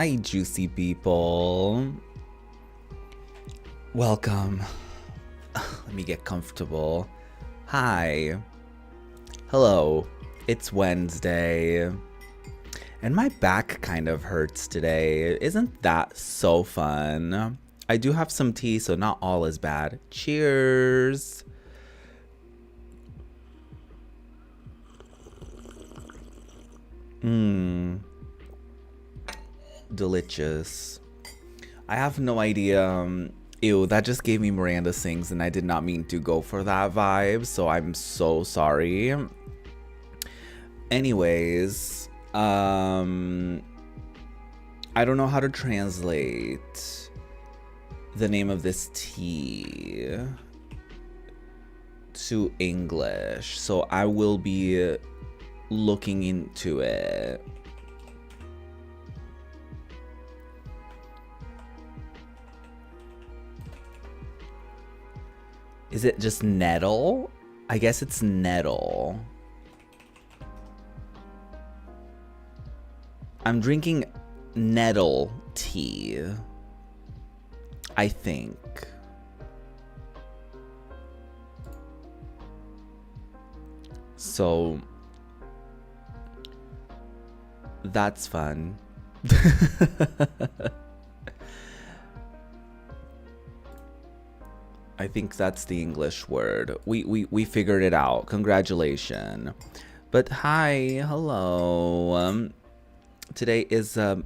Hi, juicy people. Welcome. Let me get comfortable. Hi. Hello. It's Wednesday. And my back kind of hurts today. Isn't that so fun? I do have some tea, so not all is bad. Cheers. Delicious. I have no idea. Ew, that just gave me Miranda Sings, and I did not mean to go for that vibe, so I'm so sorry. Anyways, I don't know how to translate the name of this tea to English, so I will be looking into it. Is it just nettle? I guess it's nettle. I'm drinking nettle tea, I think. So that's fun. I think that's the English word. We figured it out. Congratulations. But hi, hello. Today is a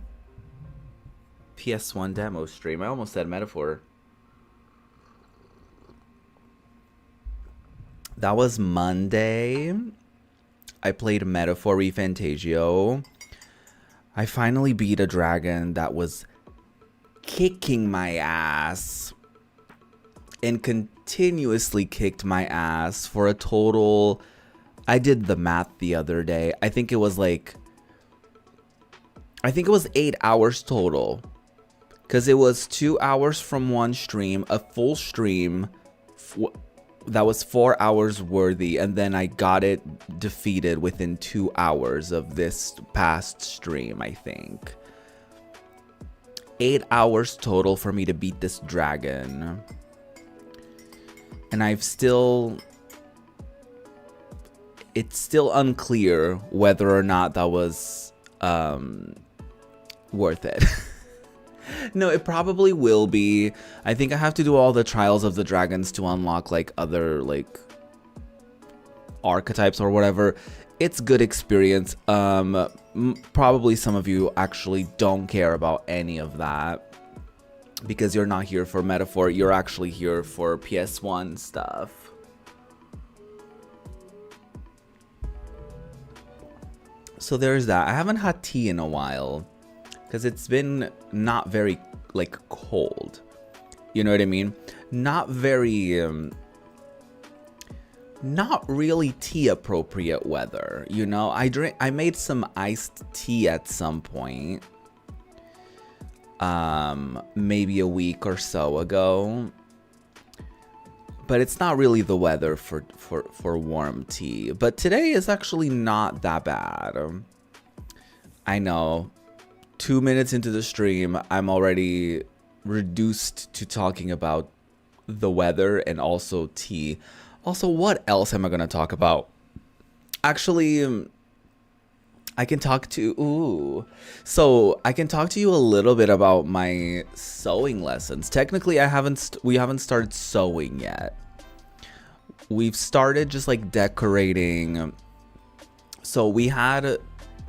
PS1 Demo stream. I almost said metaphor. That was Monday. I played Metaphor Refantasio. I finally beat a dragon that was kicking my ass. And continuously kicked my ass for a total, I did the math the other day. I think it was 8 hours total. Because it was 2 hours from one stream, a full stream that was 4 hours worthy. And then I got it defeated within 2 hours of this past stream, I think. 8 hours total for me to beat this dragon. And it's still unclear whether or not that was worth it. No, it probably will be. I think I have to do all the trials of the dragons to unlock other archetypes or whatever. It's good experience. Probably some of you actually don't care about any of that. Because you're not here for Metaphor, you're actually here for PS1 stuff. So there's that. I haven't had tea in a while. Because it's been not very, cold. You know what I mean? Not very, not really tea appropriate weather. You know, I made some iced tea at some point. Maybe a week or so ago, but it's not really the weather for warm tea. But today is actually not that bad. I know 2 minutes into the stream, I'm already reduced to talking about the weather and also tea. Also, what else am I gonna talk about? Actually, I can talk to I can talk to you a little bit about my sewing lessons. Technically, we haven't started sewing yet. We've started just decorating. So we had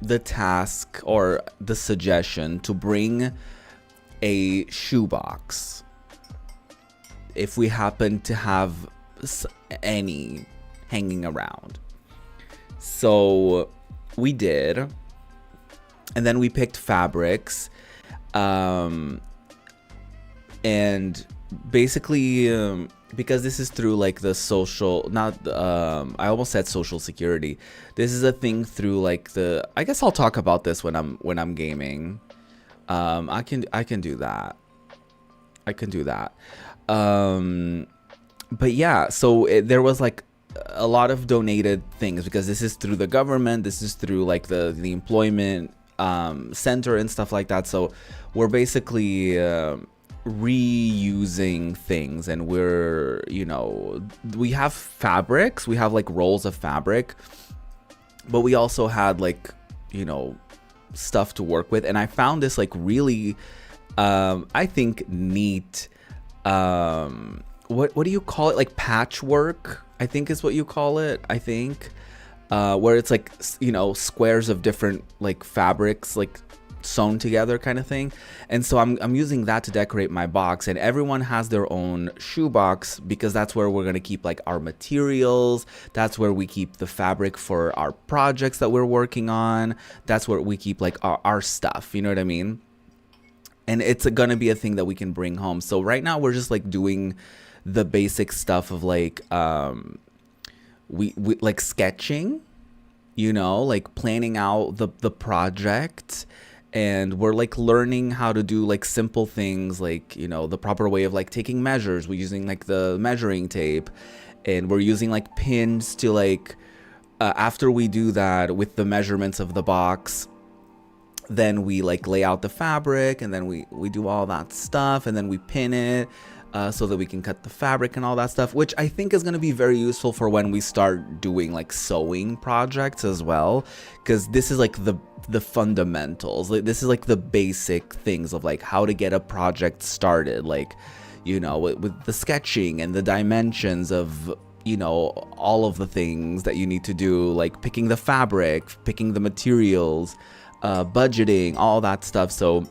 the task or the suggestion to bring a shoebox if we happen to have any hanging around. So we did, and then we picked fabrics, and basically because this is through the social, not I almost said social security. This is a thing through the, I guess I'll talk about this when I'm gaming. I can do that. But yeah, so there was a lot of donated things because this is through the government. This is through the employment center and stuff like that. So we're basically reusing things, and we're, you know, we have fabrics, we have like rolls of fabric, but we also had like, you know, stuff to work with. And I found this like really I think neat, what do you call it, like patchwork, I think is what you call it, I think, where it's like, you know, squares of different like fabrics like sewn together kind of thing. And so I'm using that to decorate my box, and everyone has their own shoebox because that's where we're going to keep like our materials, that's where we keep the fabric for our projects that we're working on, that's where we keep like our stuff, you know what I mean? And it's going to be a thing that we can bring home. So right now we're just like doing the basic stuff of like we like sketching, you know, like planning out the project. And we're like learning how to do like simple things, like, you know, the proper way of like taking measures. We're using like the measuring tape, and we're using like pins to like, after we do that with the measurements of the box, then we like lay out the fabric, and then we do all that stuff, and then we pin it so that we can cut the fabric and all that stuff, which I think is going to be very useful for when we start doing like sewing projects as well, because this is like the fundamentals, like this is like the basic things of like how to get a project started, like, you know, with the sketching and the dimensions of, you know, all of the things that you need to do, like picking the fabric, picking the materials, budgeting, all that stuff. So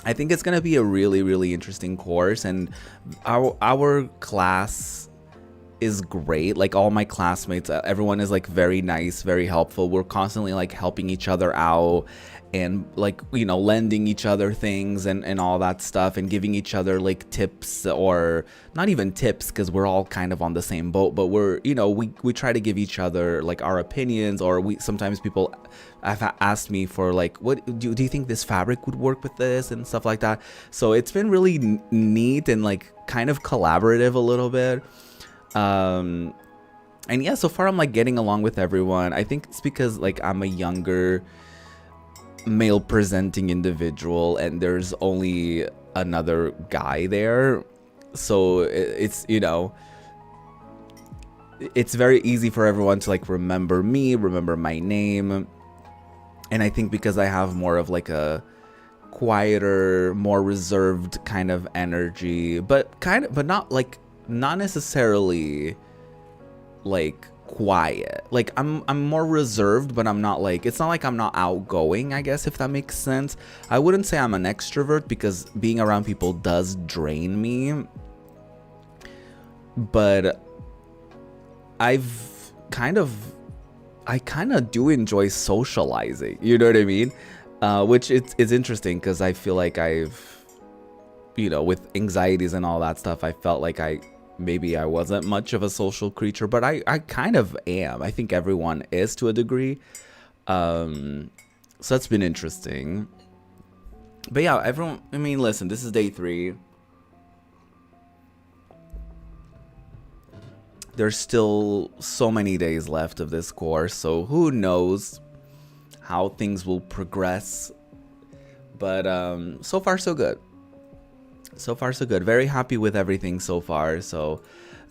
I think it's going to be a really, really interesting course, and our class is great. Like all my classmates, everyone is like very nice, very helpful. We're constantly like helping each other out, and like, you know, lending each other things and all that stuff, and giving each other like tips, or not even tips because we're all kind of on the same boat, but we're, you know, we try to give each other like our opinions, or sometimes people have asked me for like, what do you think this fabric would work with this and stuff like that. So it's been really neat and like kind of collaborative a little bit. And yeah, so far I'm like getting along with everyone. I think it's because like I'm a younger male presenting individual, and there's only another guy there, so it's, you know, it's very easy for everyone to like remember me, remember my name. And I think because I have more of like a quieter, more reserved kind of energy, but not necessarily like quiet. Like I'm more reserved, but I'm not like, it's not like I'm not outgoing, I guess, if that makes sense. I wouldn't say I'm an extrovert because being around people does drain me, but I kind of do enjoy socializing, you know what I mean? Which it's interesting because I feel like I've, you know, with anxieties and all that stuff, I felt like maybe I wasn't much of a social creature, but I kind of am. I think everyone is to a degree. So that's been interesting. But yeah, everyone, I mean, listen, this is day 3. There's still so many days left of this course, so who knows how things will progress. But so far so good. So far so good. Very happy with everything so far. So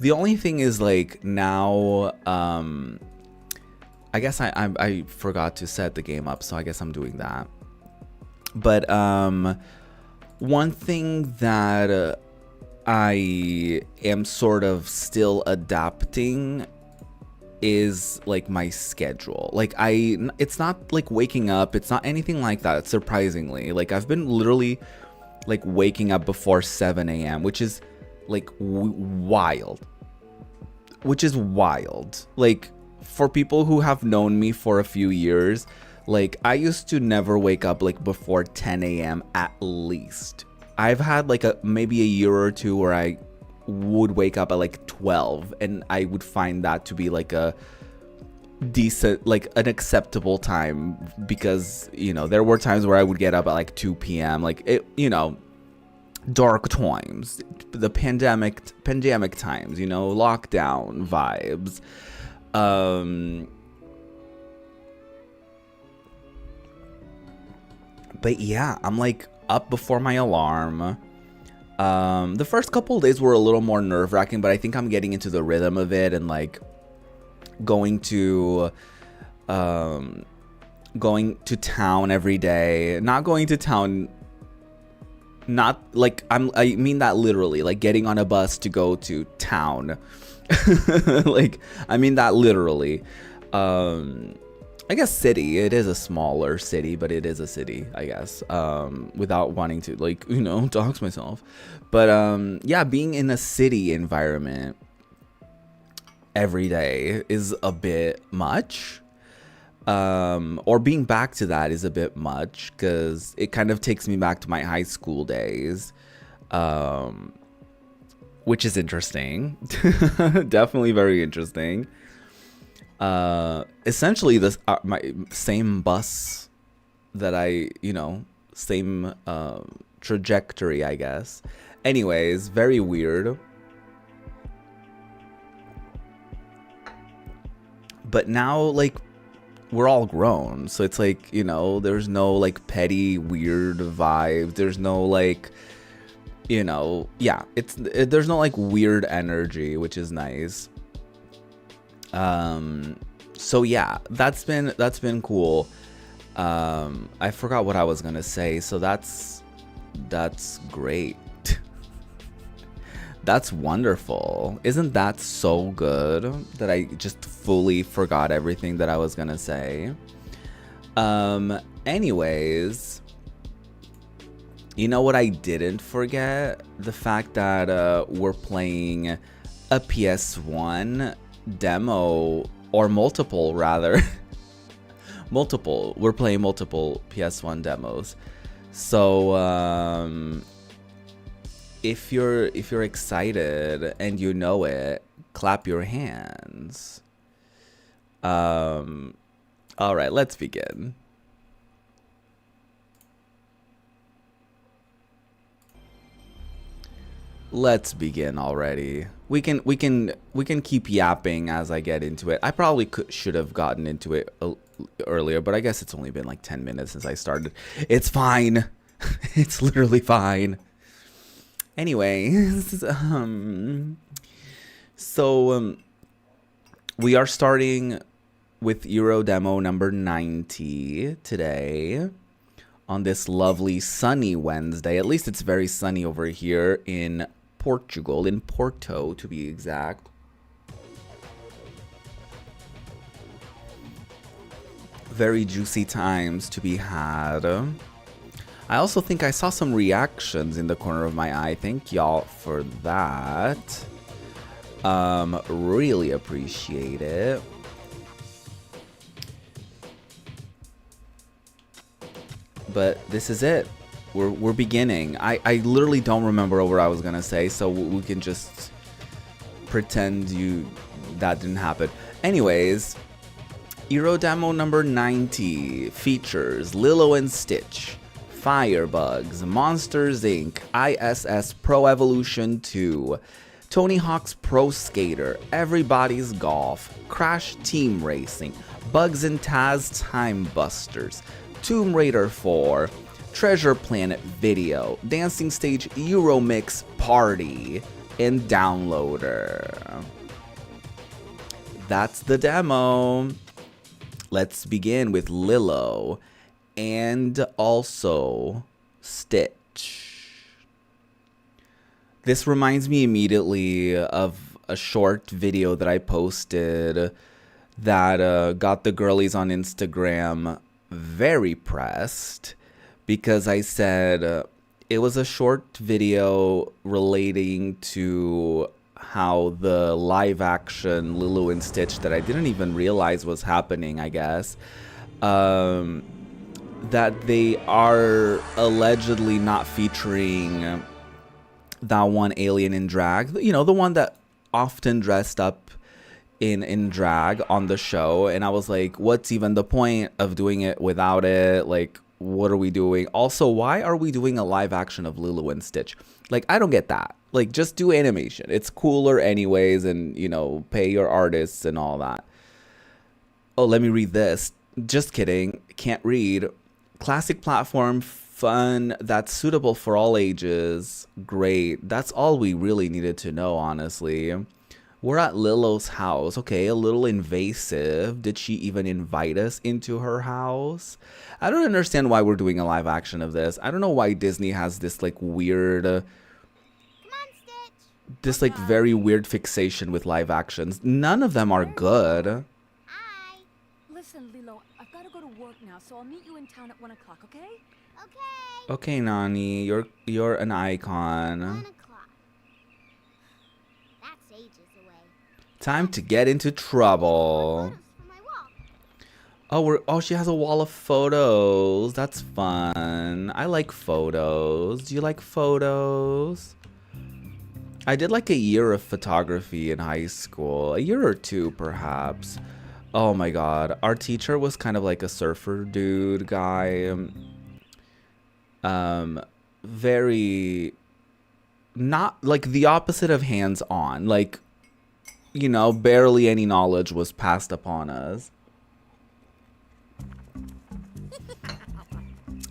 the only thing is like now, I guess I forgot to set the game up, so I guess I'm doing that. But one thing that I am sort of still adapting is like my schedule. Like it's not like waking up, it's not anything like that, surprisingly. Like I've been literally like waking up before 7 a.m., which is like wild. Like for people who have known me for a few years, like I used to never wake up like before 10 a.m. at least. I've had like maybe a year or two where I would wake up at like 12, and I would find that to be like a decent, like an acceptable time, because, you know, there were times where I would get up at like 2 p.m. like it, you know, dark times, the pandemic times, you know, lockdown vibes. But yeah, I'm like up before my alarm. The first couple of days were a little more nerve-wracking, but I think I'm getting into the rhythm of it, and like going to town every day. Not going to town, not like I mean that literally, like getting on a bus to go to town. Like I mean that literally. I guess city, it is a smaller city, but it is a city, I guess, without wanting to, like, you know, dox myself. But yeah, being in a city environment every day is a bit much. Or being back to that is a bit much, because it kind of takes me back to my high school days, which is interesting. Definitely very interesting. Essentially this my same bus that I, you know, same trajectory, I guess. Anyways, very weird. But now, like, we're all grown, so it's like, you know, there's no like petty weird vibe. There's no like, you know, yeah, there's no like weird energy, which is nice. So yeah, that's been cool. I forgot what I was gonna say, so that's great. That's wonderful. Isn't that so good that I just fully forgot everything that I was gonna say? Anyways, you know what I didn't forget? The fact that we're playing a PS1 demo, or multiple rather. Multiple. We're playing multiple PS1 demos. So if you're excited and you know it, clap your hands. All right, let's begin. Let's begin already. We can keep yapping as I get into it. I probably should have gotten into it earlier, but I guess it's only been like 10 minutes since I started. It's fine. It's literally fine. Anyways, so we are starting with Euro demo number 90 today on this lovely sunny Wednesday. At least it's very sunny over here in Portugal, in Porto to be exact. Very juicy times to be had. I also think I saw some reactions in the corner of my eye. Thank y'all for that. Really appreciate it. But this is it. We're beginning. I literally don't remember what I was gonna say, so we can just pretend that didn't happen. Anyways, Euro demo number 90 features Lilo and Stitch, Firebugs, Monsters Inc., ISS Pro Evolution 2, Tony Hawk's Pro Skater, Everybody's Golf, Crash Team Racing, Bugs and Taz Time Busters, Tomb Raider 4, Treasure Planet Video, Dancing Stage Euromix Party, and Downloader. That's the demo. Let's begin with Lilo and also Stitch. This reminds me immediately of a short video that I posted that got the girlies on Instagram very pressed, because I said it was a short video relating to how the live action Lilo and Stitch that I didn't even realize was happening, I guess, that they are allegedly not featuring that one alien in drag, you know, the one that often dressed up in drag on the show. And I was like, what's even the point of doing it without it? Like, what are we doing? Also, why are we doing a live action of Lilo and Stitch? Like, I don't get that. Like, just do animation. It's cooler anyways, and, you know, pay your artists and all that. Oh, let me read this. Just kidding. Can't read. Classic platform, fun, that's suitable for all ages. Great. That's all we really needed to know, honestly. We're at Lillo's house. Okay, a little invasive. Did she even invite us into her house? I don't understand why we're doing a live action of this. I don't know why Disney has this like weird, this like very weird fixation with live actions. None of them are good. Hi. Listen, Lilo, I've got to go to work now, so I'll meet you in town at 1 o'clock, okay? Okay. Okay, Nani, you're an icon. 1 o'clock. That's ages away. Time to get into trouble. Oh, she has a wall of photos. That's fun. I like photos. Do you like photos? I did like a year of photography in high school. A year or two, perhaps. Oh my god. Our teacher was kind of like a surfer dude guy. Very... not... like the opposite of hands-on. Like, you know, barely any knowledge was passed upon us.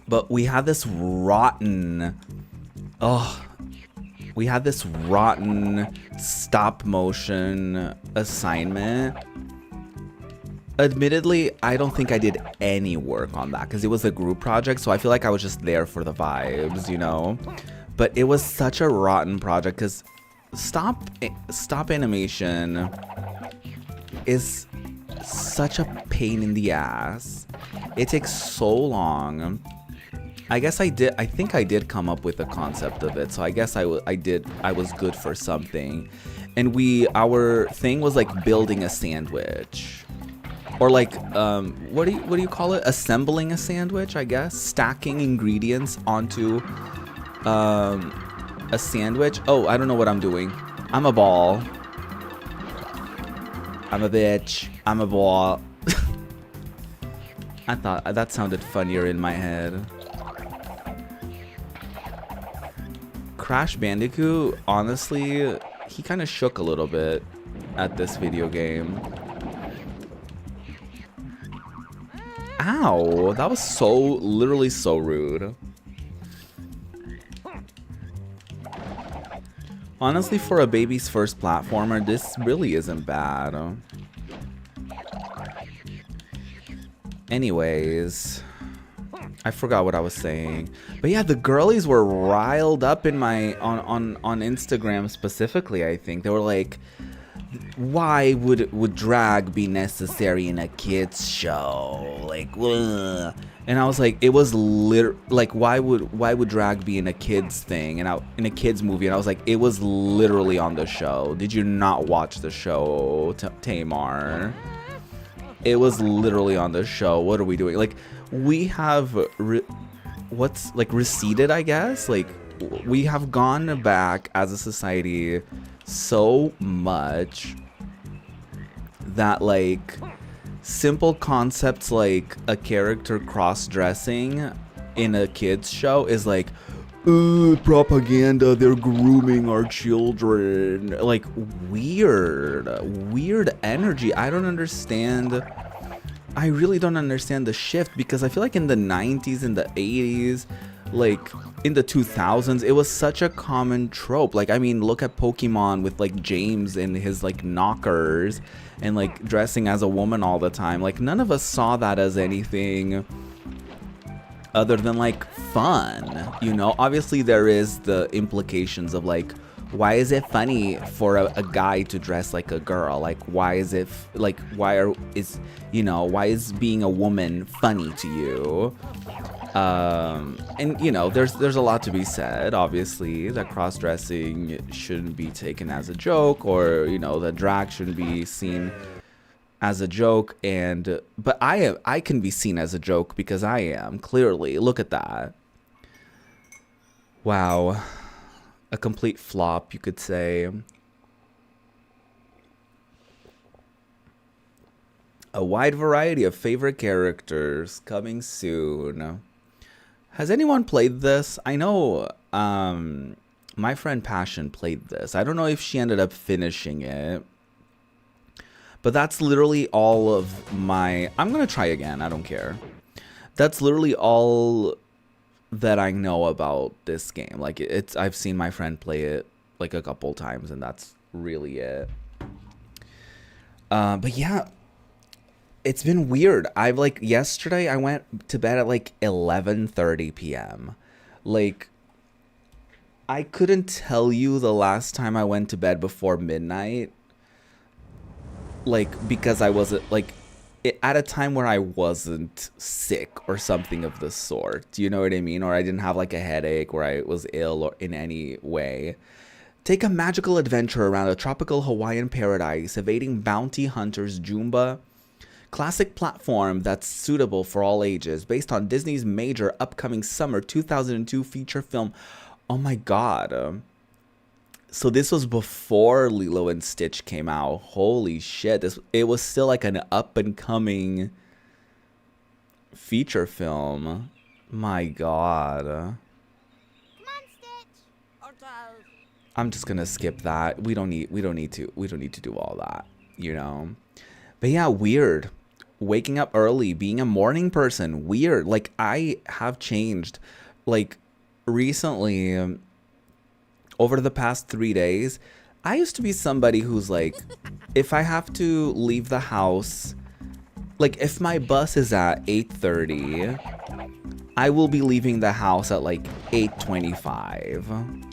But we had this rotten... we had this rotten stop motion assignment. Admittedly, I don't think I did any work on that because it was a group project, so I feel like I was just there for the vibes, you know? But it was such a rotten project because stop animation is such a pain in the ass. It takes so long. I think I did come up with the concept of it, so I guess I was good for something. And our thing was like building a sandwich. Or like, what do you call it? Assembling a sandwich, I guess? Stacking ingredients onto a sandwich. Oh, I don't know what I'm doing. I'm a ball. I'm a bitch. I'm a ball. I thought that sounded funnier in my head. Crash Bandicoot, honestly, he kind of shook a little bit at this video game. Ow, that was literally so rude. Honestly, for a baby's first platformer, this really isn't bad. Anyways, I forgot what I was saying. But yeah, the girlies were riled up in on Instagram specifically, I think. They were like, why would drag be necessary in a kids show? Like, ugh. And I was like, it was like, why would drag be in a kids thing and in a kids movie? And I was like, it was literally on the show. Did you not watch the show, Tamar? It was literally on the show. What are we doing? Like, we have receded, I guess. Like, we have gone back as a society so much that like simple concepts like a character cross-dressing in a kids show is like, propaganda, they're grooming our children. Like, weird energy. I don't understand. I really don't understand the shift, because I feel like in the 90s, in the 80s, like in the 2000s, it was such a common trope. Like, I mean, look at Pokemon with like James and his like knockers and like dressing as a woman all the time. Like, none of us saw that as anything other than like fun, you know? Obviously there is the implications of like, why is it funny for a guy to dress like a girl? Like, why is it why is being a woman funny to you? And you know, there's a lot to be said, obviously, that cross-dressing shouldn't be taken as a joke, or, you know, that drag shouldn't be seen as a joke. But I can be seen as a joke because I am, clearly. Look at that. Wow. A complete flop, you could say. A wide variety of favorite characters coming soon. Has anyone played this? I know my friend Passion played this. I don't know if she ended up finishing it. But that's literally all of my... I'm going to try again. I don't care. That's literally all that I know about this game. Like I've seen my friend play it like a couple times, and that's really it. But yeah, it's been weird. I've like yesterday I went to bed at like 11:30 p.m. Like I couldn't tell you the last time I went to bed before midnight. Like because I wasn't like at a time where I wasn't sick or something of the sort. Do you know what I mean? Or I didn't have like a headache or I was ill or in any way. Take a magical adventure around a tropical Hawaiian paradise, evading bounty hunters Jumba. Classic platform that's suitable for all ages, based on Disney's major upcoming summer 2002 feature film. Oh my god. So this was before Lilo and Stitch came out. Holy shit. It was still like an up and coming feature film. My god. Come on, Stitch. I'm just gonna skip that. We don't need to do all that, you know. But yeah, weird. Waking up early, being a morning person, weird. Like I have changed. Like recently, over the past 3 days, I used to be somebody who's like, if I have to leave the house, like if my bus is at 8:30, I will be leaving the house at like 8:25.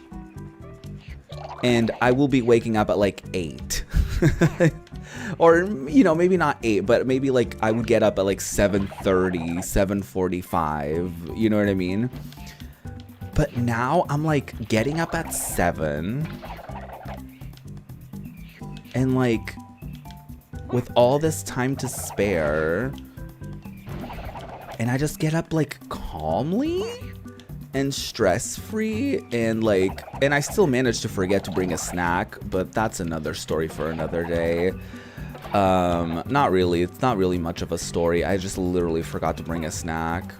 And I will be waking up at like 8. Or, you know, maybe not 8, but maybe like I would get up at like 7:30, 7:45. You know what I mean? But now I'm like getting up at 7. And like with all this time to spare. And I just get up like calmly and stress-free, and like, and I still manage to forget to bring a snack, but that's another story for another day. Not really. It's not really much of a story. I just literally forgot to bring a snack.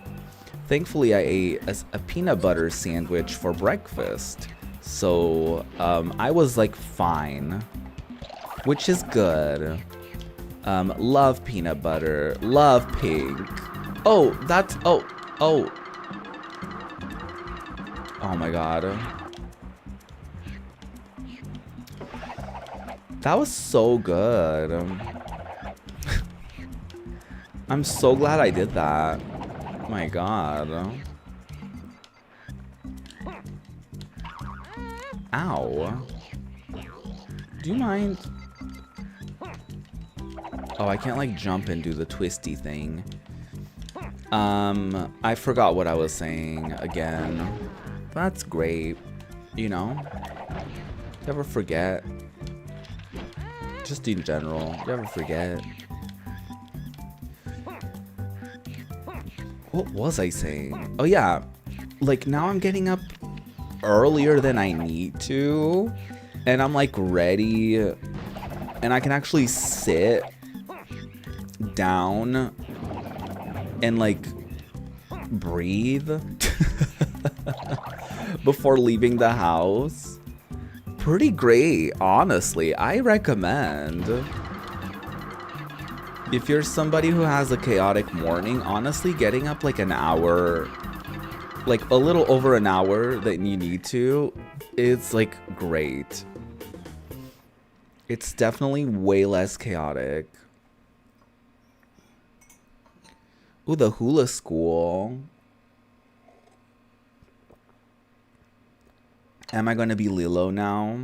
Thankfully, I ate a peanut butter sandwich for breakfast, so I was like fine, which is good. Love peanut butter. Love pink. Oh, that's oh. Oh my god. That was so good. I'm so glad I did that. Oh my god. Ow. Do you mind? Oh, I can't like jump and do the twisty thing. I forgot what I was saying again. That's great, you know? You ever forget? Just in general, you ever forget? What was I saying? Oh yeah, like now I'm getting up earlier than I need to, and I'm like ready, and I can actually sit down and like breathe before leaving the house. Pretty great, honestly. I recommend. If you're somebody who has a chaotic morning, honestly, getting up like an hour, like a little over an hour that you need to, it's like great. It's definitely way less chaotic. Ooh, the hula school. Am I going to be Lilo now?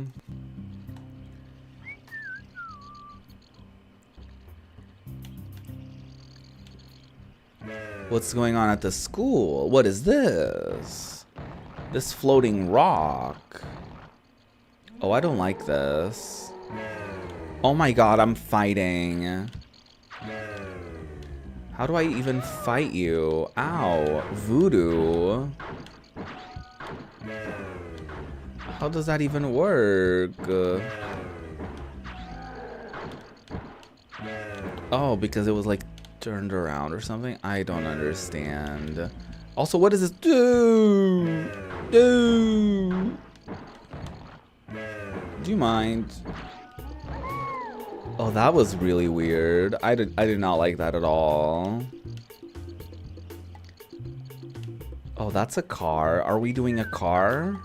What's going on at the school? What is this? This floating rock. Oh, I don't like this. Oh my god, I'm fighting. How do I even fight you? Ow, voodoo. How does that even work? Oh, because it was like turned around or something? I don't understand. Also, what does this do? Do you mind? Oh, that was really weird. I did not like that at all. Oh, that's a car. Are we doing a car?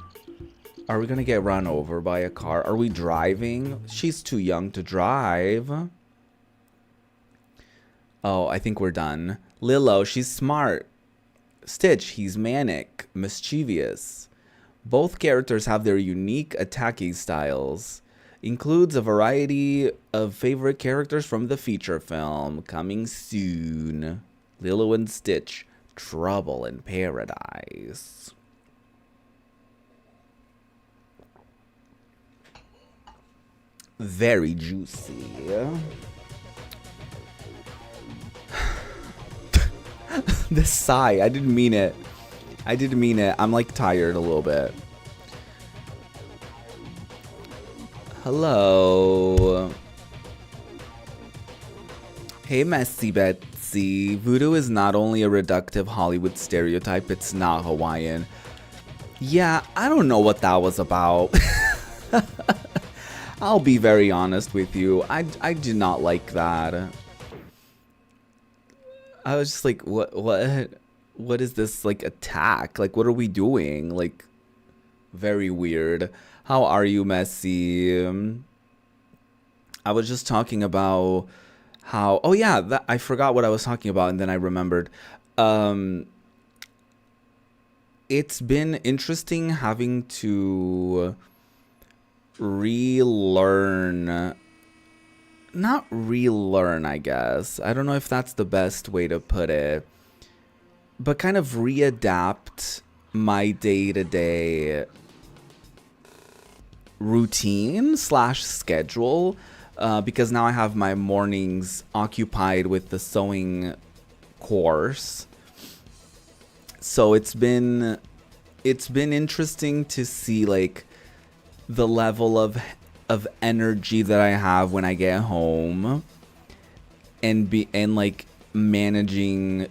Are we gonna get run over by a car? Are we driving? She's too young to drive. Oh, I think we're done. Lilo, she's smart. Stitch, he's manic, mischievous. Both characters have their unique attacking styles. Includes a variety of favorite characters from the feature film. Coming soon. Lilo and Stitch, Trouble in Paradise. Very juicy. This sigh, I didn't mean it. I didn't mean it. I'm like tired a little bit. Hello. Hey, Messy Betsy. Voodoo is not only a reductive Hollywood stereotype, it's not Hawaiian. Yeah, I don't know what that was about. I'll be very honest with you. I did not like that. I was just like, what is this, like, attack? Like, what are we doing? Like, very weird. How are you, Messy? I was just talking about how, oh yeah, I forgot what I was talking about, and then I remembered. It's been interesting having to not relearn, I guess. I don't know if that's the best way to put it, but kind of readapt my day-to-day routine / schedule, because now I have my mornings occupied with the sewing course. So it's been interesting to see, like, the level of energy that I have when I get home, and like managing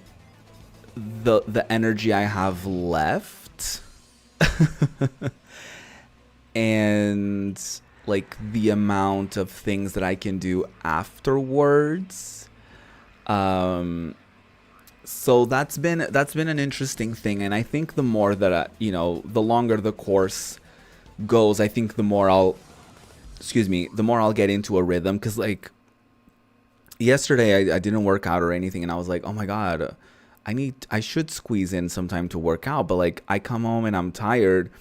the energy I have left and like the amount of things that I can do afterwards. So that's been an interesting thing, and I think the more that the longer the course goes, I think the more I'll get into a rhythm. Because like yesterday I didn't work out or anything, and I was like, oh my god, I should squeeze in some time to work out, but like I come home and I'm tired.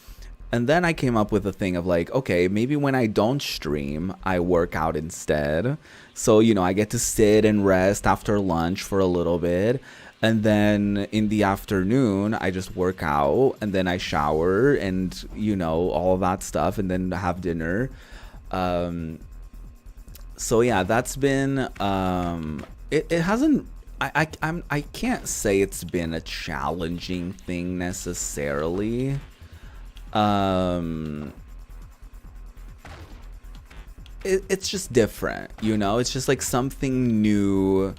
And then I came up with a thing of like, okay, maybe when I don't stream, I work out instead. So, I get to sit and rest after lunch for a little bit. And then in the afternoon, I just work out, and then I shower and, all of that stuff, and then have dinner. So yeah, that's been, it hasn't, I can't say it's been a challenging thing necessarily. It's just different, it's just like something new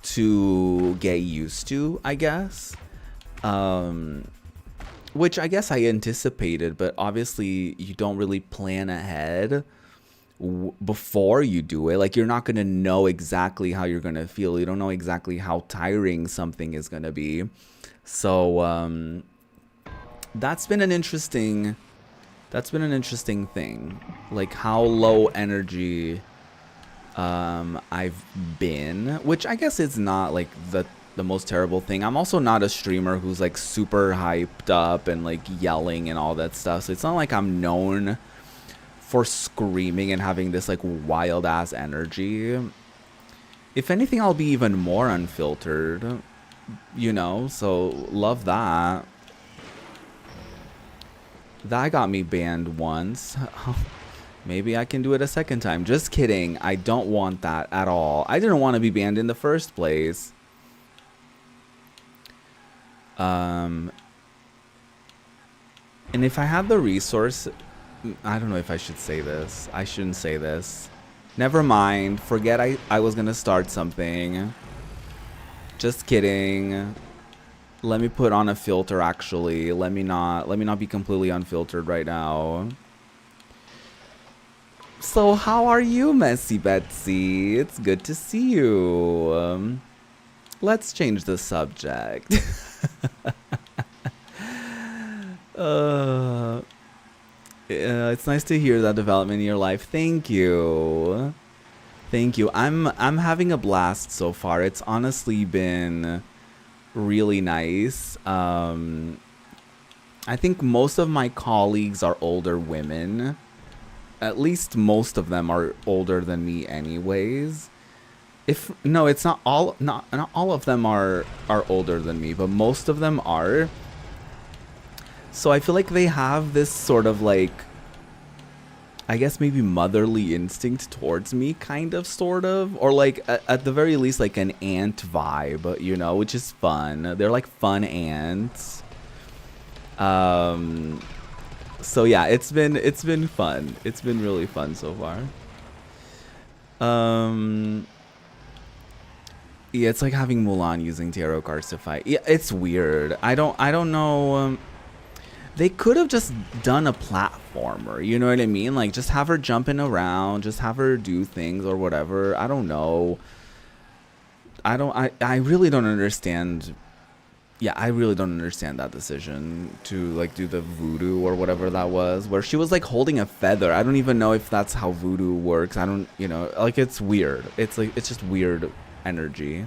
to get used to, I guess. Which I guess I anticipated, but obviously you don't really plan ahead before you do it. Like, you're not going to know exactly how you're going to feel. You don't know exactly how tiring something is going to be. So, that's been an interesting thing, like how low energy I've been, which I guess is not like the most terrible thing. I'm also not a streamer who's like super hyped up and like yelling and all that stuff, so it's not like I'm known for screaming and having this like wild ass energy. If anything, I'll be even more unfiltered, so love that. That got me banned once. Maybe I can do it a second time. Just kidding. I don't want that at all. I didn't want to be banned in the first place. And if I had the resource, I don't know if I should say this. I shouldn't say this. Never mind. Forget I was gonna start something. Just kidding. Let me put on a filter, actually. Let me not be completely unfiltered right now. So how are you, Messy Betsy? It's good to see you. Let's change the subject. Uh, it's nice to hear that development in your life. Thank you. Thank you. I'm having a blast so far. It's honestly been really nice. I think most of my colleagues are older women. At least most of them are older than me anyways. If no, it's not all of them are older than me, but most of them are. So I feel like they have this sort of like, I guess maybe motherly instinct towards me, kind of, sort of, or like at the very least like an aunt vibe, you know, which is fun. They're like fun aunts. So yeah, it's been fun. It's been really fun so far. Yeah, it's like having Mulan using tarot cards to fight. Yeah, it's weird. I don't know. They could have just done a platformer, you know what I mean? Like, just have her jumping around, just have her do things or whatever. I don't know. I really don't understand. Yeah, I really don't understand that decision to, like, do the voodoo or whatever that was, where she was, like, holding a feather. I don't even know if that's how voodoo works. I don't, you know, like, it's weird. It's, like, it's just weird energy.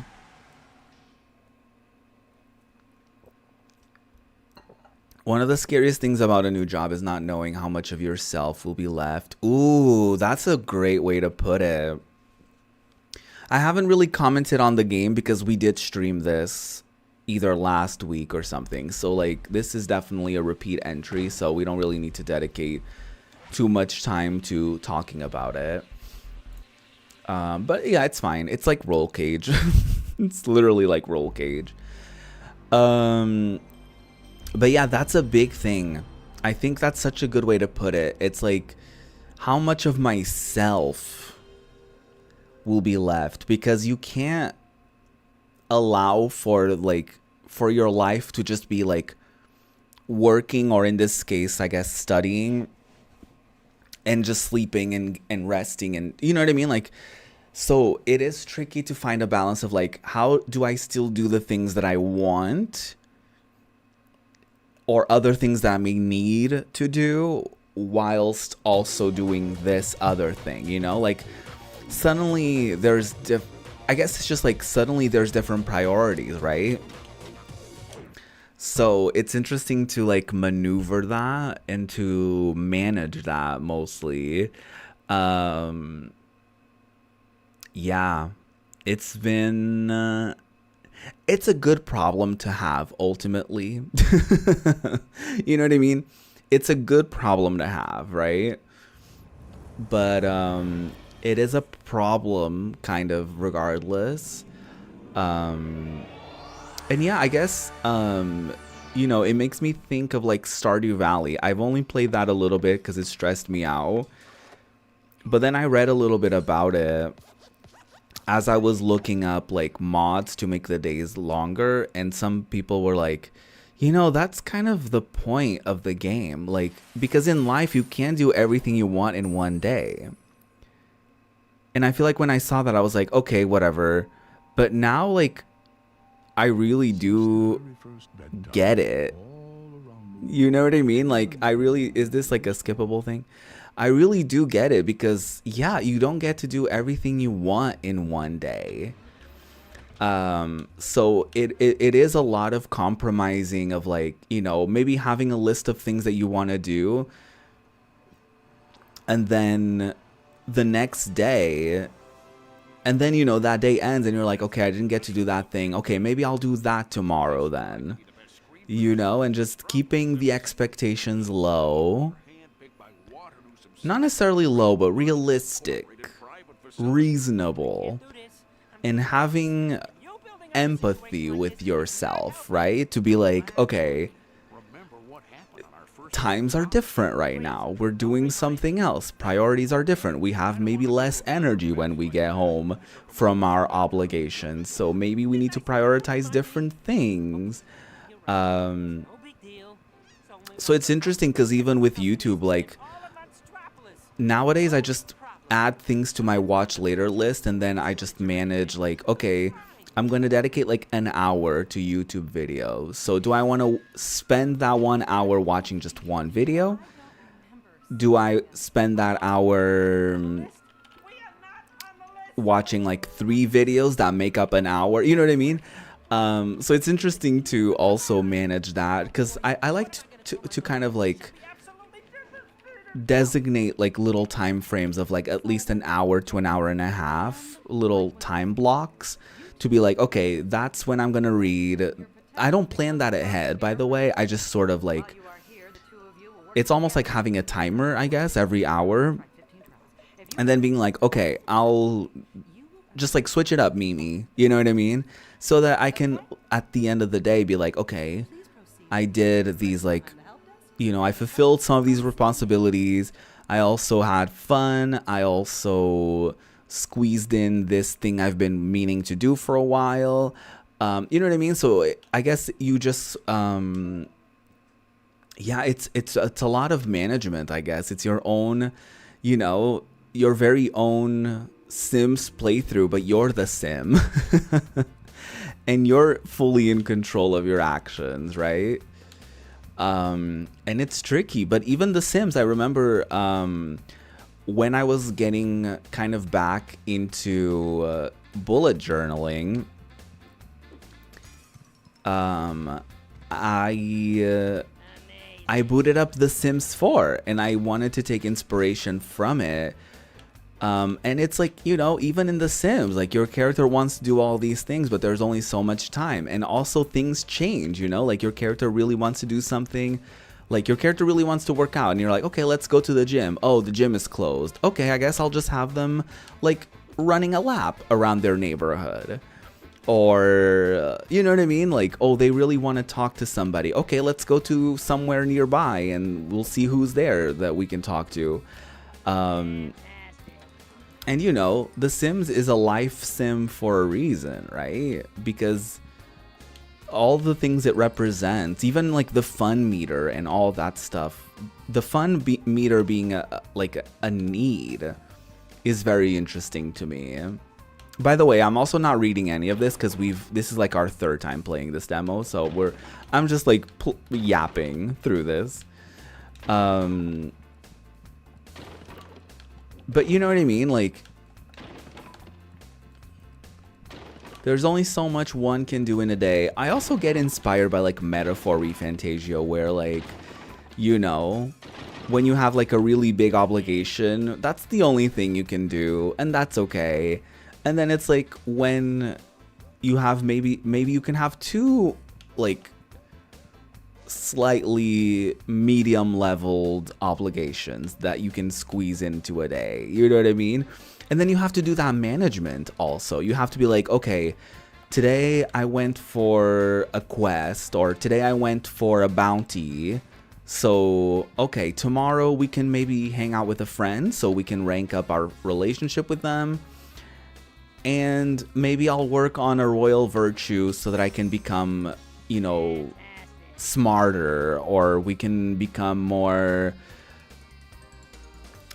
One of the scariest things about a new job is not knowing how much of yourself will be left. Ooh, that's a great way to put it. I haven't really commented on the game because we did stream this either last week or something. So, like, this is definitely a repeat entry, so we don't really need to dedicate too much time to talking about it. But yeah, it's fine. It's like Roll Cage. It's literally like Roll Cage. But yeah, that's a big thing. I think that's such a good way to put it. It's like, how much of myself will be left? Because you can't allow for, like, for your life to just be like working, or in this case, I guess, studying, and just sleeping and resting, and you know what I mean? Like, so it is tricky to find a balance of like, how do I still do the things that I want, or other things that I may need to do, whilst also doing this other thing, you know? Like, suddenly there's I guess it's just like suddenly there's different priorities, right? So it's interesting to like maneuver that and to manage that mostly. Yeah, it's been it's a good problem to have ultimately. You know what I mean? It's a good problem to have, right? But it is a problem kind of regardless. And yeah, I guess you know, it makes me think of like Stardew Valley. I've only played that a little bit because it stressed me out. But then I read a little bit about it as I was looking up like mods to make the days longer, and some people were like, you know, that's kind of the point of the game, like, because in life you can't do everything you want in one day. And I feel like when I saw that, I was like, okay, whatever. But now, like, I really do get it. You know what I mean? Like, I really, is this like a skippable thing? I really do get it, because yeah, you don't get to do everything you want in one day. So it is a lot of compromising of like, you know, maybe having a list of things that you want to do, and then the next day, and then, you know, that day ends and you're like, okay, I didn't get to do that thing. Okay, maybe I'll do that tomorrow then. You know, and just keeping the expectations low. Not necessarily low, but realistic, reasonable, and having empathy with yourself, right? To be like, okay, times are different right now. We're doing something else. Priorities are different. We have maybe less energy when we get home from our obligations. So maybe we need to prioritize different things. So it's interesting because even with YouTube, like, nowadays I just add things to my watch later list, and then I just manage like, okay, I'm going to dedicate like an hour to YouTube videos. So do I want to spend that 1 hour watching just one video? Do I spend that hour watching like 3 videos that make up an hour? You know what I mean? So it's interesting to also manage that, because I like to kind of like designate like little time frames of like at least an hour to an hour and a half, little time blocks, to be like, okay, that's when I'm gonna read. I don't plan that ahead, by the way. I just sort of like, it's almost like having a timer, I guess, every hour, and then being like, okay, I'll just like switch it up, Mimi, you know what I mean? So that I can at the end of the day be like, okay, I did these, like, you know, I fulfilled some of these responsibilities. I also had fun. I also squeezed in this thing I've been meaning to do for a while. You know what I mean? So I guess you just, yeah, it's a lot of management, I guess. It's your own, you know, your very own Sims playthrough, but you're the Sim. And you're fully in control of your actions, right? And it's tricky. But even The Sims, I remember when I was getting kind of back into bullet journaling, I booted up The Sims 4, and I wanted to take inspiration from it. And it's like, you know, even in The Sims, like your character wants to do all these things, but there's only so much time. And also things change, you know, like your character really wants to do something, like your character really wants to work out, and you're like, okay, let's go to the gym. Oh, the gym is closed. Okay, I guess I'll just have them like running a lap around their neighborhood. Or, you know what I mean? Like, oh, they really want to talk to somebody. Okay, let's go to somewhere nearby and we'll see who's there that we can talk to. And you know, The Sims is a life sim for a reason, right? Because all the things it represents, even like the fun meter and all that stuff, the fun meter being like a need is very interesting to me. By the way, I'm also not reading any of this because this is like our 3rd time playing this demo, so I'm just like yapping through this. But you know what I mean? Like, there's only so much one can do in a day. I also get inspired by like Metaphor ReFantazio, where like, you know, when you have like a really big obligation, that's the only thing you can do, and that's okay. And then it's like when you have maybe you can have 2 like slightly medium leveled obligations that you can squeeze into a day, you know what I mean? And then you have to do that management also. You have to be like, okay, today I went for a quest, or today I went for a bounty, so okay, tomorrow we can maybe hang out with a friend so we can rank up our relationship with them, and maybe I'll work on a royal virtue so that I can become, you know, smarter, or we can become more,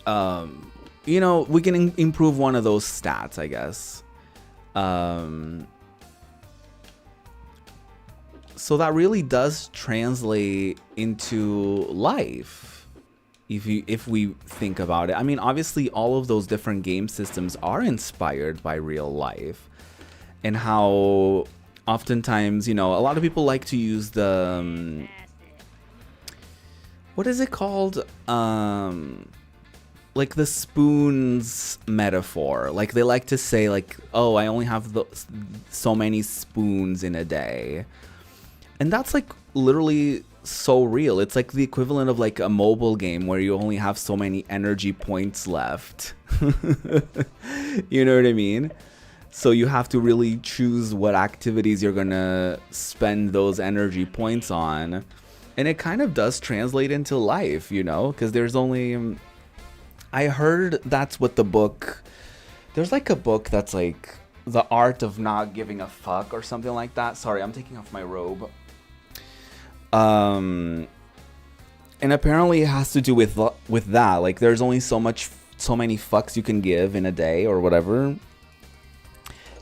you know, we can improve one of those stats, I guess. So that really does translate into life, if we think about it. I mean, obviously all of those different game systems are inspired by real life, and how oftentimes, you know, a lot of people like to use the what is it called, like the spoons metaphor. Like they like to say like, oh, I only have so many spoons in a day, and that's like literally so real. It's like the equivalent of like a mobile game where you only have so many energy points left. You know what I mean? So you have to really choose what activities you're gonna spend those energy points on. And it kind of does translate into life, you know, because there's only, I heard that's what the book, there's like a book that's like The Art of Not Giving a Fuck or something like that. Sorry, I'm taking off my robe. And apparently it has to do with that. Like there's only so many fucks you can give in a day or whatever.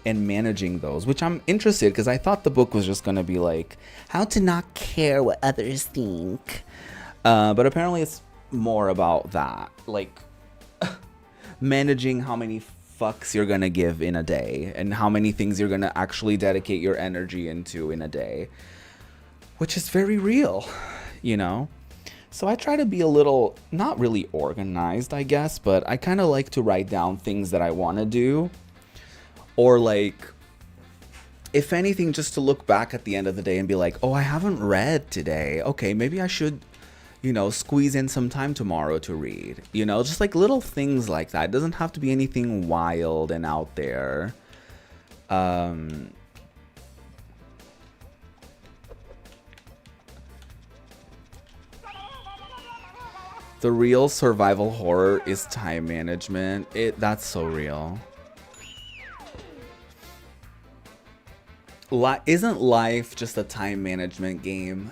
and managing those, which I'm interested because I thought the book was just going to be like how to not care what others think. But apparently it's more about that, like managing how many fucks you're going to give in a day and how many things you're going to actually dedicate your energy into in a day, which is very real, you know? So I try to be a little, not really organized, I guess, but I kind of like to write down things that I want to do. Or like, if anything, just to look back at the end of the day and be like, oh, I haven't read today. Okay, maybe I should, you know, squeeze in some time tomorrow to read. You know, just like little things like that. It doesn't have to be anything wild and out there. The real survival horror is time management. That's so real. Isn't life just a time management game?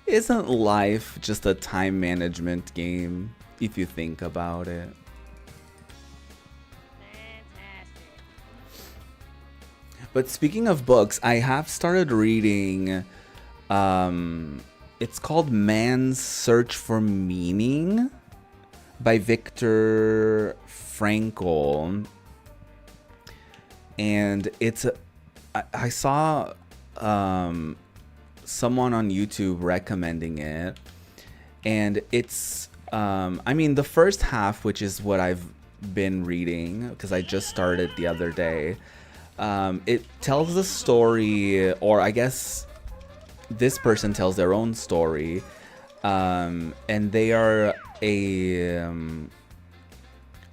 Isn't life just a time management game, if you think about it? But speaking of books, I have started reading, it's called Man's Search for Meaning by Viktor Frankl. And it's, I saw someone on YouTube recommending it. And it's, I mean, the first half, which is what I've been reading, because I just started the other day, it tells the story, or I guess this person tells their own story, and they are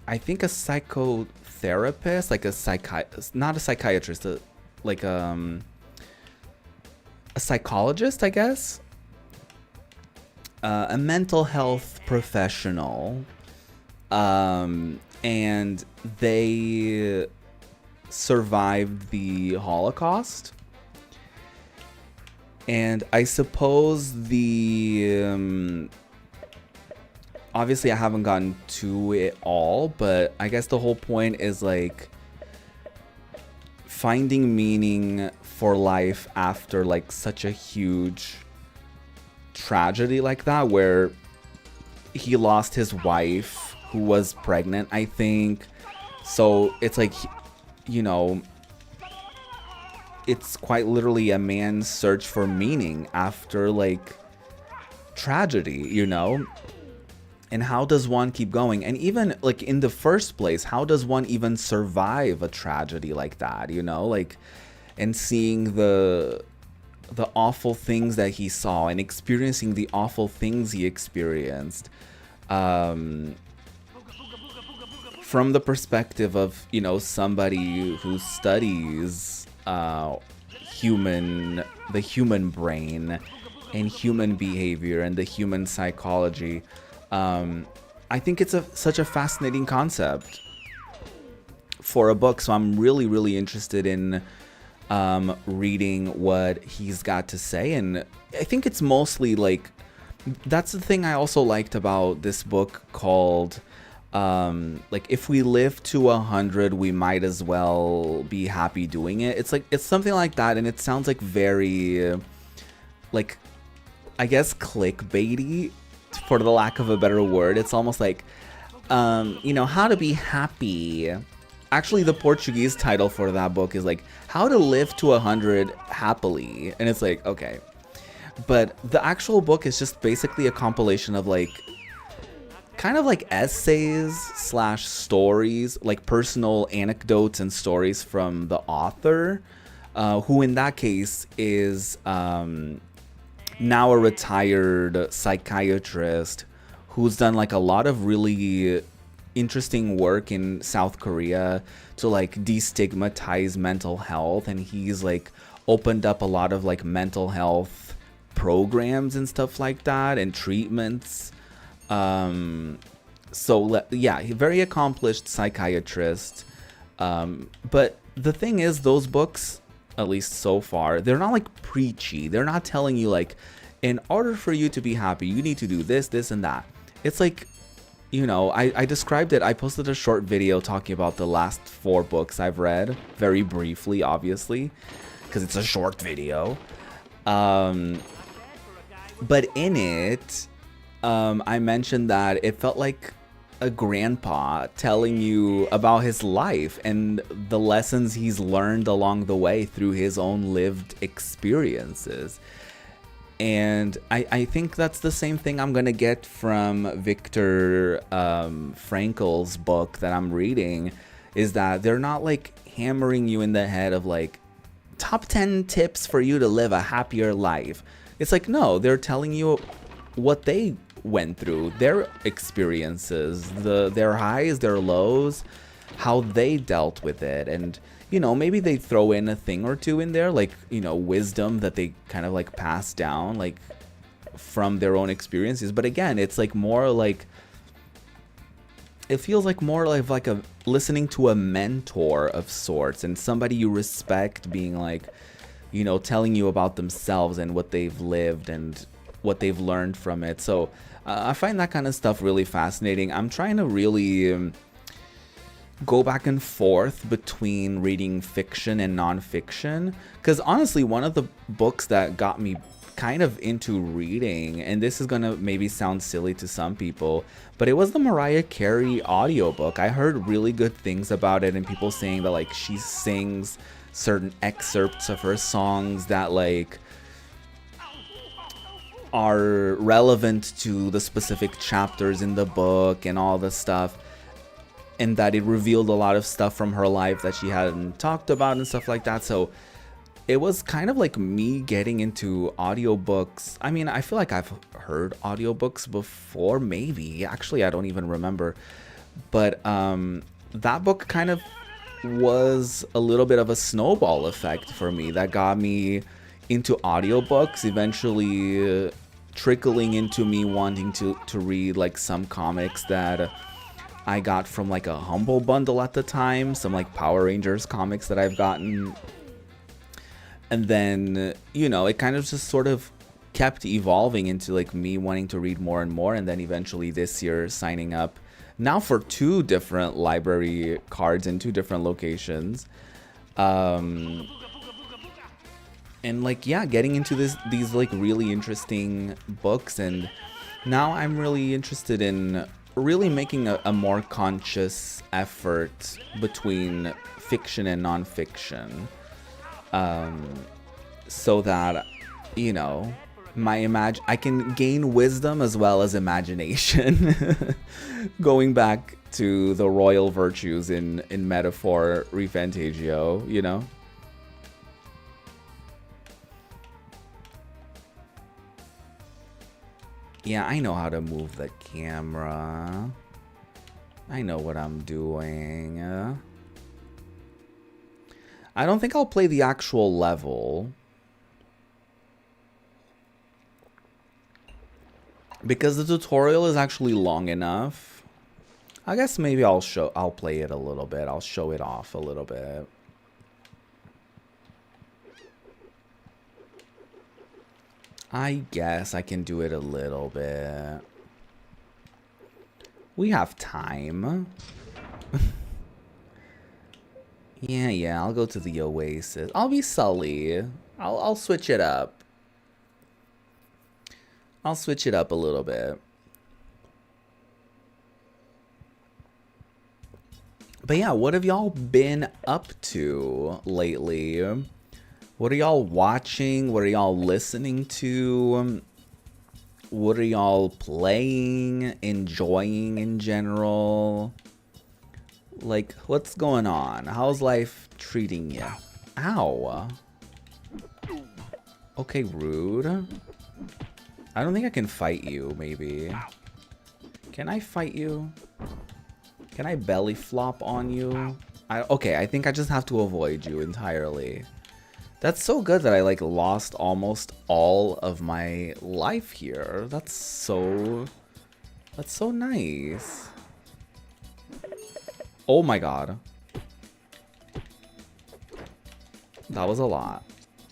I think a psychotherapist, like not a psychiatrist, like a psychologist, I guess, a mental health professional, and they survived the Holocaust. And I suppose obviously I haven't gotten to it all, but I guess the whole point is like finding meaning for life after like such a huge tragedy like that, where he lost his wife who was pregnant, I think. So it's like, you know, it's quite literally a man's search for meaning after like tragedy, you know? And how does one keep going? And even like in the first place, how does one even survive a tragedy like that, you know? Like, and seeing the awful things that he saw and experiencing the awful things he experienced, from the perspective of, you know, somebody who studies the human brain and human behavior and the human psychology. I think it's such a fascinating concept for a book, so I'm really interested in reading what he's got to say. And I think it's mostly like, that's the thing I also liked about this book called like, if we live to 100, we might as well be happy doing it. It's like, it's something like that, and it sounds like very like, I guess clickbaity, for the lack of a better word. It's almost like, you know, how to be happy. Actually, the Portuguese title for that book is like, how to live to 100 happily. And it's like, okay. But the actual book is just basically a compilation of like, kind of like essays / stories, like personal anecdotes and stories from the author, who in that case is now a retired psychiatrist who's done like a lot of really interesting work in South Korea to like destigmatize mental health, and he's like opened up a lot of like mental health programs and stuff like that, and treatments. So yeah, very accomplished psychiatrist. But the thing is, those books, at least so far, they're not like preachy. They're not telling you like, in order for you to be happy, you need to do this, this, and that. It's like you know, I described it. I posted a short video talking about the last 4 books I've read, very briefly, obviously, because it's a short video. But in it, I mentioned that it felt like a grandpa telling you about his life and the lessons he's learned along the way through his own lived experiences. And I think that's the same thing I'm gonna get from Viktor Frankl's book that I'm reading, is that they're not like hammering you in the head of like top 10 tips for you to live a happier life. It's like, no, they're telling you what they went through, their experiences, their highs, their lows, how they dealt with it. And you know, maybe they throw in a thing or two in there, like, you know, wisdom that they kind of like pass down, like from their own experiences. But again, it's like more like, it feels like more like a listening to a mentor of sorts, and somebody you respect being like, you know, telling you about themselves and what they've lived and what they've learned from it. So I find that kind of stuff really fascinating. I'm trying to really go back and forth between reading fiction and nonfiction, because honestly, one of the books that got me kind of into reading, and this is gonna maybe sound silly to some people, but it was the Mariah Carey audiobook. I heard really good things about it, and people saying that like she sings certain excerpts of her songs that like are relevant to the specific chapters in the book and all the stuff, and that it revealed a lot of stuff from her life that she hadn't talked about and stuff like that. So it was kind of like me getting into audiobooks. I mean, I feel like I've heard audiobooks before, maybe. Actually, I don't even remember. But that book kind of was a little bit of a snowball effect for me that got me into audiobooks, eventually trickling into me wanting to read like some comics that I got from like a Humble Bundle at the time, some like Power Rangers comics that I've gotten. And then, you know, it kind of just sort of kept evolving into like me wanting to read more and more. And then eventually this year signing up now for 2 different library cards in 2 different locations. And like, yeah, getting into these like really interesting books. And now I'm really interested in really making a more conscious effort between fiction and nonfiction, so that, you know, I can gain wisdom as well as imagination. Going back to the royal virtues in metaphor Refantagio, you know. Yeah, I know how to move the camera. I know what I'm doing. I don't think I'll play the actual level, because the tutorial is actually long enough. I guess maybe I'll play it a little bit. I'll show it off a little bit. I guess I can do it a little bit. We have time. Yeah, I'll go to the Oasis. I'll be Sully. I'll switch it up. I'll switch it up a little bit. But yeah, what have y'all been up to lately? What are y'all watching? What are y'all listening to? What are y'all playing, enjoying in general? Like, what's going on? How's life treating you? Ow. Okay, rude. I don't think I can fight you, maybe. Can I fight you? Can I belly flop on you? Okay, I think I just have to avoid you entirely. That's so good that I like lost almost all of my life here. That's so nice. Oh my god. That was a lot.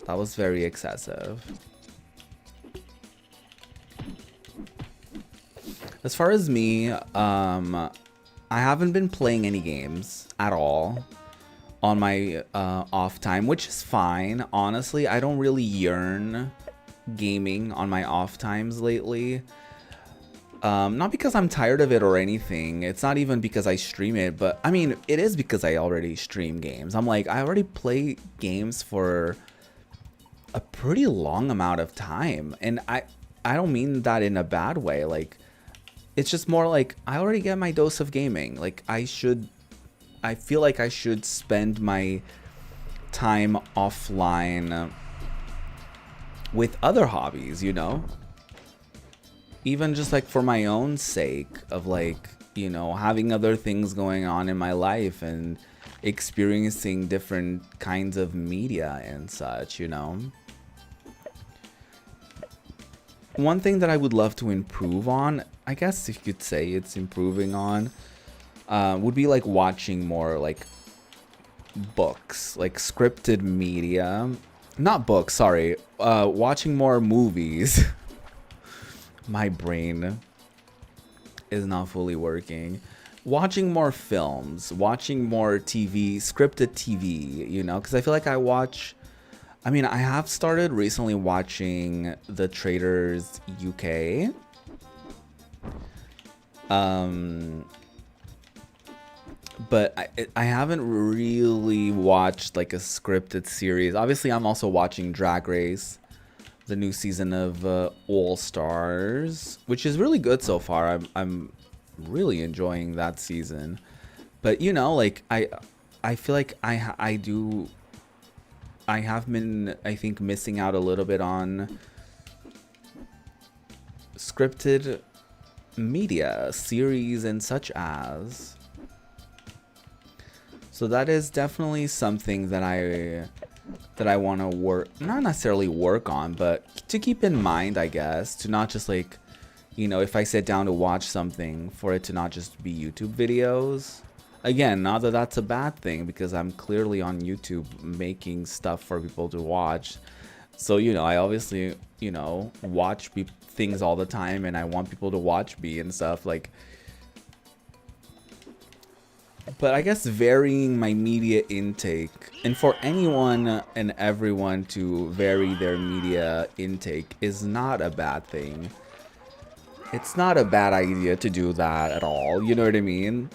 That was very excessive. As far as me, I haven't been playing any games at all on my off time, which is fine. Honestly, I don't really yearn gaming on my off times lately. Not because I'm tired of it or anything. It's not even because I stream it, but I mean, it is because I already stream games. I'm like, I already play games for a pretty long amount of time, and I don't mean that in a bad way. Like, it's just more like I already get my dose of gaming. Like, I feel like I should spend my time offline with other hobbies, you know? Even just like for my own sake of, like, you know, having other things going on in my life and experiencing different kinds of media and such, you know? One thing that I would love to improve on, I guess if you could say it's improving on, would be like watching more like books, like scripted media. Not books, sorry. Watching more movies. My brain is not fully working. Watching more films, watching more TV, scripted TV, you know, because I feel like I mean, I have started recently watching The Traders UK. But I haven't really watched like a scripted series. Obviously, I'm also watching Drag Race, the new season of All Stars, which is really good so far. I'm really enjoying that season. But you know, like I feel like I have been, I think, missing out a little bit on scripted media, series and such as. So that is definitely something that I want to not necessarily work on, but to keep in mind, I guess, to not just like, you know, if I sit down to watch something, for it to not just be YouTube videos. Again, not that that's a bad thing, because I'm clearly on YouTube making stuff for people to watch. So, you know, I obviously, you know, watch things all the time, and I want people to watch me and stuff, like. But I guess varying my media intake, and for anyone and everyone to vary their media intake, is not a bad thing. It's not a bad idea to do that at all, you know what I mean?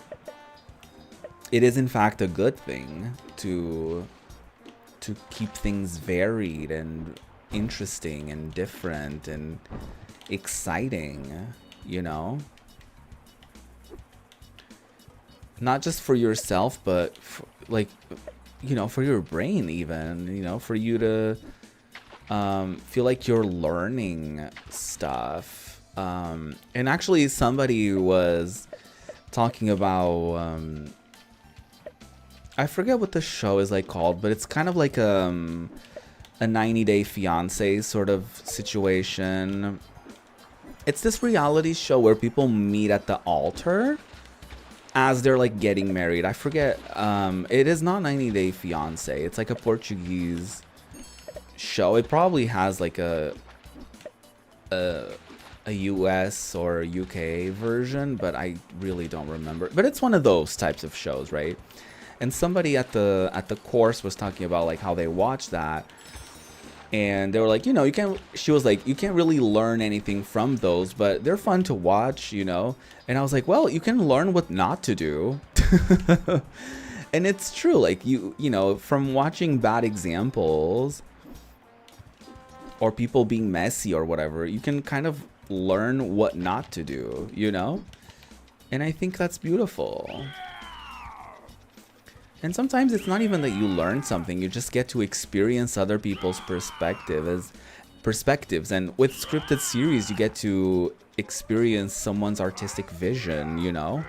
It is in fact a good thing to keep things varied and interesting and different and exciting, you know? Not just for yourself, but for, like, you know, for your brain even, you know, for you to feel like you're learning stuff. And actually somebody was talking about, I forget what the show is like called, but it's kind of like a 90-Day Fiancé sort of situation. It's this reality show where people meet at the altar as they're like getting married. I forget. It is not 90-Day Fiancé. It's like a Portuguese show. It probably has like a US or UK version, but I really don't remember. But it's one of those types of shows, right? And somebody at the course was talking about like how they watch that, and they were like, you know, she was like, you can't really learn anything from those, but they're fun to watch, you know. And I was like, well, you can learn what not to do. And it's true, like you know, from watching bad examples or people being messy or whatever, you can kind of learn what not to do, you know. And I think that's beautiful. And sometimes it's not even that you learn something, you just get to experience other people's perspectives. And with scripted series, you get to experience someone's artistic vision, you know?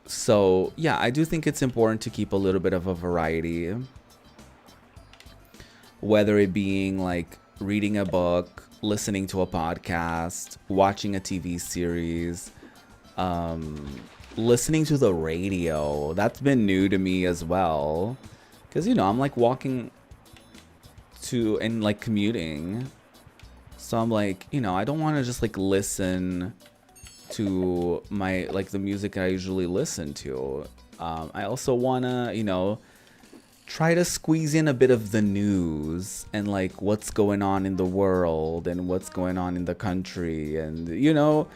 So, yeah, I do think it's important to keep a little bit of a variety. Whether it being like reading a book, listening to a podcast, watching a TV series, listening to the radio. That's been new to me as well, because, you know, I'm like walking to and like commuting, So I'm like, you know, I don't want to just like listen to my like the music I usually listen to. I also want to, you know, try to squeeze in a bit of the news and like what's going on in the world and what's going on in the country, and you know,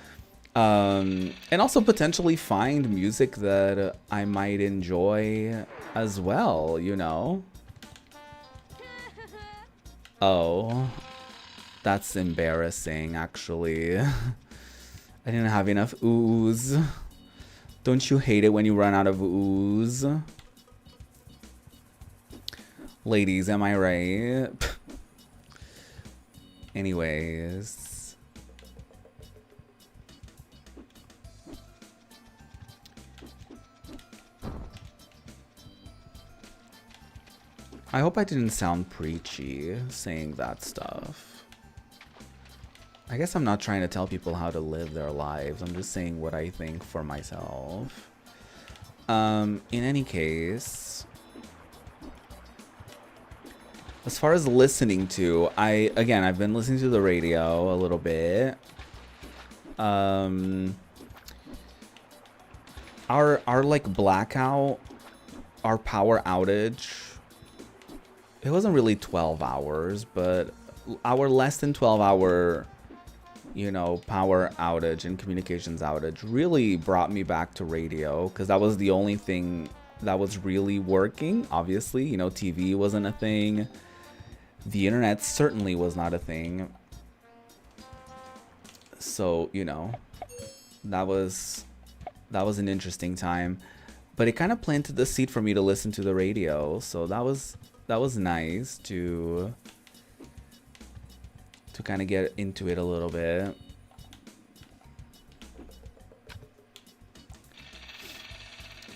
and also potentially find music that I might enjoy as well, you know. Oh, that's embarrassing actually. I didn't have enough ooze. Don't you hate it when you run out of ooze? Ladies, am I right? Anyways. I hope I didn't sound preachy saying that stuff. I guess I'm not trying to tell people how to live their lives. I'm just saying what I think for myself. In any case, as far as listening to, I've been listening to the radio a little bit. Our like blackout, our power outage, it wasn't really 12 hours, but our less than 12 hour, you know, power outage and communications outage really brought me back to radio, because that was the only thing that was really working. Obviously, you know, TV wasn't a thing. The internet certainly was not a thing. So, you know, that was an interesting time, but it kind of planted the seed for me to listen to the radio. So that was nice to kind of get into it a little bit.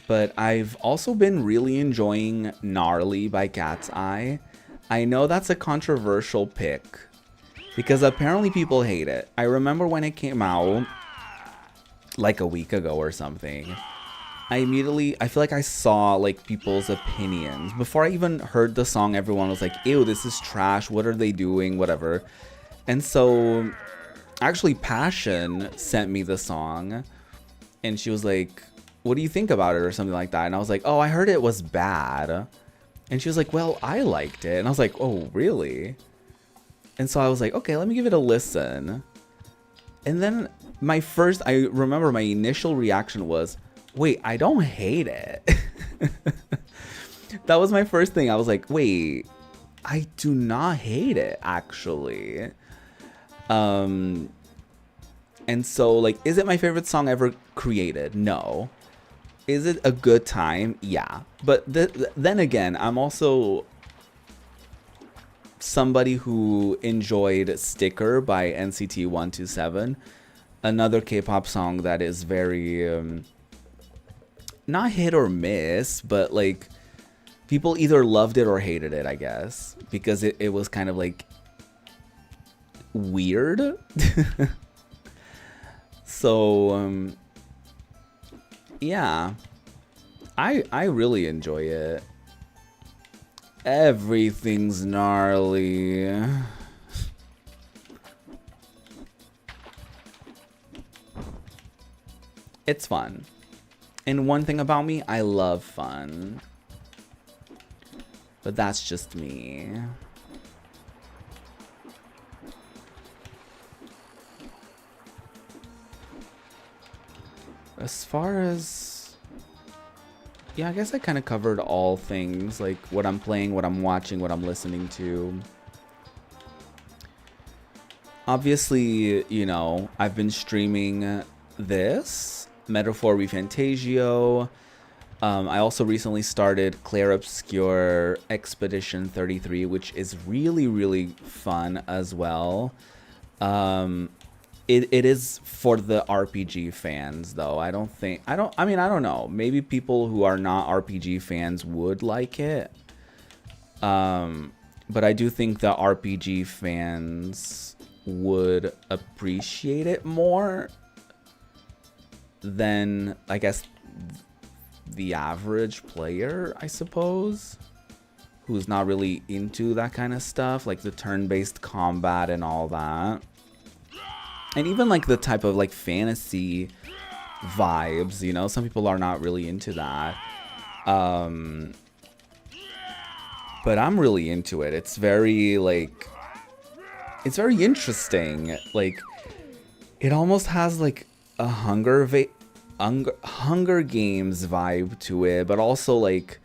But I've also been really enjoying Gnarly by Cat's Eye. I know that's a controversial pick because apparently people hate it. I remember when it came out like a week ago or something. I feel like I saw like people's opinions. Before I even heard the song, everyone was like, ew, this is trash. What are they doing? Whatever. And so actually Passion sent me the song and she was like, what do you think about it or something like that? And I was like, oh, I heard it was bad. And she was like, well, I liked it. And I was like, oh, really? And so I was like, okay, let me give it a listen. And then I remember my initial reaction was, wait, I don't hate it. That was my first thing. I was like, wait, I do not hate it, actually. And so, like, is it my favorite song ever created? No. Is it a good time? Yeah. But then again, I'm also somebody who enjoyed Sticker by NCT 127, another K-pop song that is very not hit or miss, but like people either loved it or hated it, I guess, because it was kind of like weird. So yeah, I really enjoy it. Everything's gnarly. It's fun. And one thing about me, I love fun. But that's just me. As far as... yeah, I guess I kind of covered all things. Like what I'm playing, what I'm watching, what I'm listening to. Obviously, you know, I've been streaming this, Metaphor Refantasio. I also recently started Clair Obscure Expedition 33, which is really, really fun as well. It is for the RPG fans, though. I don't know. Maybe people who are not RPG fans would like it. But I do think the RPG fans would appreciate it more than, I guess, the average player, I suppose, who's not really into that kind of stuff, like the turn-based combat and all that. And even like the type of like fantasy vibes, you know, some people are not really into that. But I'm really into it. It's very like, it's very interesting. Like, it almost has like a Hunger Games vibe to it, but also like,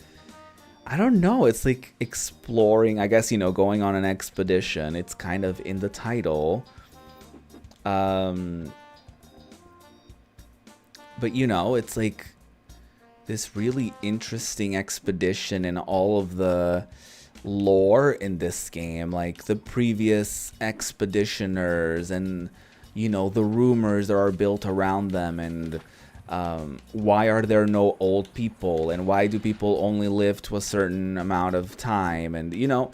I don't know, it's like exploring, I guess, you know, going on an expedition. It's kind of in the title. But you know, it's like this really interesting expedition and all of the lore in this game, like the previous expeditioners and, you know, the rumors that are built around them, and why are there no old people, and why do people only live to a certain amount of time, and, you know,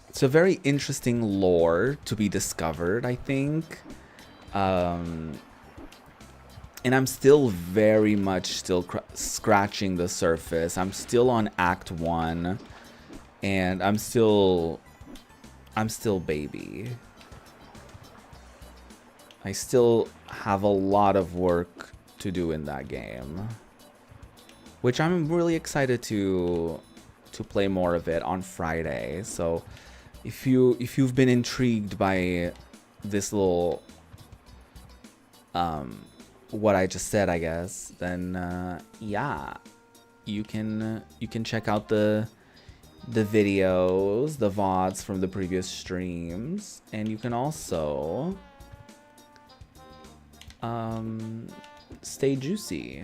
it's a very interesting lore to be discovered, I think. And I'm still very much still scratching the surface. I'm still on Act 1, and I'm still baby. I still have a lot of work to do in that game, which I'm really excited to play more of it on Friday. So if you've been intrigued by this little what I just said, I guess, then yeah, you can check out the videos, the VODs from the previous streams, and you can also stay juicy.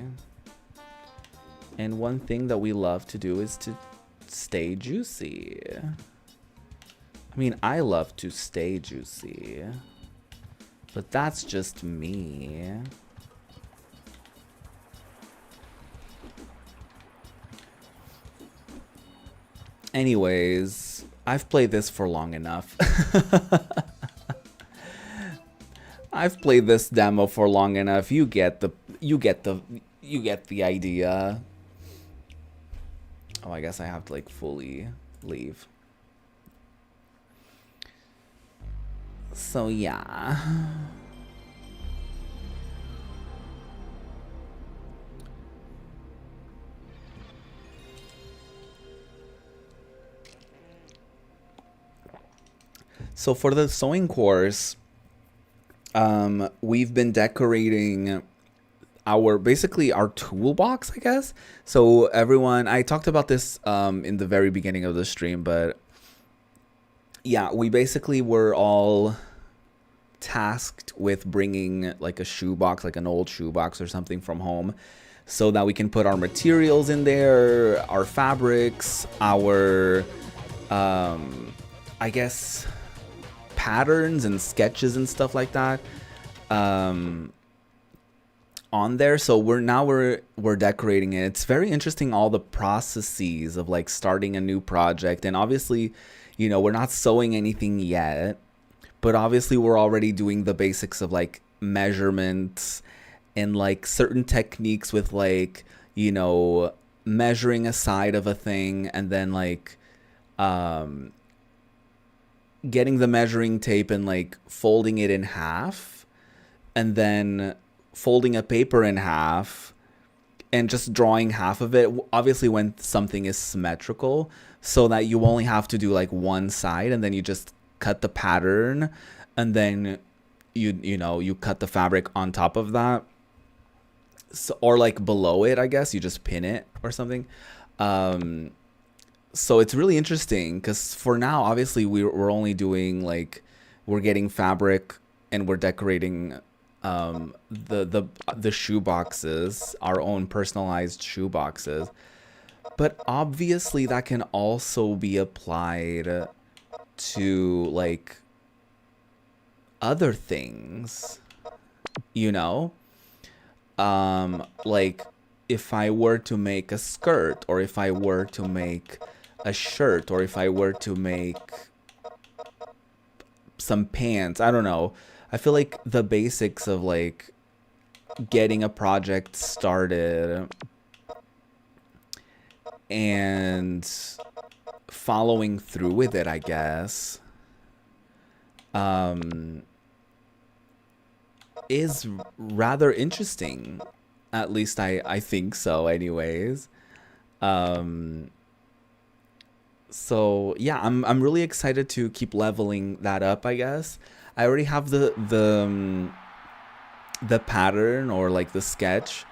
And one thing that we love to do is to stay juicy. I mean, I love to stay juicy, but that's just me. Anyways, I've played this for long enough. I've played this demo for long enough. You get the idea. Oh, I guess I have to like fully leave. So yeah. So for the sewing course, we've been decorating basically our toolbox, I guess. So everyone, I talked about this in the very beginning of the stream, but yeah, we basically were all tasked with bringing like a shoebox, like an old shoebox or something from home, so that we can put our materials in there, our fabrics, our I guess patterns and sketches and stuff like that on there. So we're decorating it. It's very interesting, all the processes of like starting a new project. And obviously, you know, we're not sewing anything yet, but obviously we're already doing the basics of like measurements and like certain techniques with like, you know, measuring a side of a thing and then like getting the measuring tape and like folding it in half, and then folding a paper in half and just drawing half of it, obviously when something is symmetrical, so that you only have to do like one side, and then you just cut the pattern, and then you cut the fabric on top of that, so, or like below it, I guess you just pin it or something. So it's really interesting because for now, obviously, we're only doing like, we're getting fabric and we're decorating the shoe boxes, our own personalized shoe boxes. But obviously that can also be applied to like other things, you know? Like if I were to make a skirt, or if I were to make a shirt, or if I were to make some pants, I don't know. I feel like the basics of like getting a project started and following through with it, I guess, is rather interesting. At least I think so anyways. So yeah, I'm really excited to keep leveling that up, I guess. I already have the pattern, or like the sketch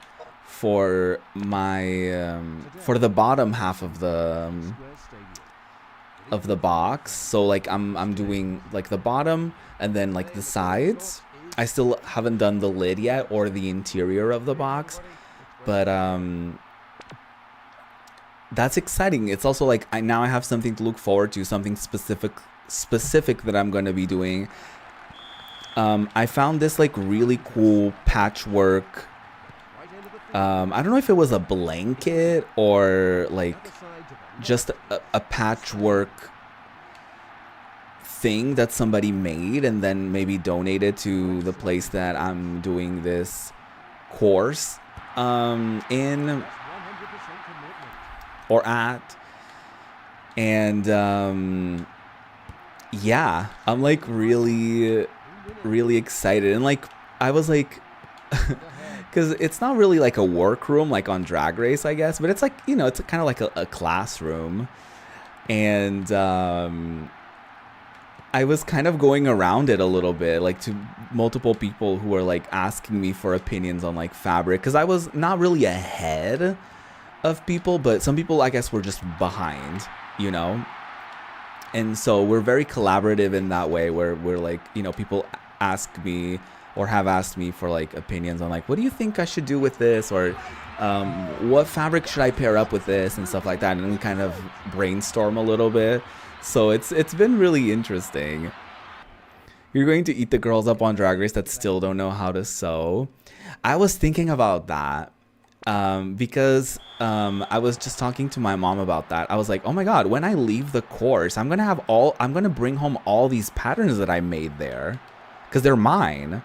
for my for the bottom half of the box. So like I'm doing like the bottom and then like the sides. I still haven't done the lid yet or the interior of the box, but that's exciting. It's also like now I have something to look forward to, something specific that I'm going to be doing. I found this like really cool patchwork. I don't know if it was a blanket or like just a patchwork thing that somebody made and then maybe donated to the place that I'm doing this course in or at. And yeah, I'm like really excited. And like I was like because it's not really like a workroom like on Drag Race, I guess, but it's like, you know, it's kind of like a classroom. And I was kind of going around it a little bit, like to multiple people who were like asking me for opinions on like fabric, because I was not really ahead of people, but some people I guess were just behind, you know. And so we're very collaborative in that way, where we're like, you know, people ask me or have asked me for like opinions on like, what do you think I should do with this, or what fabric should I pair up with this and stuff like that, and we kind of brainstorm a little bit. So it's been really interesting. You're going to eat the girls up on Drag Race that still don't know how to sew. I was thinking about that because I was just talking to my mom about that. I was like, oh my god, when I leave the course, I'm gonna bring home all these patterns that I made there, because they're mine.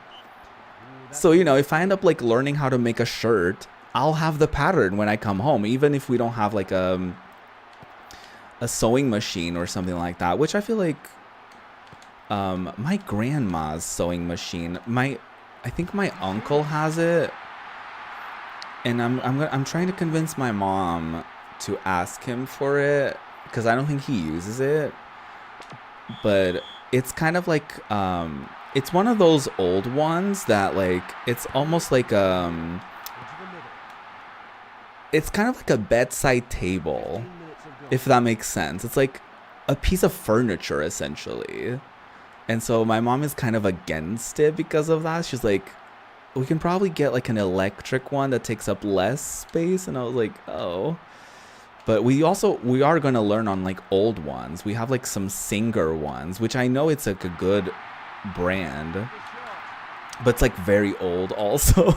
So, you know, if I end up like learning how to make a shirt, I'll have the pattern when I come home, even if we don't have like a sewing machine or something like that, which I feel like my grandma's sewing machine, I think my uncle has it, and I'm trying to convince my mom to ask him for it, because I don't think he uses it. But it's kind of like it's one of those old ones that like it's almost like it's kind of like a bedside table, if that makes sense. It's like a piece of furniture essentially. And so my mom is kind of against it because of that. She's like, we can probably get like an electric one that takes up less space. And I was like, oh. But we are going to learn on like old ones. We have like some Singer ones, which I know it's like a good brand, but it's like very old also.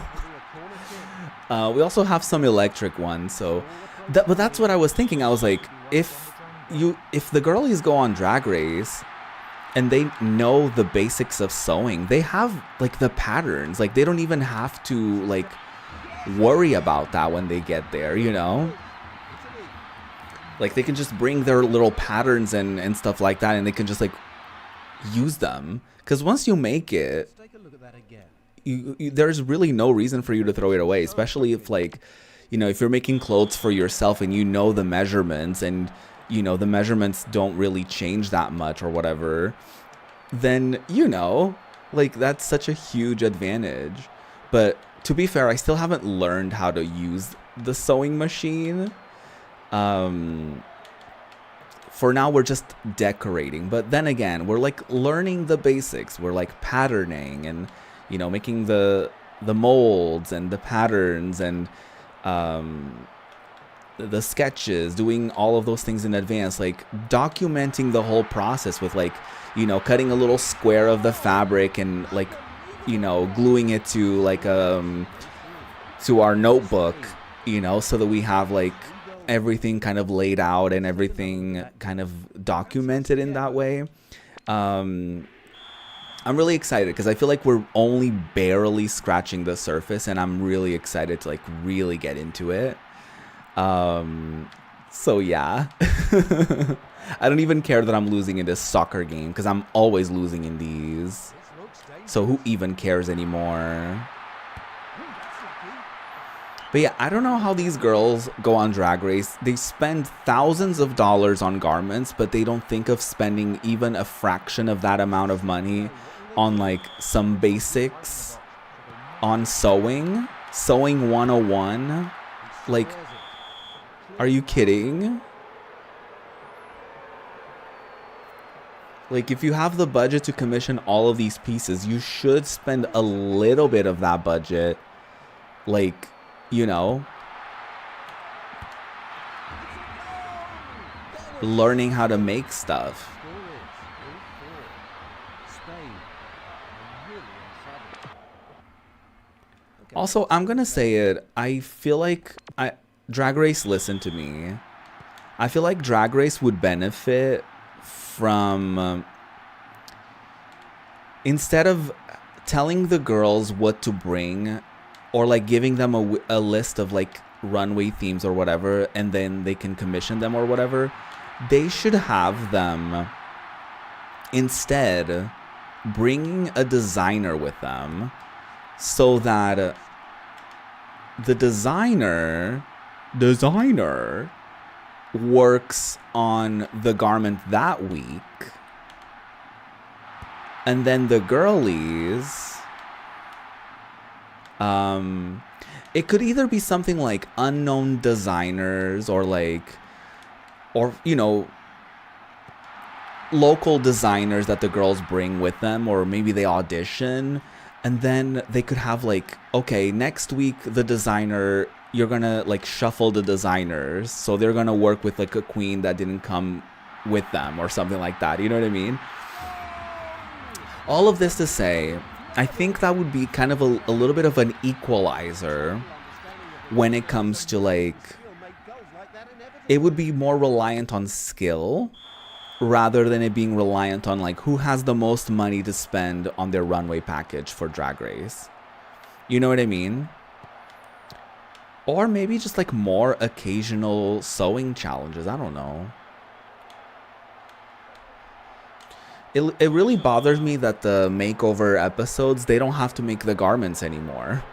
We also have some electric ones. So but that's what I was thinking. I was like, if the girlies go on Drag Race and they know the basics of sewing, they have like the patterns, like they don't even have to like worry about that when they get there, you know. Like they can just bring their little patterns and stuff like that, and they can just like use them, because once you make it, there's really no reason for you to throw it away, especially if like, you know, if you're making clothes for yourself and you know the measurements, and you know the measurements don't really change that much or whatever, then, you know, like that's such a huge advantage. But to be fair, I still haven't learned how to use the sewing machine. For now we're just decorating, but then again, we're like learning the basics. We're like patterning and, you know, making the molds and the patterns and the sketches, doing all of those things in advance, like documenting the whole process with like, you know, cutting a little square of the fabric and like, you know, gluing it to like to our notebook, you know, so that we have like everything kind of laid out and everything kind of documented in that way. I'm really excited because I feel like we're only barely scratching the surface, and I'm really excited to like really get into it. So yeah. I don't even care that I'm losing in this soccer game because I'm always losing in these. So who even cares anymore? But yeah, I don't know how these girls go on Drag Race. They spend thousands of dollars on garments, but they don't think of spending even a fraction of that amount of money on like some basics, on sewing. Sewing 101. Like, are you kidding? Like, if you have the budget to commission all of these pieces, you should spend a little bit of that budget, like, you know, learning how to make stuff. Also, I'm gonna say it, I feel like Drag Race listened to me. I feel like Drag Race would benefit from instead of telling the girls what to bring, or like giving them a list of like runway themes or whatever, and then they can commission them or whatever, they should have them instead bringing a designer with them, so that the designer works on the garment that week, and then the girlies, it could either be something like unknown designers, or like, or you know, local designers that the girls bring with them, or maybe they audition, and then they could have like, okay, next week the designer, you're gonna like shuffle the designers, so they're gonna work with like a queen that didn't come with them or something like that, you know what I mean? All of this to say, I think that would be kind of a little bit of an equalizer when it comes to like, it would be more reliant on skill rather than it being reliant on like who has the most money to spend on their runway package for Drag Race. You know what I mean? Or maybe just like more occasional sewing challenges. I don't know. It really bothers me that the makeover episodes, they don't have to make the garments anymore.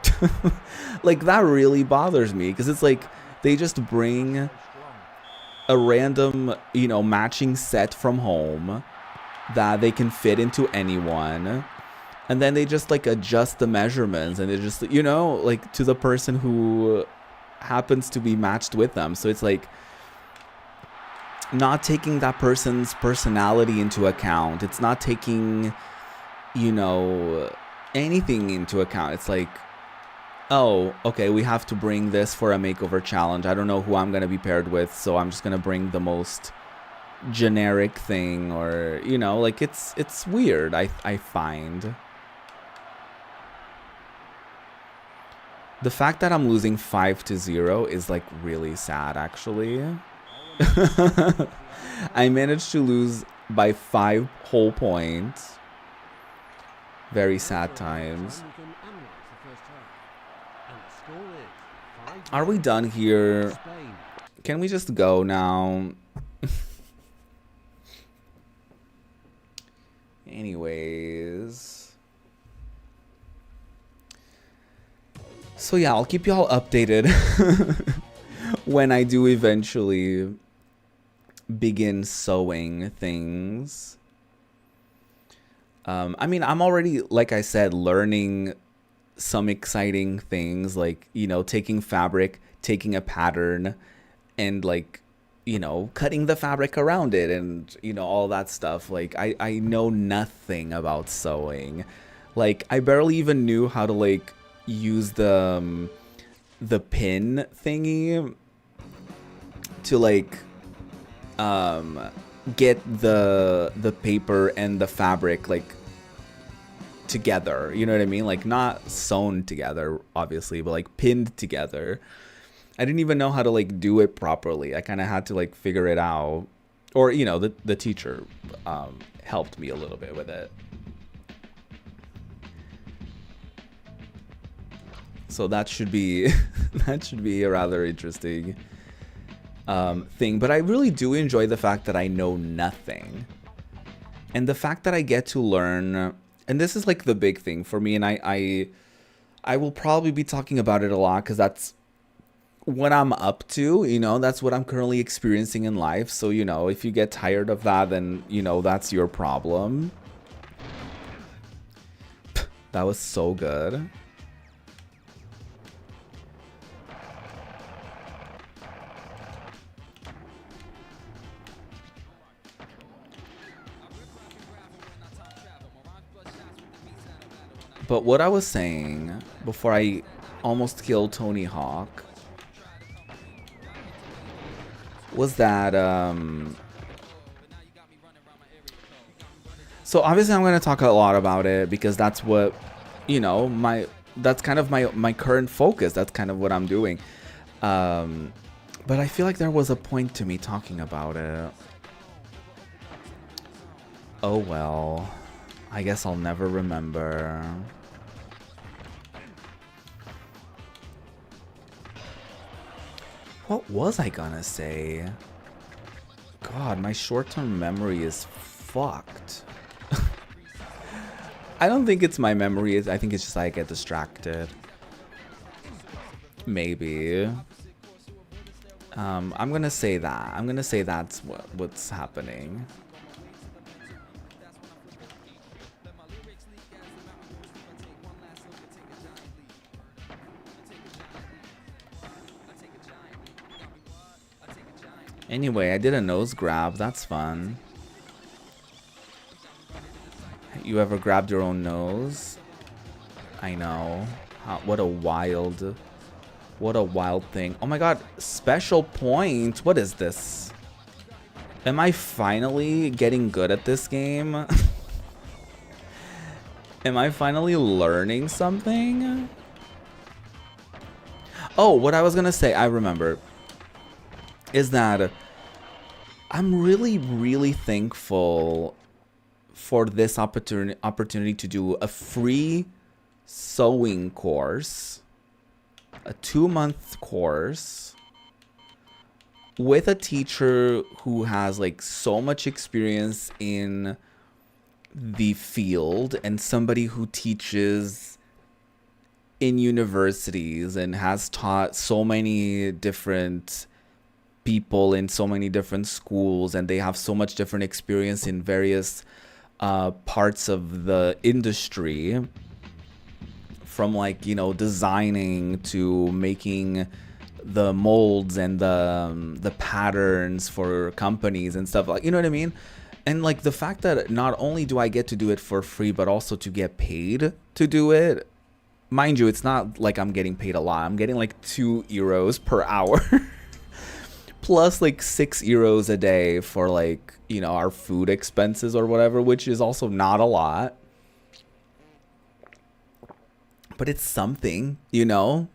Like, that really bothers me, because it's like they just bring a random, you know, matching set from home that they can fit into anyone, and then they just like adjust the measurements, and they just, you know, like to the person who happens to be matched with them. So it's like not taking that person's personality into account. It's not taking, you know, anything into account. It's like, oh, okay, we have to bring this for a makeover challenge. I don't know who I'm going to be paired with, so I'm just going to bring the most generic thing, or, you know, like it's weird, I find. The fact that I'm losing 5-0 is like really sad, actually. I managed to lose by 5 whole points. Very sad times. Are we done here? Can we just go now? Anyways. So yeah, I'll keep y'all updated when I do eventually begin sewing things. I mean, I'm already, like I said, learning some exciting things, like, you know, taking fabric, taking a pattern, and like, you know, cutting the fabric around it, and, you know, all that stuff. Like, I know nothing about sewing. Like, I barely even knew how to like use the pin thingy to like get the paper and the fabric like together, you know what I mean? Like, not sewn together, obviously, but like pinned together. I didn't even know how to like do it properly. I kind of had to like figure it out, or, you know, the teacher helped me a little bit with it. So that should be that should be rather interesting. thing, but I really do enjoy the fact that I know nothing. And the fact that I get to learn, and this is like the big thing for me, and I will probably be talking about it a lot because that's what I'm up to, you know, that's what I'm currently experiencing in life. So, you know, if you get tired of that, then, you know, that's your problem. That was so good. But what I was saying before I almost killed Tony Hawk was that so obviously I'm going to talk a lot about it because that's what, you know, that's kind of my current focus. That's kind of what I'm doing. But I feel like there was a point to me talking about it. Oh well, I guess I'll never remember. What was I gonna say? God, my short-term memory is fucked. I don't think it's my memory. I think it's just I get distracted. Maybe. I'm gonna say that. I'm gonna say that's what's happening. Anyway, I did a nose grab. That's fun. You ever grabbed your own nose? I know. What a wild thing. Oh my god, special point. What is this? Am I finally getting good at this game? Am I finally learning something? Oh, what I was gonna say, I remember, is that I'm really thankful for this opportunity to do a free sewing course, a 2-month course with a teacher who has like so much experience in the field and somebody who teaches in universities and has taught so many different people in so many different schools, and they have so much different experience in various parts of the industry, from like, you know, designing to making the molds and the patterns for companies and stuff, like, you know what I mean? And like the fact that not only do I get to do it for free, but also to get paid to do it. Mind you, it's not like I'm getting paid a lot. I'm getting like €2 per hour. Plus like €6 a day for like, you know, our food expenses or whatever, which is also not a lot. But it's something, you know?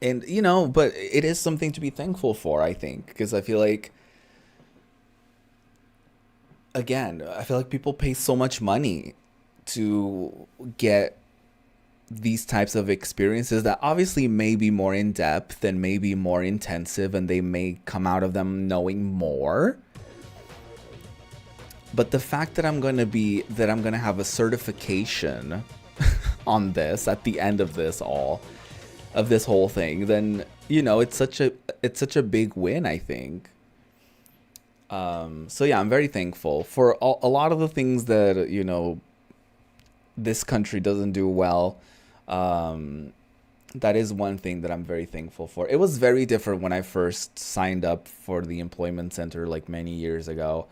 And, you know, but it is something to be thankful for, I think. Because I feel like, again, I feel like people pay so much money to get these types of experiences that obviously may be more in depth and maybe more intensive, and they may come out of them knowing more. But the fact that I'm going to have a certification on this at the end of this whole thing, then, you know, it's such a big win, I think. So yeah, I'm very thankful for a lot of the things that, you know, this country doesn't do well. That is one thing that I'm very thankful for. It was very different when I first signed up for the employment center like many years ago.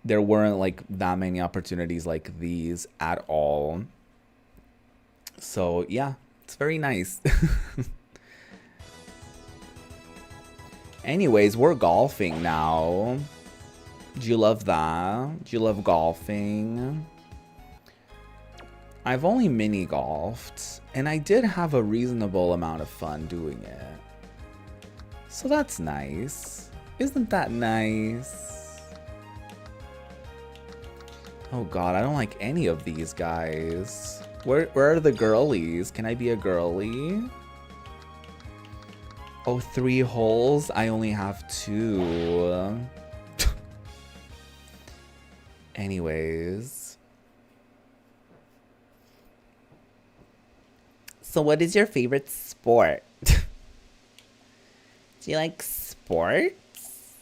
There weren't like that many opportunities like these at all. So yeah, it's very nice. Anyways, we're golfing now. Do you love that? Do you love golfing? I've only mini golfed, and I did have a reasonable amount of fun doing it. So that's nice. Isn't that nice? Oh god, I don't like any of these guys. Where are the girlies? Can I be a girly? Oh, 3 holes? I only have 2. Anyways. So what is your favorite sport? Do you like sports?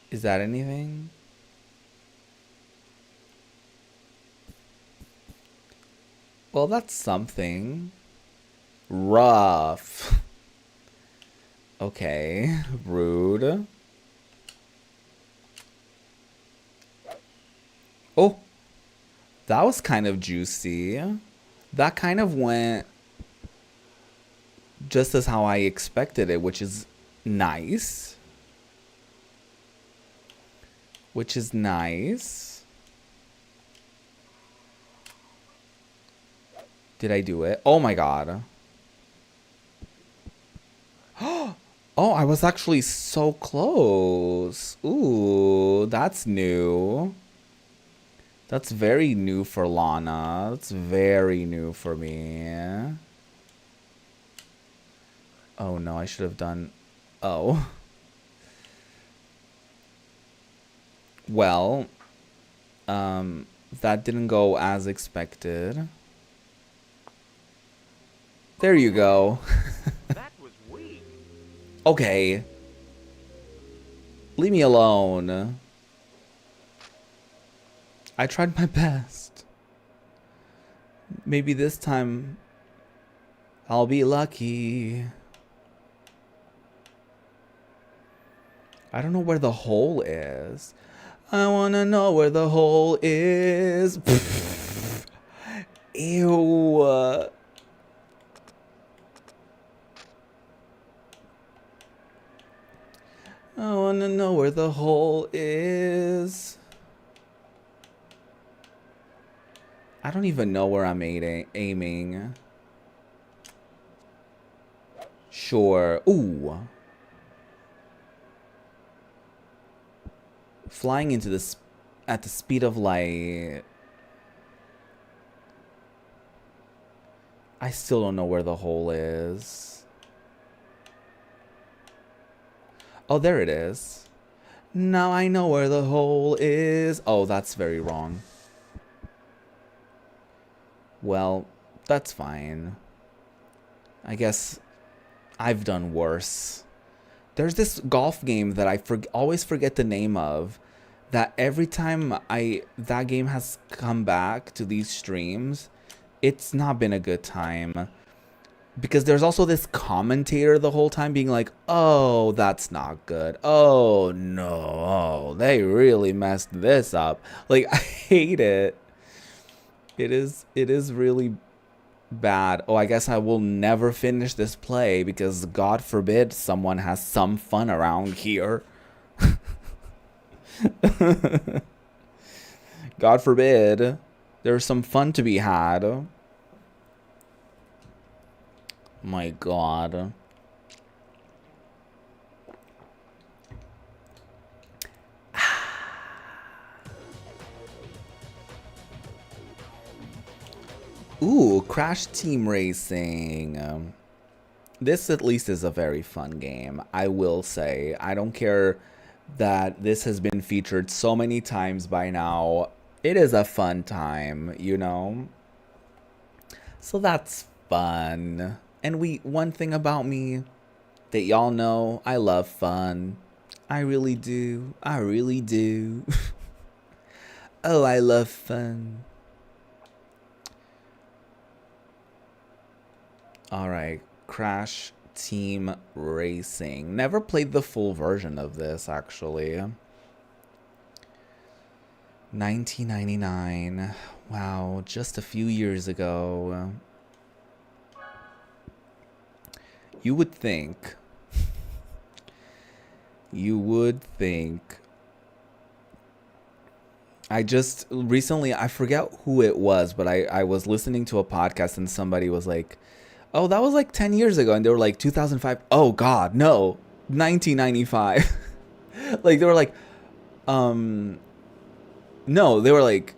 Is that anything? Well, that's something. Rough. Okay, rude. Oh, that was kind of juicy. That kind of went just as how I expected it, which is nice. Which is nice. Did I do it? Oh my god. Oh, I was actually so close. Ooh, that's new. That's very new for Lana. That's very new for me. Oh no, I should have done... Oh. Well, that didn't go as expected. There you go. That was weak. Okay. Leave me alone. I tried my best. Maybe this time I'll be lucky. I don't know where the hole is. I wanna know where the hole is. Ew. I wanna know where the hole is. I don't even know where I'm aiming. Sure. Ooh. Flying into this at the speed of light. I still don't know where the hole is. Oh, there it is. Now I know where the hole is. Oh, that's very wrong. Well, that's fine. I guess I've done worse. There's this golf game that I always forget the name of. That every time that game has come back to these streams, it's not been a good time. Because there's also this commentator the whole time being like, oh, that's not good. Oh, no. They really messed this up. Like, I hate it. It is really bad. Oh, I guess I will never finish this play because God forbid someone has some fun around here. God forbid there's some fun to be had. My God. Ooh, Crash Team Racing. This at least is a very fun game, I will say. I don't care that this has been featured so many times by now. It is a fun time, you know? So that's fun. And one thing about me that y'all know, I love fun. I really do. I really do. Oh, I love fun. Alright, Crash Team Racing. Never played the full version of this, actually. 1999. Wow, just a few years ago. You would think. You would think. I just recently, I forget who it was, but I was listening to a podcast and somebody was like, oh, that was like 10 years ago. And they were like, 2005. Oh, God, no. 1995. Like, they were like, No, they were like,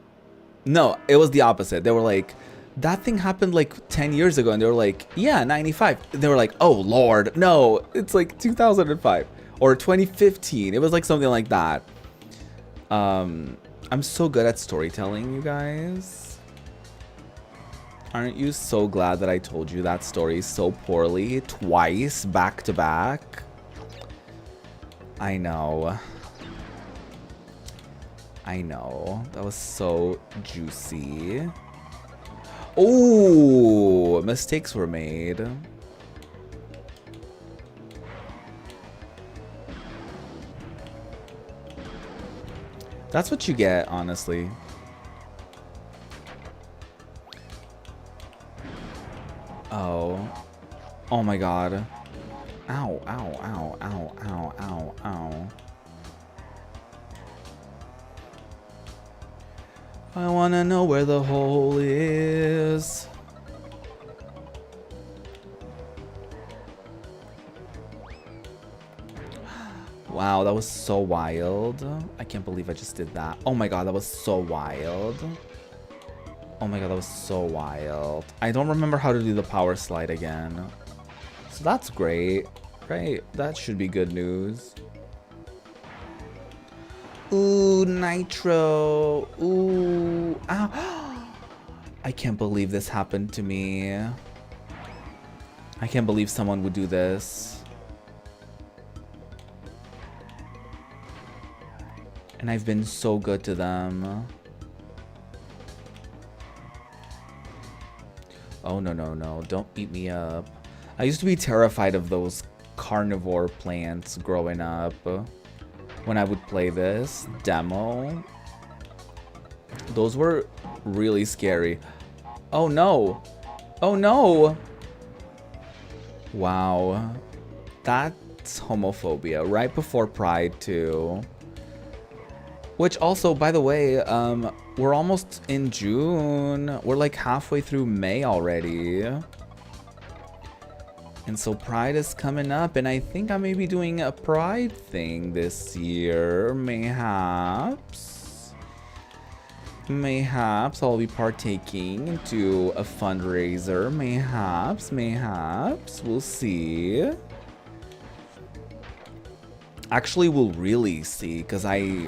no, it was the opposite. They were like, that thing happened like 10 years ago. And they were like, yeah, 95. They were like, oh, Lord. No, it's like 2005 or 2015. It was like something like that. I'm so good at storytelling, you guys. Aren't you so glad that I told you that story so poorly twice back to back? I know. I know. That was so juicy. Oh, mistakes were made. That's what you get, honestly. Oh. Oh my god. Ow, ow, ow, ow, ow, ow, ow. I wanna know where the hole is. Wow, that was so wild. I can't believe I just did that. Oh my god, that was so wild. Oh my god, that was so wild. I don't remember how to do the power slide again. So that's great, right? That should be good news. Ooh, nitro. Ooh, ow. I can't believe this happened to me. I can't believe someone would do this. And I've been so good to them. Oh, no, no, no. Don't eat me up. I used to be terrified of those carnivore plants growing up. When I would play this demo. Those were really scary. Oh, no. Oh, no. Wow. That's homophobia. Right before Pride, too. Which also, by the way, we're almost in June. We're like halfway through May already. And so Pride is coming up, and I think I may be doing a Pride thing this year. Mayhaps. Mayhaps I'll be partaking into a fundraiser. Mayhaps, mayhaps. We'll see. Actually, we'll really see, because I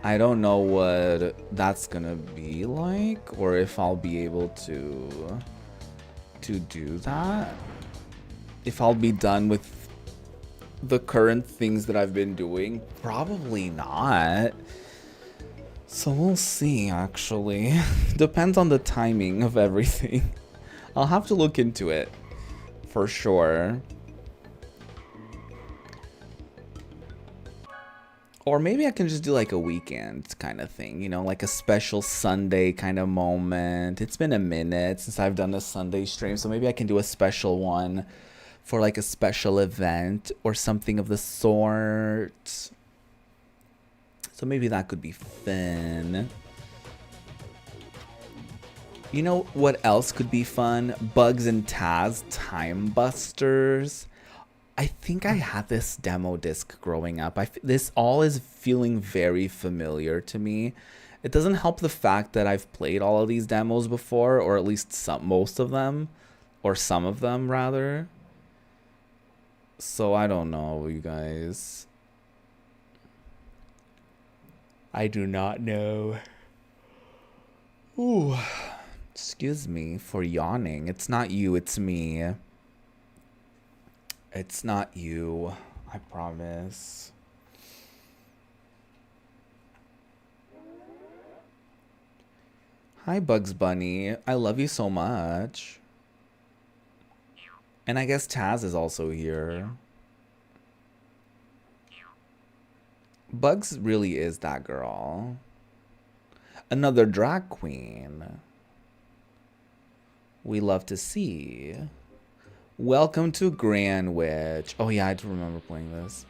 don't know what that's gonna be like, or if I'll be able to do that. If I'll be done with the current things that I've been doing. Probably not. So we'll see, actually. Depends on the timing of everything. I'll have to look into it, for sure. Or maybe I can just do like a weekend kind of thing, you know, like a special Sunday kind of moment. It's been a minute since I've done a Sunday stream, so maybe I can do a special one for like a special event or something of the sort. So maybe that could be fun. You know what else could be fun? Bugs and Taz Time Busters. I think I had this demo disc growing up. This all is feeling very familiar to me. It doesn't help the fact that I've played all of these demos before, or at least most of them, or some of them rather. So I don't know, you guys. I do not know. Ooh, excuse me for yawning. It's not you, it's me. It's not you, I promise. Hi, Bugs Bunny. I love you so much. And I guess Taz is also here. Bugs really is that girl. Another drag queen. We love to see. Welcome to Grand Witch. Oh yeah, I do remember playing this.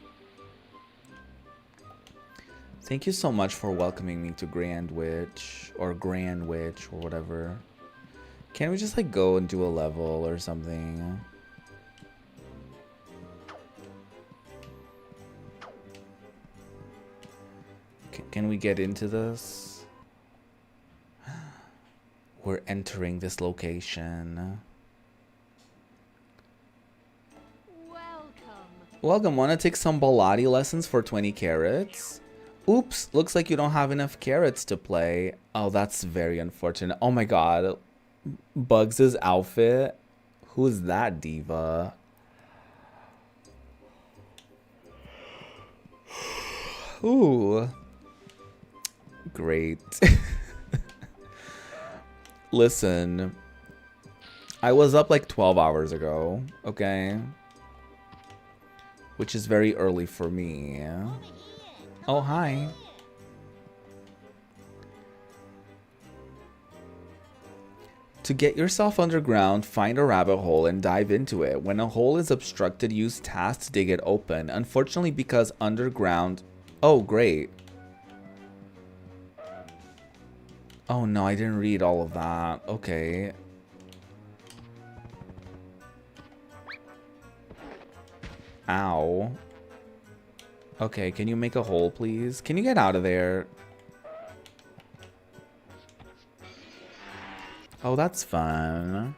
Thank you so much for welcoming me to Grand Witch, or Grand Witch, or whatever. Can't we just like go and do a level or something? Can we get into this? We're entering this location. Welcome. Want to take some Baladi lessons for 20 carats? Oops, looks like you don't have enough carats to play. Oh, that's very unfortunate. Oh my god. Bugs' outfit? Who is that diva? Ooh. Great. Listen. I was up like 12 hours ago, okay? Which is very early for me. Oh, hi. To get yourself underground, find a rabbit hole and dive into it. When a hole is obstructed, use tasks to dig it open. Unfortunately, because underground... Oh, great. Oh no, I didn't read all of that. Okay. Ow. Okay, can you make a hole, please? Can you get out of there? Oh, that's fun.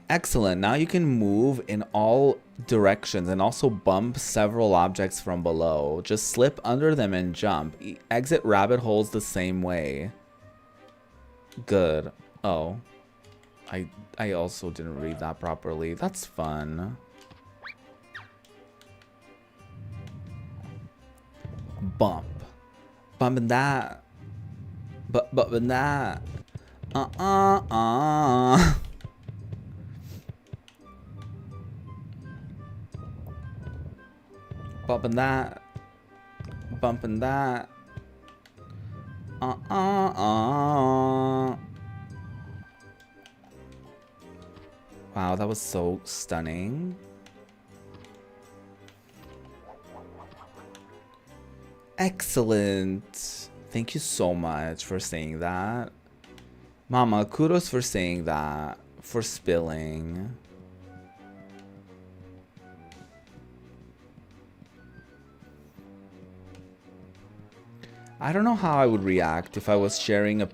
Excellent. Now you can move in all directions and also bump several objects from below. Just slip under them and jump. Exit rabbit holes the same way. Good. Oh. I also didn't read that properly. That's fun. Bump. Bumping that. Bumping that. Bumping that. Bumping that. Wow, that was so stunning. Excellent. Thank you so much for saying that. Mama, kudos for saying that. For spilling. I don't know how I would react if I was sharing a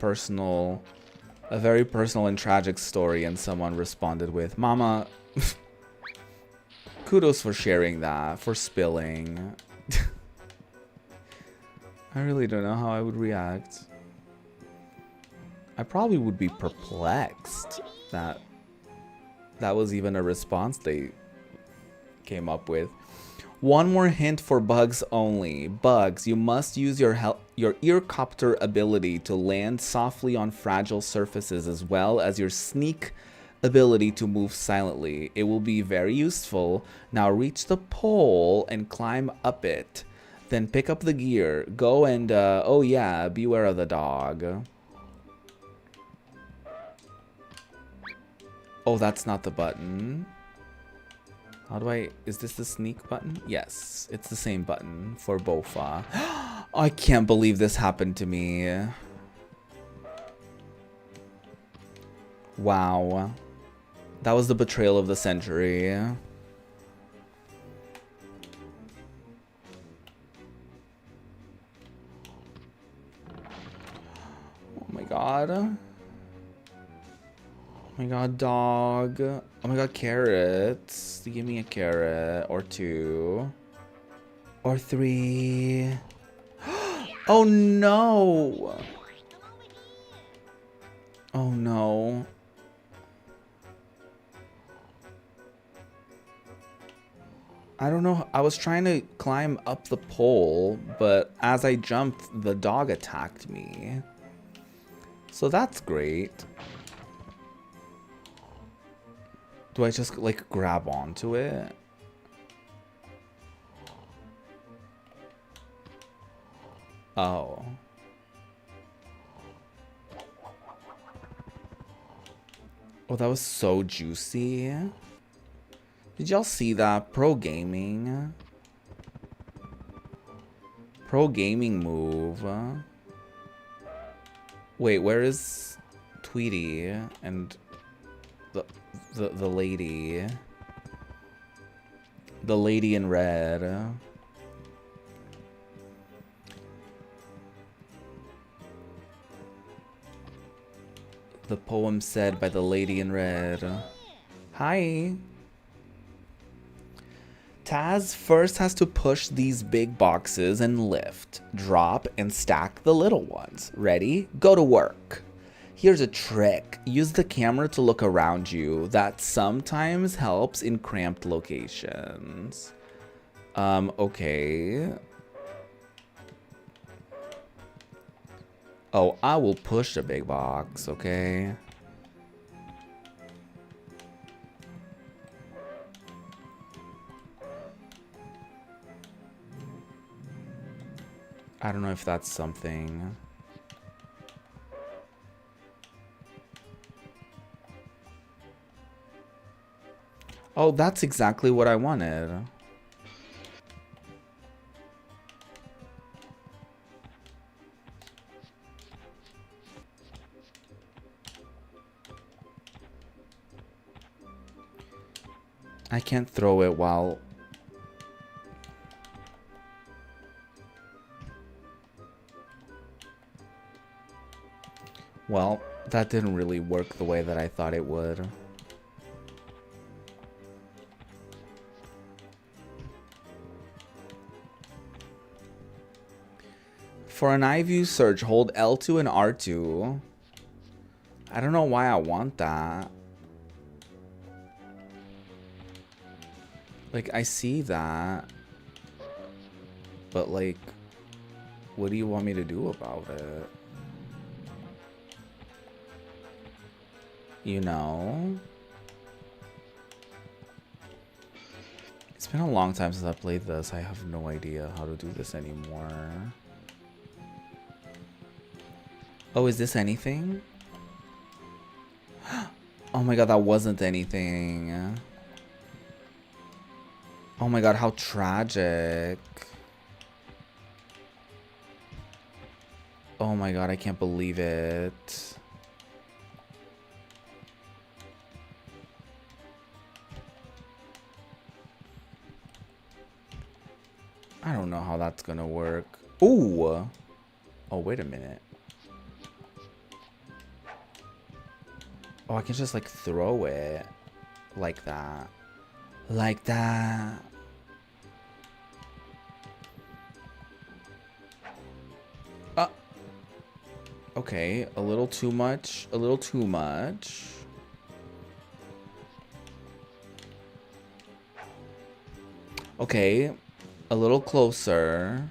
very personal and tragic story and someone responded with, Mama, kudos for sharing that, for spilling. I really don't know how I would react. I probably would be perplexed that that was even a response they came up with. One more hint for bugs only. Bugs, you must use your earcopter ability to land softly on fragile surfaces as well as your sneak ability to move silently. It will be very useful. Now reach the pole and climb up it. Then pick up the gear. Go and, oh yeah, beware of the dog. Oh, that's not the button. How do I... Is this the sneak button? Yes, it's the same button for Bofa. I can't believe this happened to me. Wow. That was the betrayal of the century. Oh my god. Oh my god, dog. Oh my god, carrots. Give me a carrot or two. Or three. Oh no. Oh no. I don't know. I was trying to climb up the pole, but as I jumped, the dog attacked me. So that's great. Do I just, like, grab onto it? Oh. Oh, that was so juicy. Did y'all see that? Pro gaming. Pro gaming move. Wait, where is Tweety and the lady? The lady in red. The poem said by the lady in red. Hi. Taz first has to push these big boxes and lift, drop, and stack the little ones. Ready? Go to work. Here's a trick. Use the camera to look around you. That sometimes helps in cramped locations. Okay. Oh, I will push the big box, okay? I don't know if that's something. Oh, that's exactly what I wanted. I can't throw it while... Well, that didn't really work the way that I thought it would. For an eye view search, hold L2 and R2. I don't know why I want that. Like, I see that. But, like, what do you want me to do about it? You know? It's been a long time since I played this. I have no idea how to do this anymore. Oh, is this anything? Oh my god, that wasn't anything. Oh my god, how tragic. Oh my god, I can't believe it. I don't know how that's gonna work. Ooh. Oh, wait a minute. Oh, I can just like throw it like that. Like that. Okay, a little too much. A little too much. Okay, a little closer.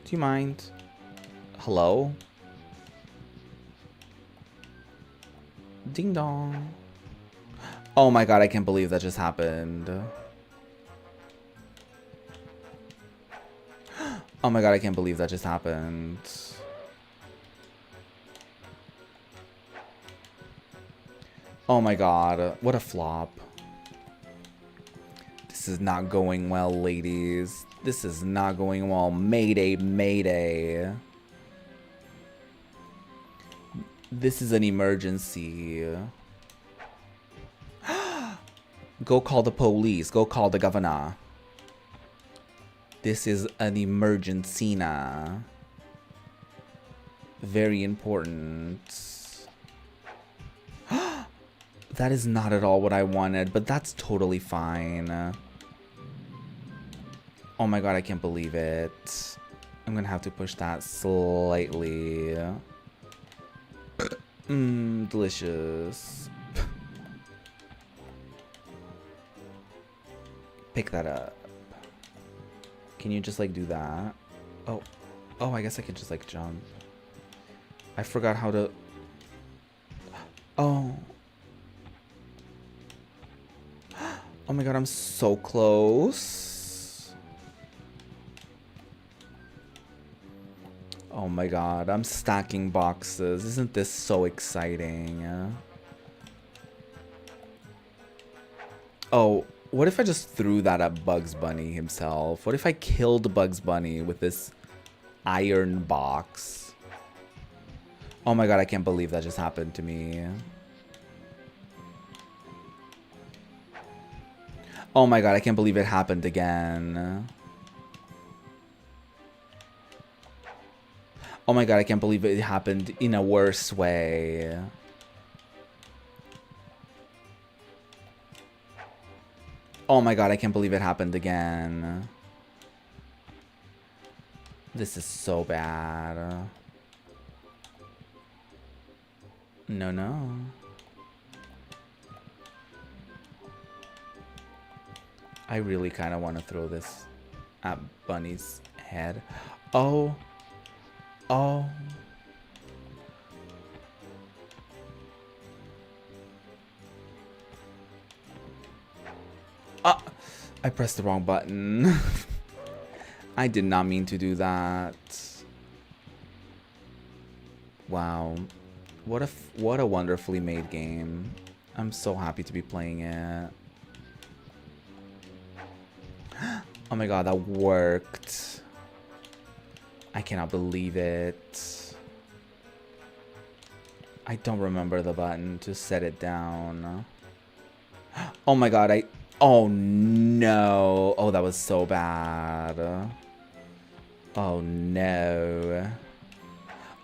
Do you mind? Hello? Ding dong. Oh my god, I can't believe that just happened. Oh my god, I can't believe that just happened. Oh my god, what a flop. This is not going well, ladies. This is not going well. Mayday, mayday. This is an emergency. Go call the police. Go call the governor. This is an emergency now. Very important. That is not at all what I wanted, but that's totally fine. Oh my god, I can't believe it. I'm gonna have to push that slightly. Delicious. Pick that up. Can you just like do that? Oh, I guess I can just like jump. I forgot how to. Oh. Oh my god, I'm so close. Oh my god, I'm stacking boxes. Isn't this so exciting? Oh, what if I just threw that at Bugs Bunny himself? What if I killed Bugs Bunny with this iron box? Oh my god, I can't believe that just happened to me. Oh my god, I can't believe it happened again. Oh my god, I can't believe it happened in a worse way. Oh my god, I can't believe it happened again. This is so bad. No, no. I really kind of want to throw this at Bunny's head. Oh. Oh. Ah! I pressed the wrong button. I did not mean to do that. Wow. What a wonderfully made game. I'm so happy to be playing it. Oh my god, that worked. I cannot believe it. I don't remember the button to set it down. Oh my god, oh no. Oh, that was so bad. Oh no.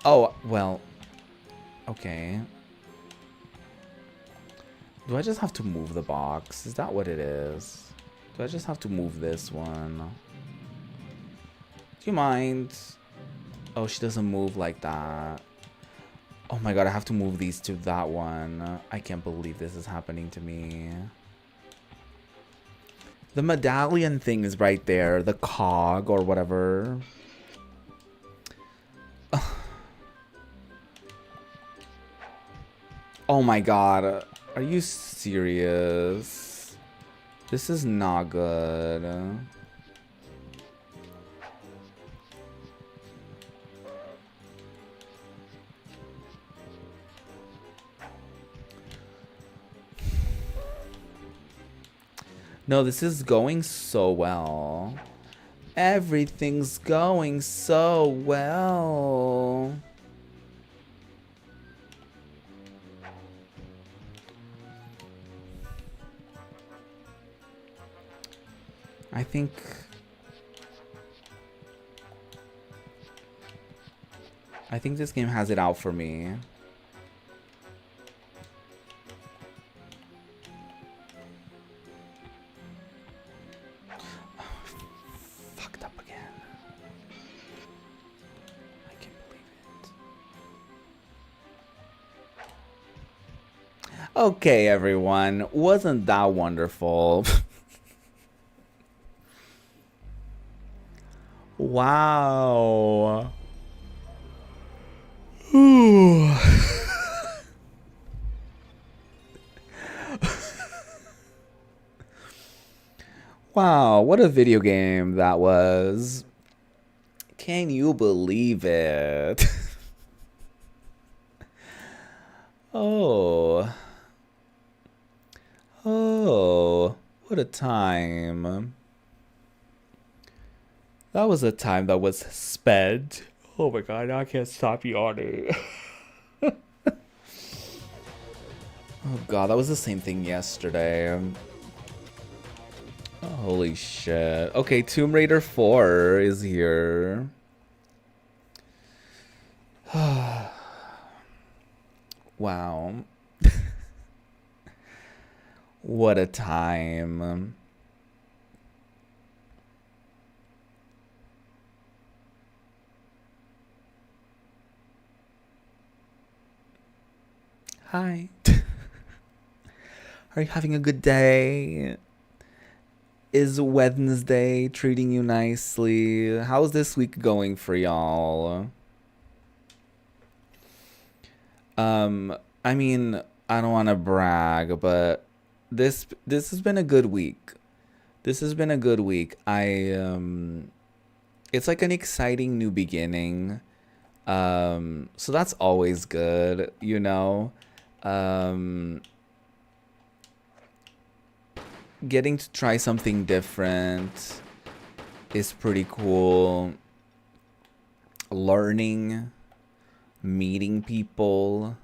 Oh, well. Okay. Do I just have to move the box? Is that what it is? Do I just have to move this one? Do you mind? Oh, she doesn't move like that. Oh my god, I have to move these to that one. I can't believe this is happening to me. The medallion thing is right there. The cog or whatever. Oh my god. Are you serious? This is not good. No, this is going so well. Everything's going so well. I think this game has it out for me. Fucked up again. I can't believe it. Okay, everyone. Wasn't that wonderful? Wow. Wow, what a video game that was. Can you believe it? Oh. Oh, what a time. That was a time that was sped. Oh my god, now I can't stop yawning. Oh god, that was the same thing yesterday. Oh, holy shit. Okay, Tomb Raider 4 is here. Wow. What a time. Hi. Are you having a good day? Is Wednesday treating you nicely? How's this week going for y'all? I mean, I don't want to brag, but this has been a good week. This has been a good week. It's like an exciting new beginning. So that's always good, you know. Getting to try something different is pretty cool. Learning, meeting people,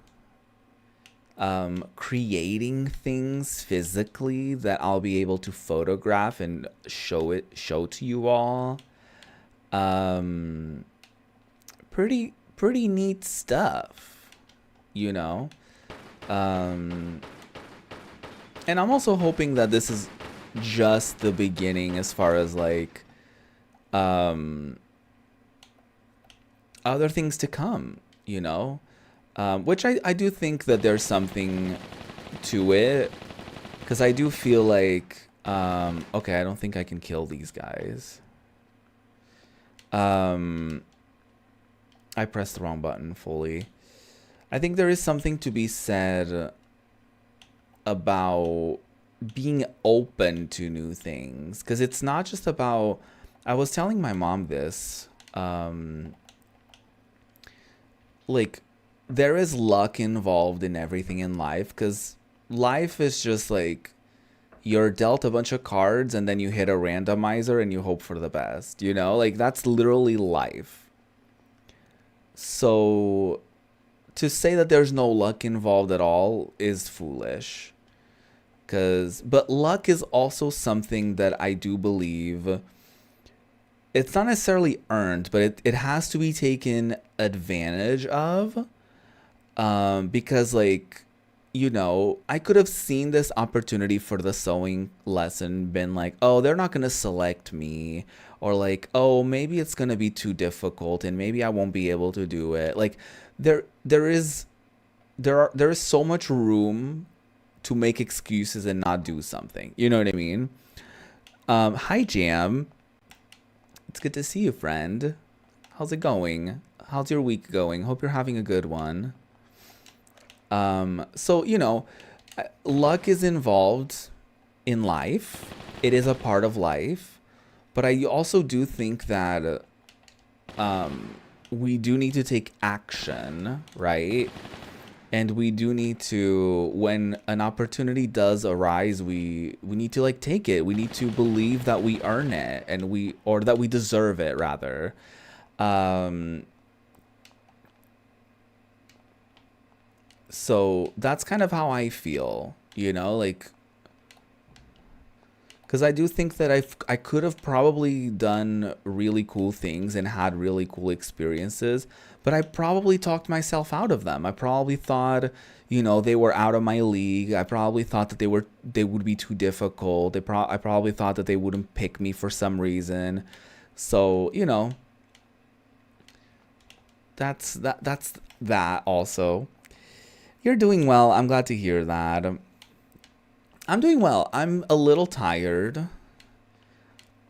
creating things physically that I'll be able to photograph and show to you all. Pretty pretty neat stuff, you know? And I'm also hoping that this is just the beginning as far as like other things to come, you know? Which I do think that there's something to it, because I do feel like, okay, I don't think I can kill these guys. I pressed the wrong button fully. I think there is something to be said about being open to new things, because it's not just about, I was telling my mom this, like, there is luck involved in everything in life, because life is just like, you're dealt a bunch of cards and then you hit a randomizer and you hope for the best, you know? Like, that's literally life. So to say that there's no luck involved at all is foolish. But luck is also something that I do believe, it's not necessarily earned, but it has to be taken advantage of. Because, like, you know, I could have seen this opportunity for the sewing lesson, been like, oh, they're not going to select me. Or like, oh, maybe it's going to be too difficult and maybe I won't be able to do it. Like, there is so much room to make excuses and not do something. You know what I mean? Hi, Jam. It's good to see you, friend. How's it going? How's your week going? Hope you're having a good one. So, you know, luck is involved in life. It is a part of life. But I also do think that we do need to take action, right? And we do need to, when an opportunity does arise, we need to like take it. We need to believe that we earn it, and or that we deserve it, rather. So that's kind of how I feel, you know, like, because I do think that I could have probably done really cool things and had really cool experiences, but I probably talked myself out of them. I probably thought, you know, they were out of my league. I probably thought that they would be too difficult. I probably thought that they wouldn't pick me for some reason. So, you know, that's that also. You're doing well. I'm glad to hear that. I'm doing well. I'm a little tired.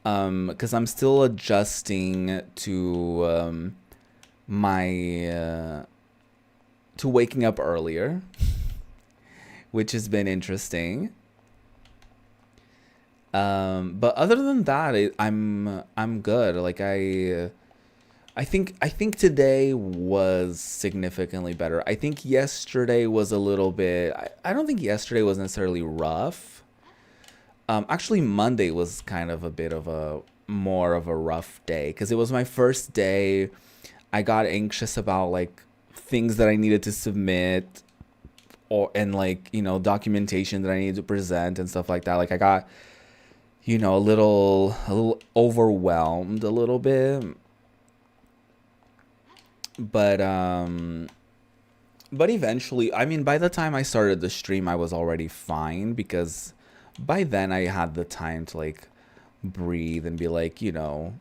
Because I'm still adjusting to my to waking up earlier, which has been interesting. But other than that, I'm good. Like I think today was significantly better. I think yesterday was a little bit, I don't think yesterday was necessarily rough. Actually, Monday was kind of a bit of more of a rough day, because it was my first day. I got anxious about like things that I needed to submit, and like, you know, documentation that I needed to present and stuff like that. Like I got, you know, a little overwhelmed a little bit. But eventually, I mean, by the time I started the stream, I was already fine, because by then I had the time to like breathe and be like, you know,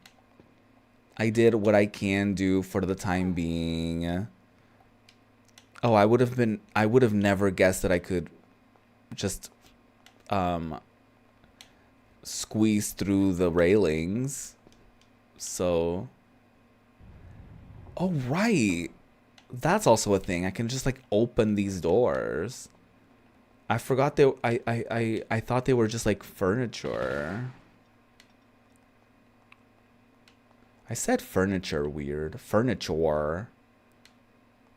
I did what I can do for the time being. Oh, I would have never guessed that I could just squeeze through the railings. So, oh, right. That's also a thing. I can just like open these doors. I forgot I thought they were just like furniture. I said furniture weird. Furniture.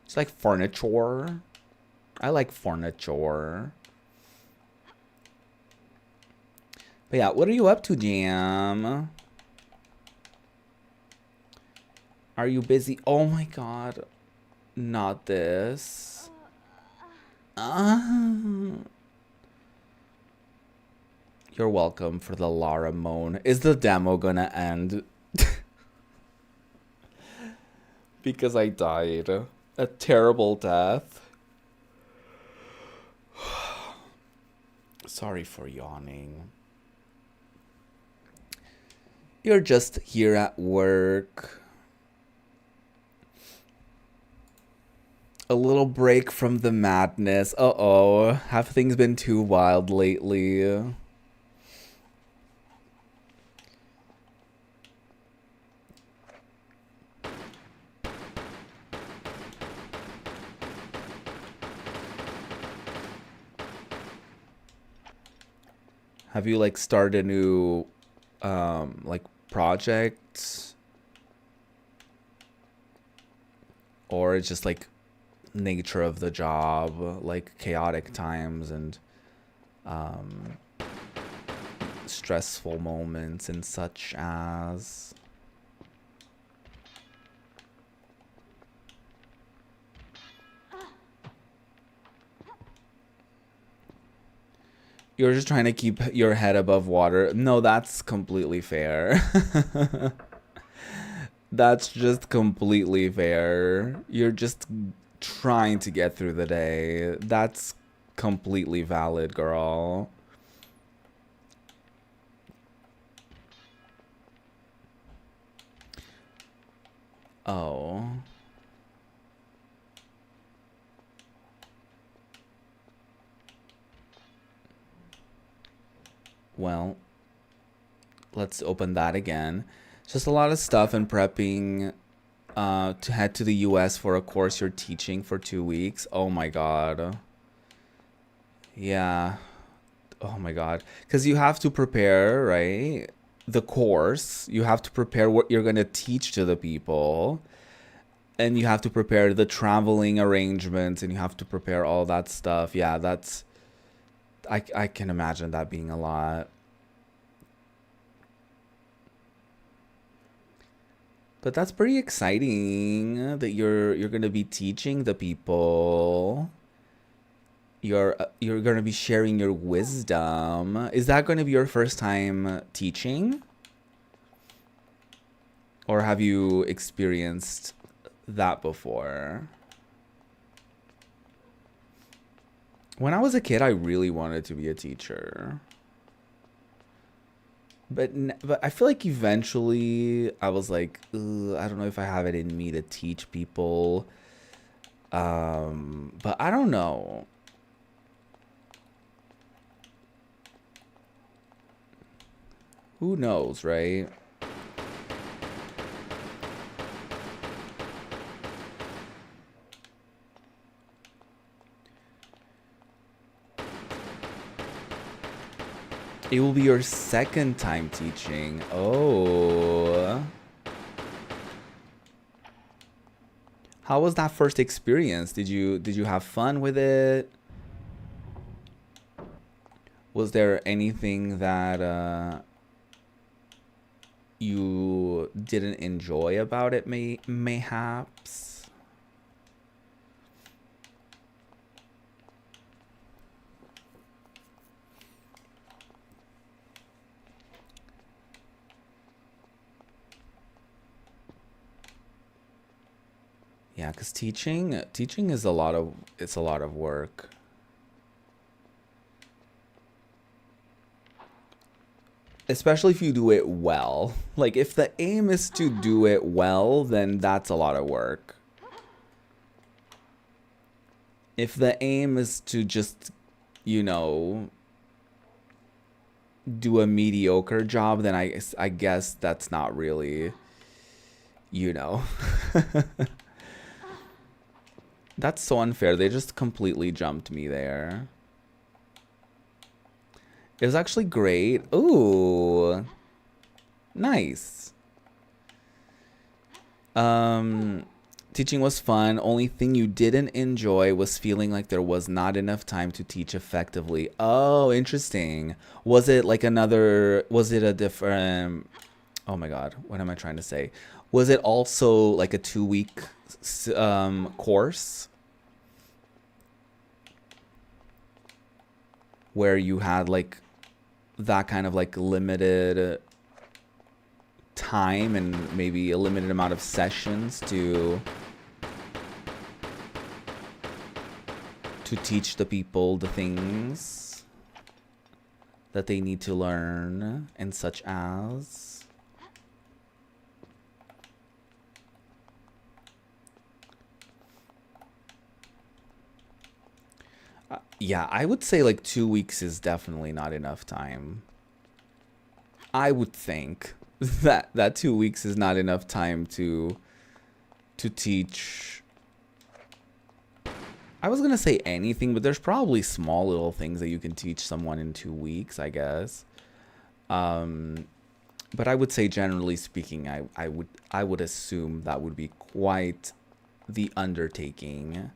It's like furniture. I like furniture. But yeah, what are you up to, Jam? Are you busy? Oh my god. Not this. You're welcome for the Lara moan. Is the demo gonna end? because I died a terrible death. Sorry for yawning. You're just here at work. A little break from the madness. Uh-oh. Have things been too wild lately? Have you like started a new like project? Or it's just like nature of the job, like chaotic times and stressful moments and such as. You're just trying to keep your head above water. No, that's completely fair. That's just completely fair. You're just trying to get through the day. That's completely valid, girl. Oh. Well, let's open that again. Just a lot of stuff and prepping to head to the US for a course you're teaching for 2 weeks. Oh my god. Yeah. Oh my god. Because you have to prepare, right? The course. You have to prepare what you're going to teach to the people. And you have to prepare the traveling arrangements and you have to prepare all that stuff. Yeah, that's... I can imagine that being a lot. But that's pretty exciting that you're gonna be teaching the people. You're gonna be sharing your wisdom. Is that gonna be your first time teaching? Or have you experienced that before? When I was a kid, I really wanted to be a teacher. But I feel like eventually I was like, ugh, I don't know if I have it in me to teach people. But I don't know. Who knows, right? It will be your second time teaching. Oh. How was that first experience? Did you have fun with it? Was there anything that you didn't enjoy about it mayhaps? Yeah, because teaching is a lot of work. Especially if you do it well. Like if the aim is to do it well, then that's a lot of work. If the aim is to just, you know, do a mediocre job, then I guess that's not really, you know. That's so unfair. They just completely jumped me there. It was actually great. Ooh. Nice. Teaching was fun. Only thing you didn't enjoy was feeling like there was not enough time to teach effectively. Oh, interesting. Was it like was it a different... Oh my God. What am I trying to say? Was it also like a 2-week course where you had like that kind of like limited time and maybe a limited amount of sessions to teach the people the things that they need to learn, and such as yeah, I would say like 2 weeks is definitely not enough time. I would think that 2 weeks is not enough time to teach. I was gonna say anything, but there's probably small little things that you can teach someone in 2 weeks, I guess. But I would say, generally speaking, I would assume that would be quite the undertaking.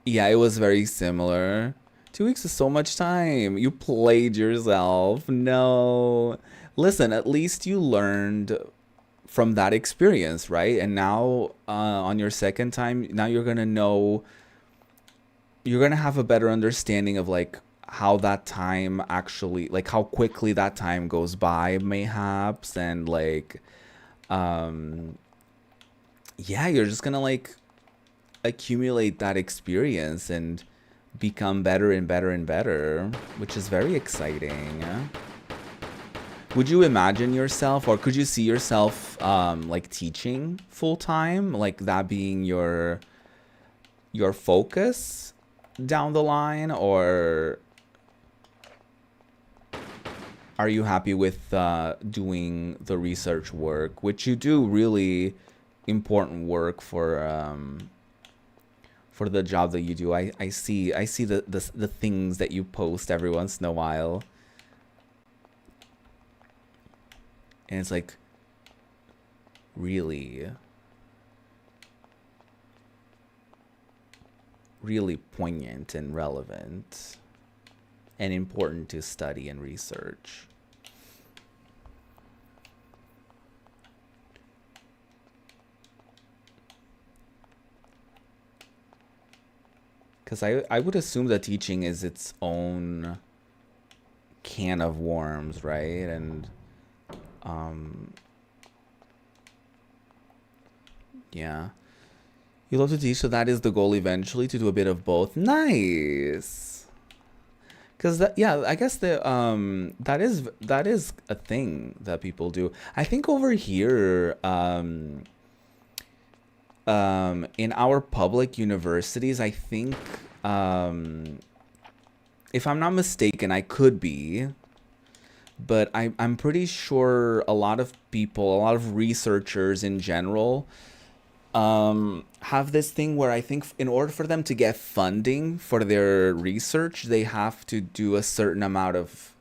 Yeah, it was very similar. 2 weeks is so much time. You played yourself. No. Listen, at least you learned from that experience, right? And now, on your second time, now you're gonna know, you're gonna have a better understanding of like how that time actually, like how quickly that time goes by, mayhaps, and like, yeah, you're just gonna like accumulate that experience and become better and better and better, which is very exciting. Would you imagine yourself, or could you see yourself like teaching full time, like that being your focus down the line, or are you happy with doing the research work, which you do really important work for the job that you do? I see the things that you post every once in a while, and it's like really poignant and relevant and important to study and research. Because I would assume that teaching is its own can of worms, right? And yeah. You love to teach, so that is the goal eventually, to do a bit of both. Nice. Because that, yeah, I guess that is a thing that people do. I think over here, in our public universities, I think, if I'm not mistaken, I could be, but I'm pretty sure a lot of people, a lot of researchers in general, have this thing where I think in order for them to get funding for their research, they have to do a certain amount of,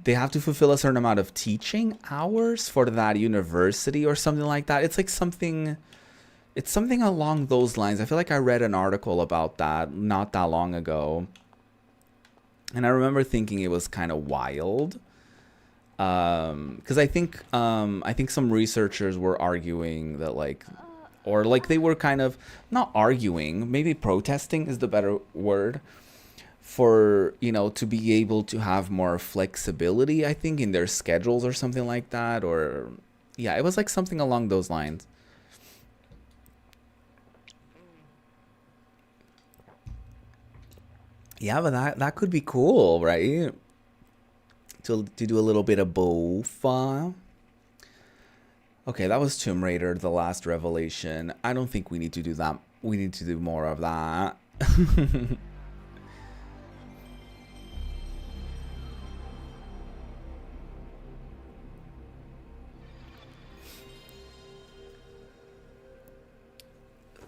they have to fulfill a certain amount of teaching hours for that university or something like that. It's like something, it's something along those lines. I feel like I read an article about that not that long ago, and I remember thinking it was kind of wild. Because I think some researchers were arguing that like, or like they were kind of not arguing, maybe protesting is the better word, for, you know, to be able to have more flexibility, I think, in their schedules or something like that. Or yeah, it was like something along those lines. Yeah, but that could be cool, right? To do a little bit of both. Okay, that was Tomb Raider, The Last Revelation. I don't think we need to do that. We need to do more of that.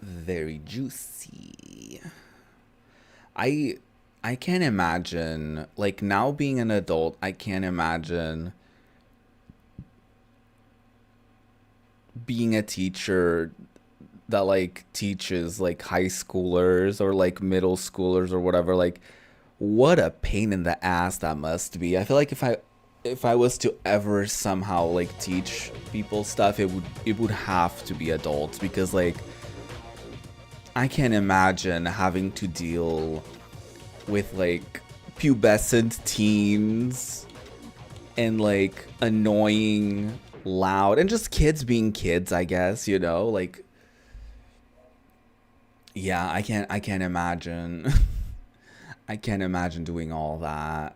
Very juicy. I can't imagine, like, now being an adult, I can't imagine being a teacher that like teaches like high schoolers or like middle schoolers or whatever. Like, what a pain in the ass that must be. I feel like if I was to ever somehow like teach people stuff, it would have to be adults, because like I can't imagine having to deal with like pubescent teens and like annoying, loud, and just kids being kids, I guess, you know, like, yeah, I can't imagine. I can't imagine doing all that.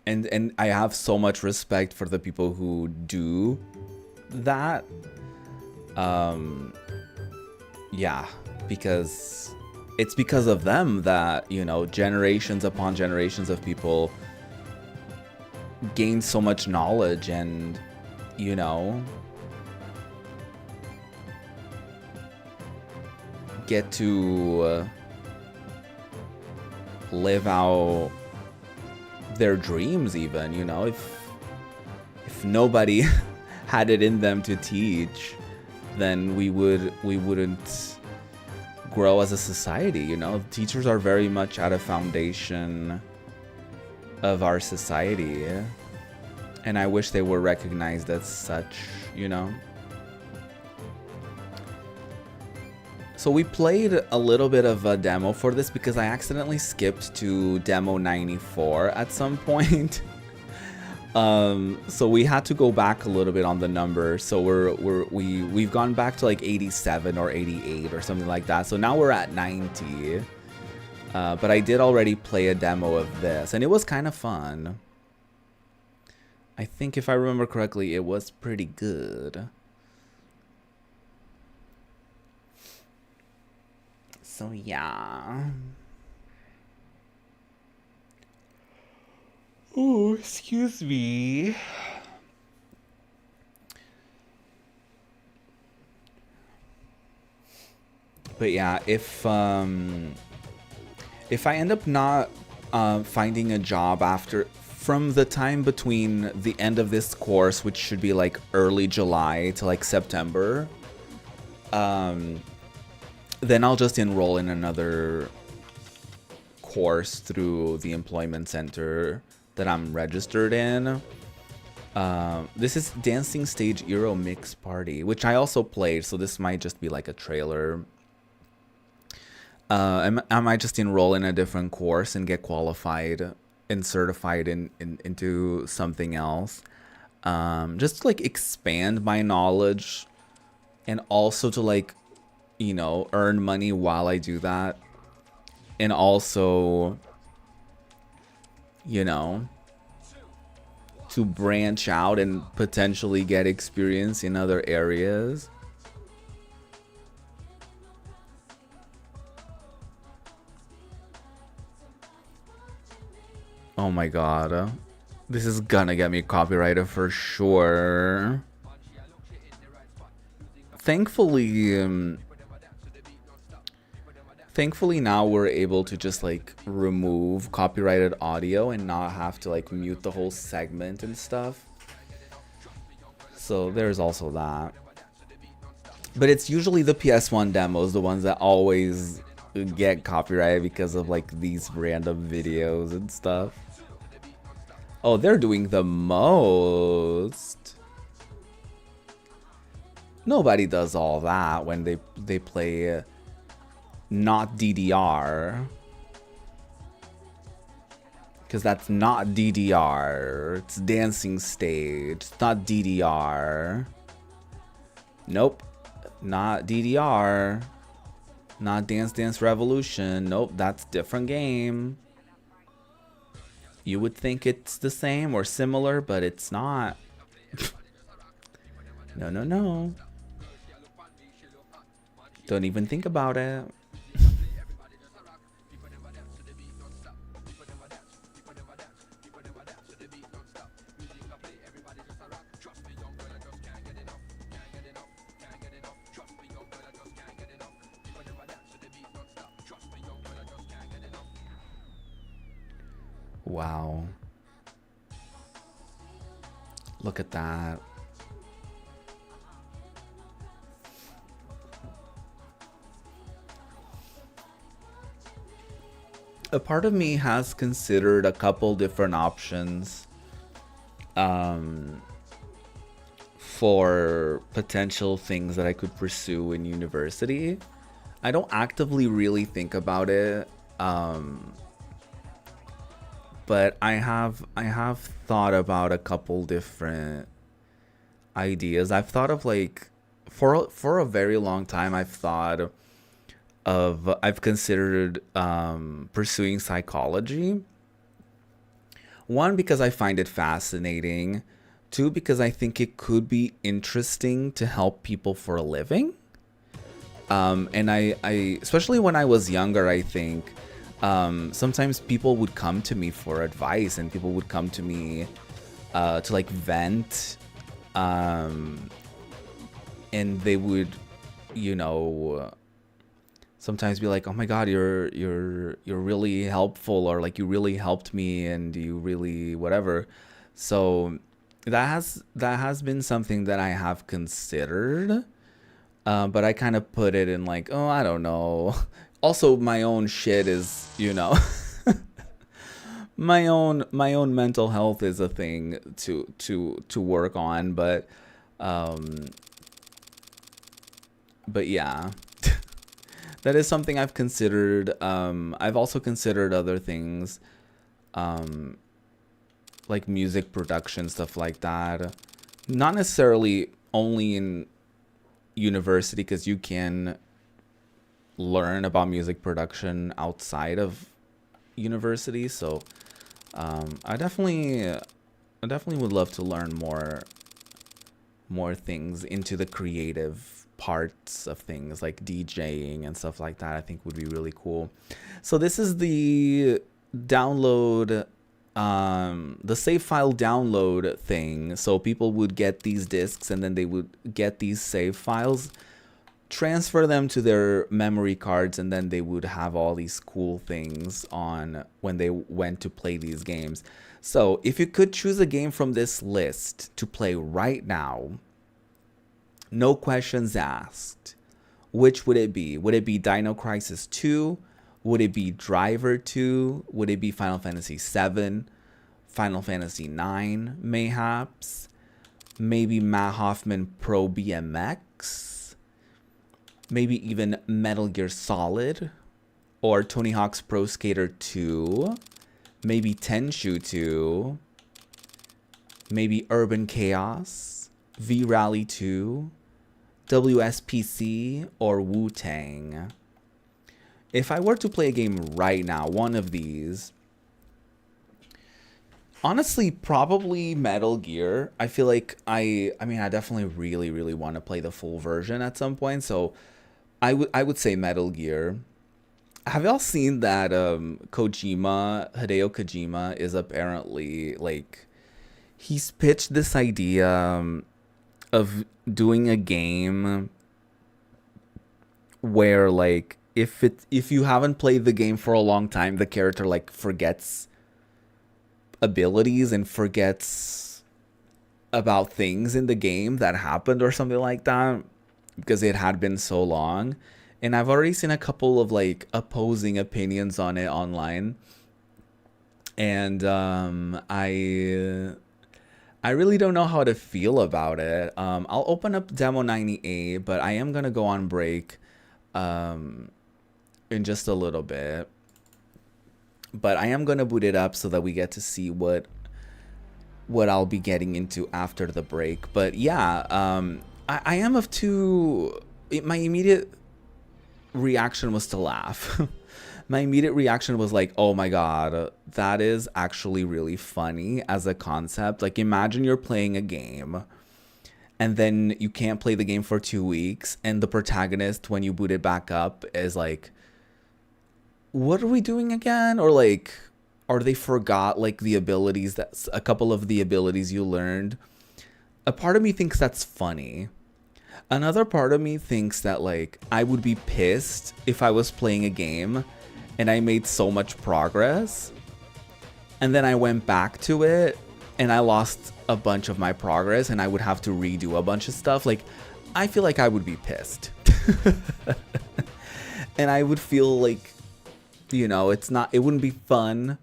And I have so much respect for the people who do that. Yeah, because it's because of them that, you know, generations upon generations of people gain so much knowledge and, you know, get to live out their dreams even, you know. If nobody had it in them to teach, then we wouldn't grow as a society, you know. Teachers are very much at a foundation of our society, and I wish they were recognized as such, you know. So we played a little bit of a demo for this because I accidentally skipped to demo 94 at some point. So we had to go back a little bit on the number. So we've gone back to like 87 or 88 or something like that. So now we're at 90. But I did already play a demo of this, and it was kind of fun. I think if I remember correctly, it was pretty good. So yeah. Oh, excuse me. But yeah, if I end up not finding a job from the time between the end of this course, which should be like early July to like September, then I'll just enroll in another course through the employment center that I'm registered in. This is Dancing Stage Euro Mix Party, which I also played, so this might just be like a trailer. I might just enroll in a different course and get qualified and certified into something else. Just to like expand my knowledge and also to like, you know, earn money while I do that. And also, you know, to branch out and potentially get experience in other areas. Oh my god. This is gonna get me copyrighted for sure. Thankfully, now we're able to just like remove copyrighted audio and not have to like mute the whole segment and stuff. So there's also that. But it's usually the PS1 demos, the ones that always get copyrighted because of like these random videos and stuff. Oh, they're doing the most. Nobody does all that when they play not DDR. Because that's not DDR. It's Dancing Stage. It's not DDR. Nope. Not DDR. Not Dance Dance Revolution. Nope, that's different game. You would think it's the same or similar, but it's not. No, no, no. Don't even think about it. Wow. Look at that. A part of me has considered a couple different options for potential things that I could pursue in university. I don't actively really think about it. but I have thought about a couple different ideas. I've thought of like for a very long time I've considered pursuing psychology. One, because I find it fascinating. Two, because I think it could be interesting to help people for a living. And I especially when I was younger, I think sometimes people would come to me for advice, and people would come to me to like vent, and they would, you know, sometimes be like, "Oh my God, you're really helpful," or like, "You really helped me, and you really whatever." So that has been something that I have considered. But I kind of put it in like, oh, I don't know. Also, my own shit is, you know, my own mental health is a thing to work on. But yeah, that is something I've considered. I've also considered other things, like music production, stuff like that. Not necessarily only in university, because you can learn about music production outside of university. So I definitely would love to learn more things into the creative parts of things like DJing and stuff like that. I think would be really cool. So this is the download, the save file download thing. So people would get these discs, and then they would get these save files, transfer them to their memory cards, and then they would have all these cool things on when they went to play these games. So if you could choose a game from this list to play right now, no questions asked, which would it be? Would it be Dino Crisis 2? Would it be Driver 2? Would it be Final Fantasy 7? Final Fantasy 9, mayhaps? Maybe Matt Hoffman Pro BMX? Maybe even Metal Gear Solid? Or Tony Hawk's Pro Skater 2? Maybe Tenchu 2? Maybe Urban Chaos? V-Rally 2? WSPC? Or Wu-Tang? If I were to play a game right now, one of these, honestly, probably Metal Gear. I feel like I definitely really want to play the full version at some point. So I would say Metal Gear. Have y'all seen that Hideo Kojima is apparently like, he's pitched this idea of doing a game where like, if you haven't played the game for a long time, the character like forgets abilities and forgets about things in the game that happened or something like that, because it had been so long. And I've already seen a couple of like opposing opinions on it online, and I really don't know how to feel about it. I'll open up Demo 90A, but I am gonna go on break in just a little bit, but I am gonna boot it up so that we get to see what I'll be getting into after the break. But yeah, I am of two. My immediate reaction was to laugh. My immediate reaction was like, oh my God, that is actually really funny as a concept. Like, imagine you're playing a game and then you can't play the game for 2 weeks, and the protagonist, when you boot it back up, is like, what are we doing again? Or like, or they forgot like the abilities, that a couple of the abilities you learned. A part of me thinks that's funny. Another part of me thinks that like, I would be pissed if I was playing a game and I made so much progress, and then I went back to it and I lost a bunch of my progress, and I would have to redo a bunch of stuff. Like, I feel like I would be pissed. And I would feel like, you know, it wouldn't be fun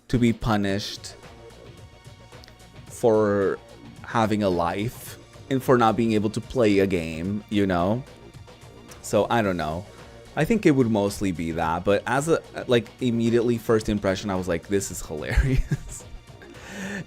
to be punished for having a life and for not being able to play a game, you know? So I don't know. I think it would mostly be that, but as a like immediately first impression, I was like, this is hilarious.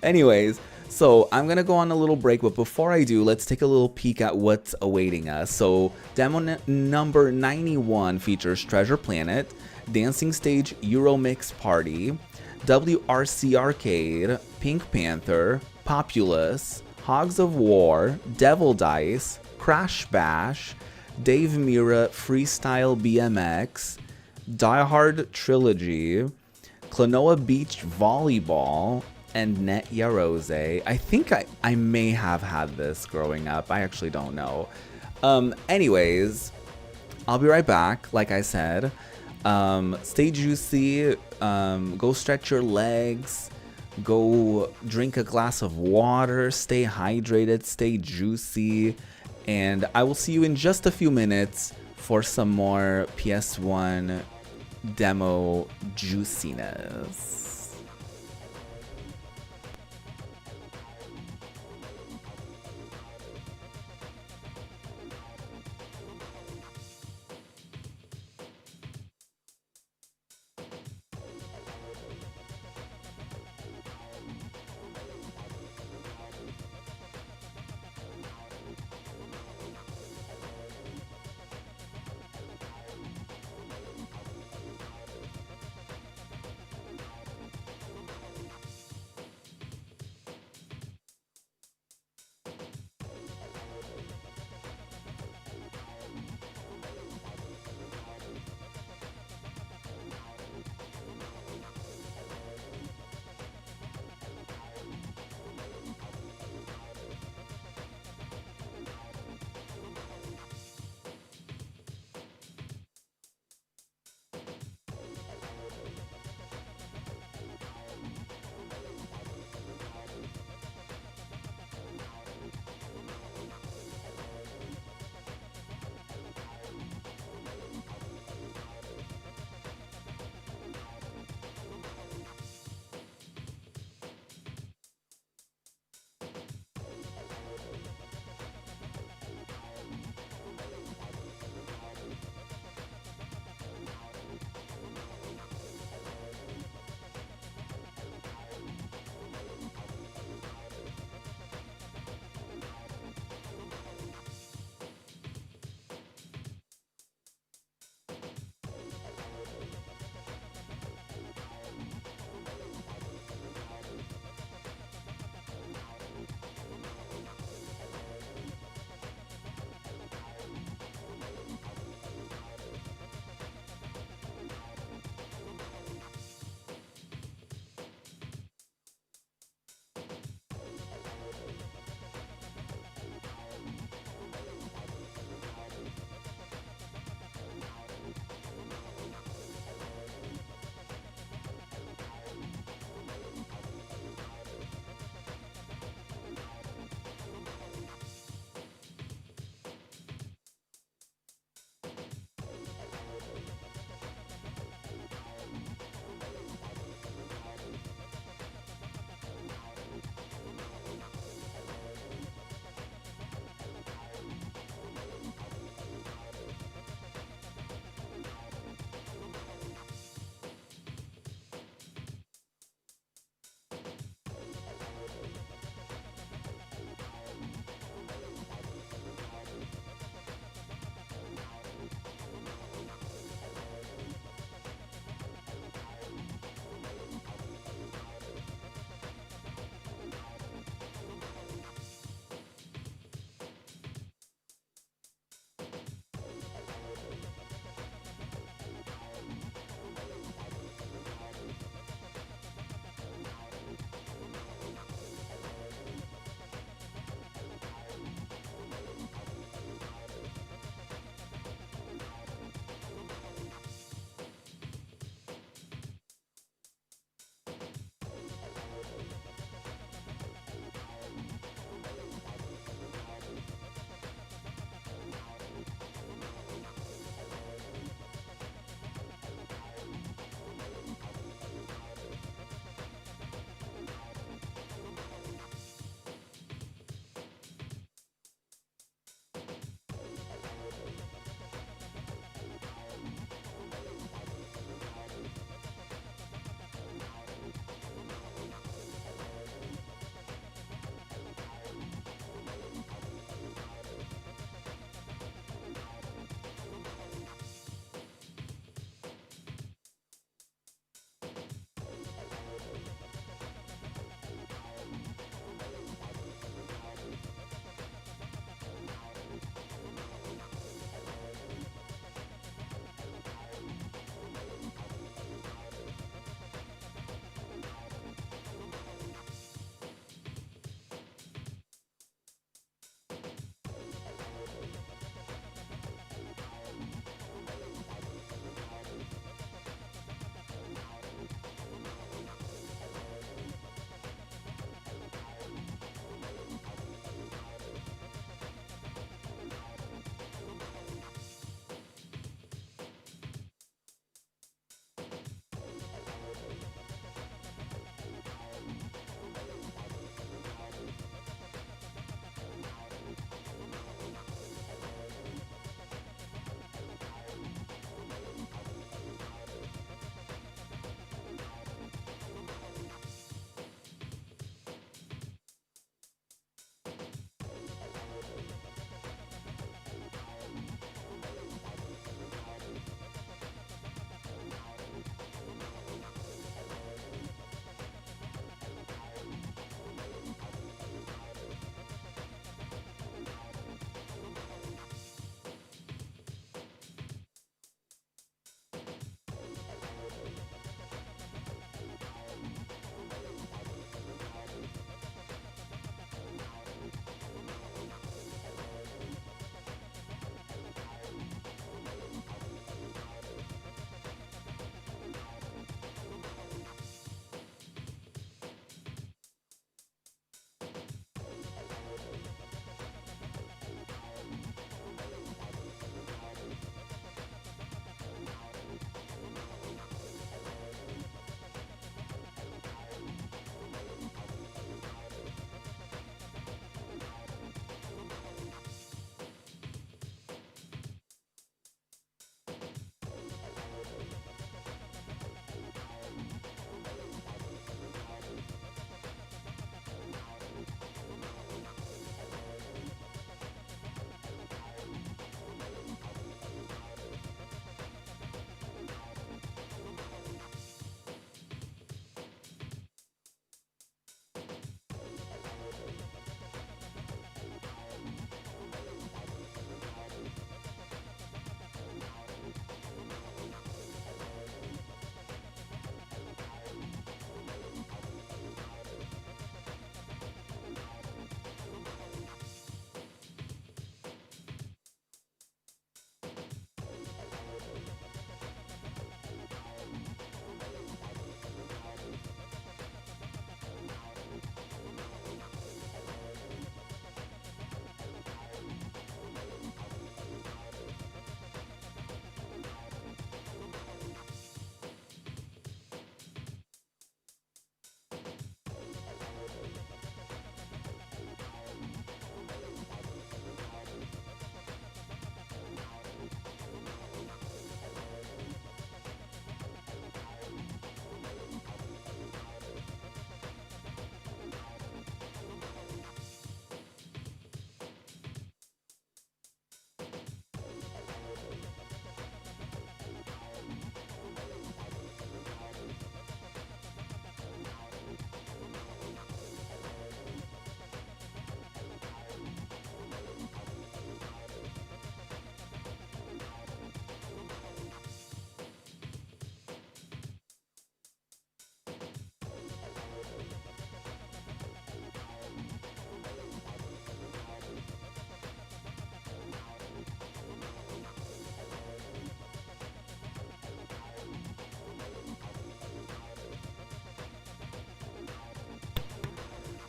Anyways, so I'm gonna go on a little break, but before I do, let's take a little peek at what's awaiting us. So demo number 91 features Treasure Planet, Dancing Stage Euromix Party, WRC Arcade, Pink Panther, Populous, Hogs of War, Devil Dice, Crash Bash, Dave Mira Freestyle BMX, Die Hard Trilogy, Klonoa Beach Volleyball, and Net Yarose. I think I may have had this growing up. I actually don't know. Anyways, I'll be right back, like I said. Stay juicy, go stretch your legs, go drink a glass of water, stay hydrated, stay juicy, and I will see you in just a few minutes for some more PS1 demo juiciness.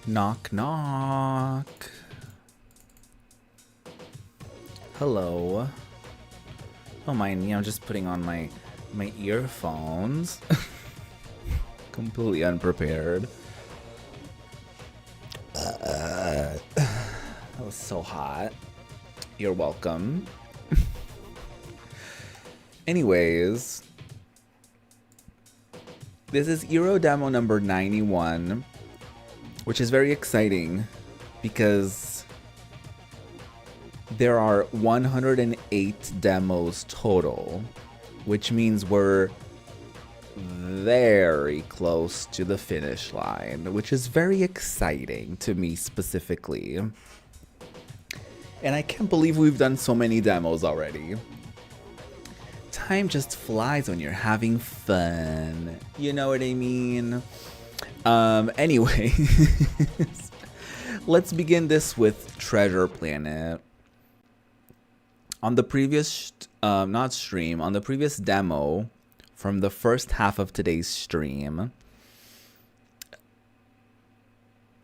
Knock, knock. Hello. Don't mind me, I'm just putting on my earphones. Completely unprepared. That was so hot. You're welcome. Anyways, this is Euro Demo number 91, which is very exciting because there are 108 demos total, which means we're very close to the finish line, which is very exciting to me specifically. And I can't believe we've done so many demos already. Time just flies when you're having fun. You know what I mean? Anyway, let's begin this with Treasure Planet. On the previous, on the previous demo from the first half of today's stream,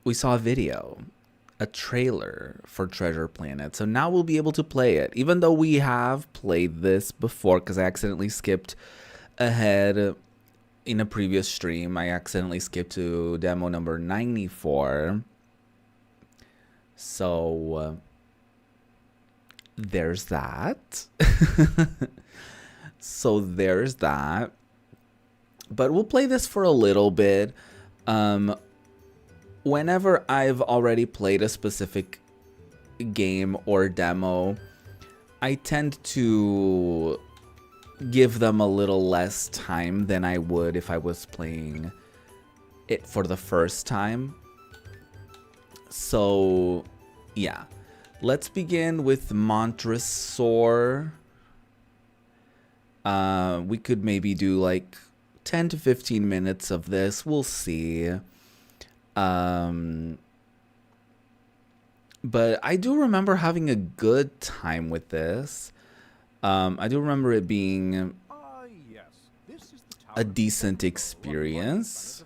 we saw a video, a trailer for Treasure Planet. So now we'll be able to play it, even though we have played this before because I accidentally skipped ahead in a previous stream. I accidentally skipped to demo number 94. So there's that. So there's that. But we'll play this for a little bit. Whenever I've already played a specific game or demo, I tend to give them a little less time than I would if I was playing it for the first time. So, yeah. Let's begin with Montresor. We could maybe do like 10 to 15 minutes of this. We'll see. But I do remember having a good time with this. I do remember it being Yes. This is the tower a decent experience.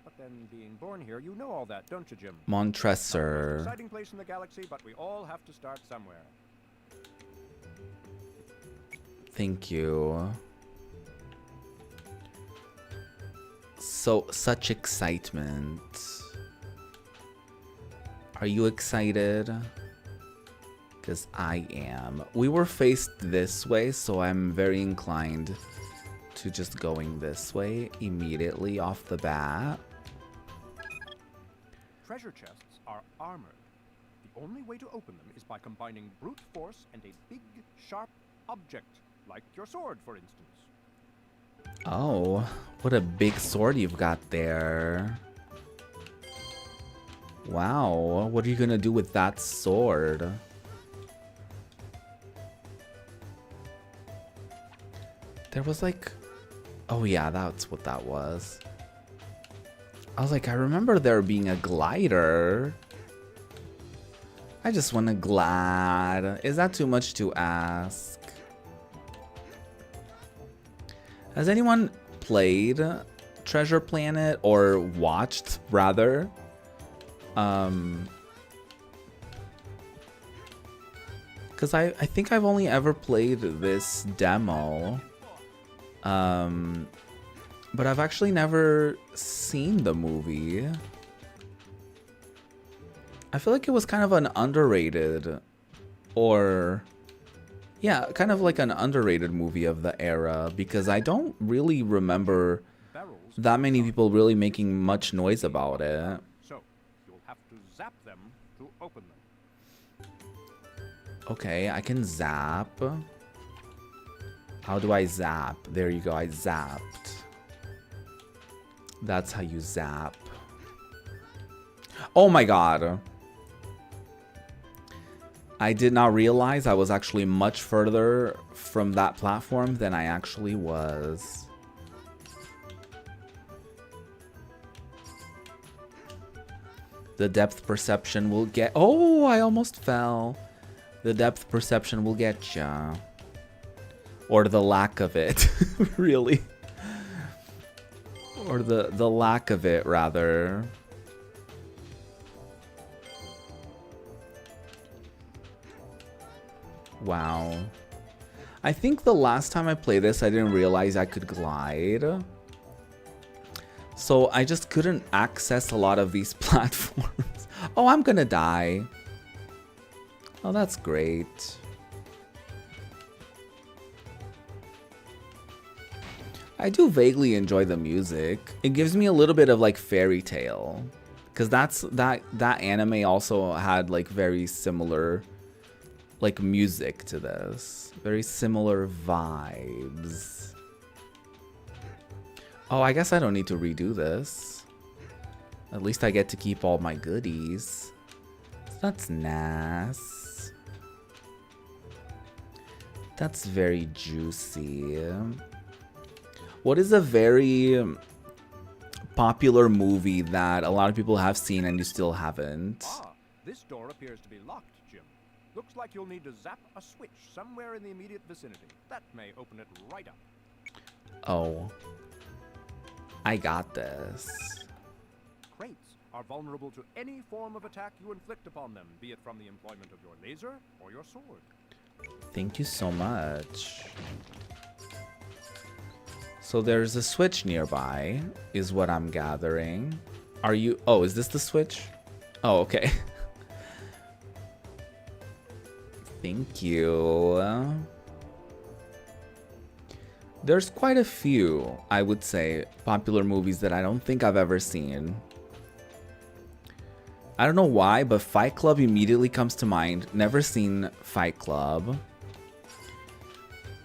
But then being born here, you know all that, don't you, Jim? Montresor. Exciting place in the galaxy, but we all have to start somewhere. Thank you. So, such excitement. Are you excited? Because I am. We were faced this way, so I'm very inclined to just going this way immediately off the bat. Treasure chests are armored. The only way to open them is by combining brute force and a big, sharp object, like your sword, for instance. Oh, what a big sword you've got there. Wow, what are you gonna do with that sword? There was like... Oh yeah, that's what that was. I was like, I remember there being a glider. I just want to glide. Is that too much to ask? Has anyone played Treasure Planet or watched rather? Because I think I've only ever played this demo. But I've actually never seen the movie. I feel like it was kind of an underrated, or yeah, kind of like an underrated movie of the era, because I don't really remember that many people really making much noise about it. So, you'll have to zap them to open them. Okay, I can zap. How do I zap? There you go, I zapped. That's how you zap. Oh my god. I did not realize I was actually much further from that platform than I actually was. The depth perception will get... Oh, I almost fell. The depth perception will get ya. Or the lack of it, really. Or the lack of it, rather. Wow. I think the last time I played this, I didn't realize I could glide. So I just couldn't access a lot of these platforms. Oh, I'm gonna die. Oh, that's great. I do vaguely enjoy the music. It gives me a little bit of like Fairy Tale. Because that anime also had like very similar like music to this. Very similar vibes. Oh, I guess I don't need to redo this. At least I get to keep all my goodies. That's nice. That's very juicy. What is a very popular movie that a lot of people have seen and you still haven't? Ah, this door appears to be locked, Jim. Looks like you'll need to zap a switch somewhere in the immediate vicinity. That may open it right up. Oh. I got this. Crates are vulnerable to any form of attack you inflict upon them, be it from the employment of your laser or your sword. Thank you so much. So there's a switch nearby, is what I'm gathering. Are you... Oh, is this the switch? Oh, okay. Thank you. There's quite a few, I would say, popular movies that I don't think I've ever seen. I don't know why, but Fight Club immediately comes to mind. Never seen Fight Club.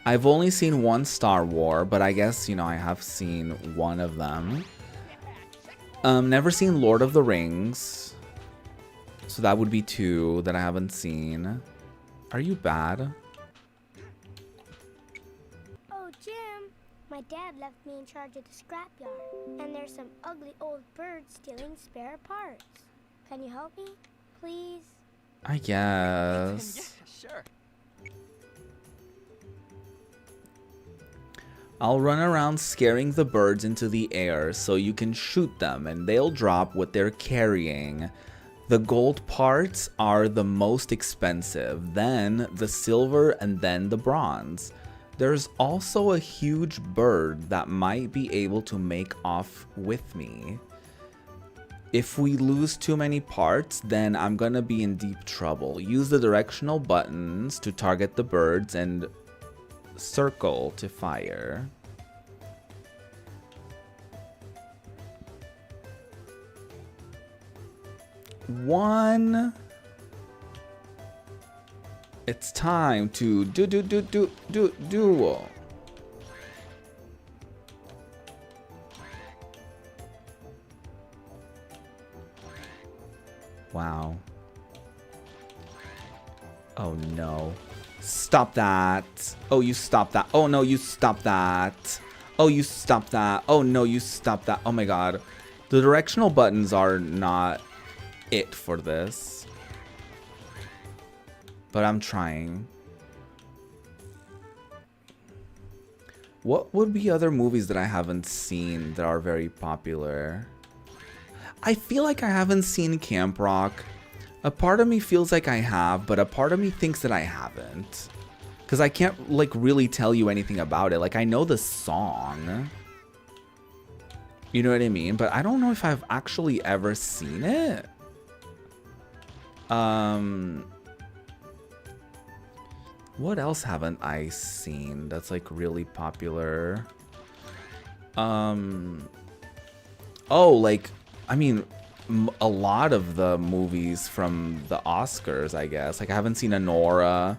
I've only seen one Star Wars, but I guess, you know, I have seen one of them. Never seen Lord of the Rings. So that would be 2 that I haven't seen. Are you bad? Oh, Jim, my dad left me in charge of the scrapyard, and there's some ugly old birds stealing spare parts. Can you help me, please? I guess. Yeah, sure. I'll run around scaring the birds into the air so you can shoot them and they'll drop what they're carrying. The gold parts are the most expensive, then the silver, and then the bronze. There's also a huge bird that might be able to make off with me. If we lose too many parts, then I'm gonna be in deep trouble. Use the directional buttons to target the birds and circle to fire. One. It's time to do. Wow. Oh no. Stop that. Oh, you stop that. Oh no, you stop that. Oh, you stop that. Oh no, you stop that. Oh my god. The directional buttons are not it for this. But I'm trying. What would be other movies that I haven't seen that are very popular? I feel like I haven't seen Camp Rock. A part of me feels like I have, but a part of me thinks that I haven't. Because I can't, like, really tell you anything about it. Like, I know the song. You know what I mean? But I don't know if I've actually ever seen it. What else haven't I seen that's, like, really popular? Oh, like, I mean, a lot of the movies from the Oscars, I guess. Like, I haven't seen Anora.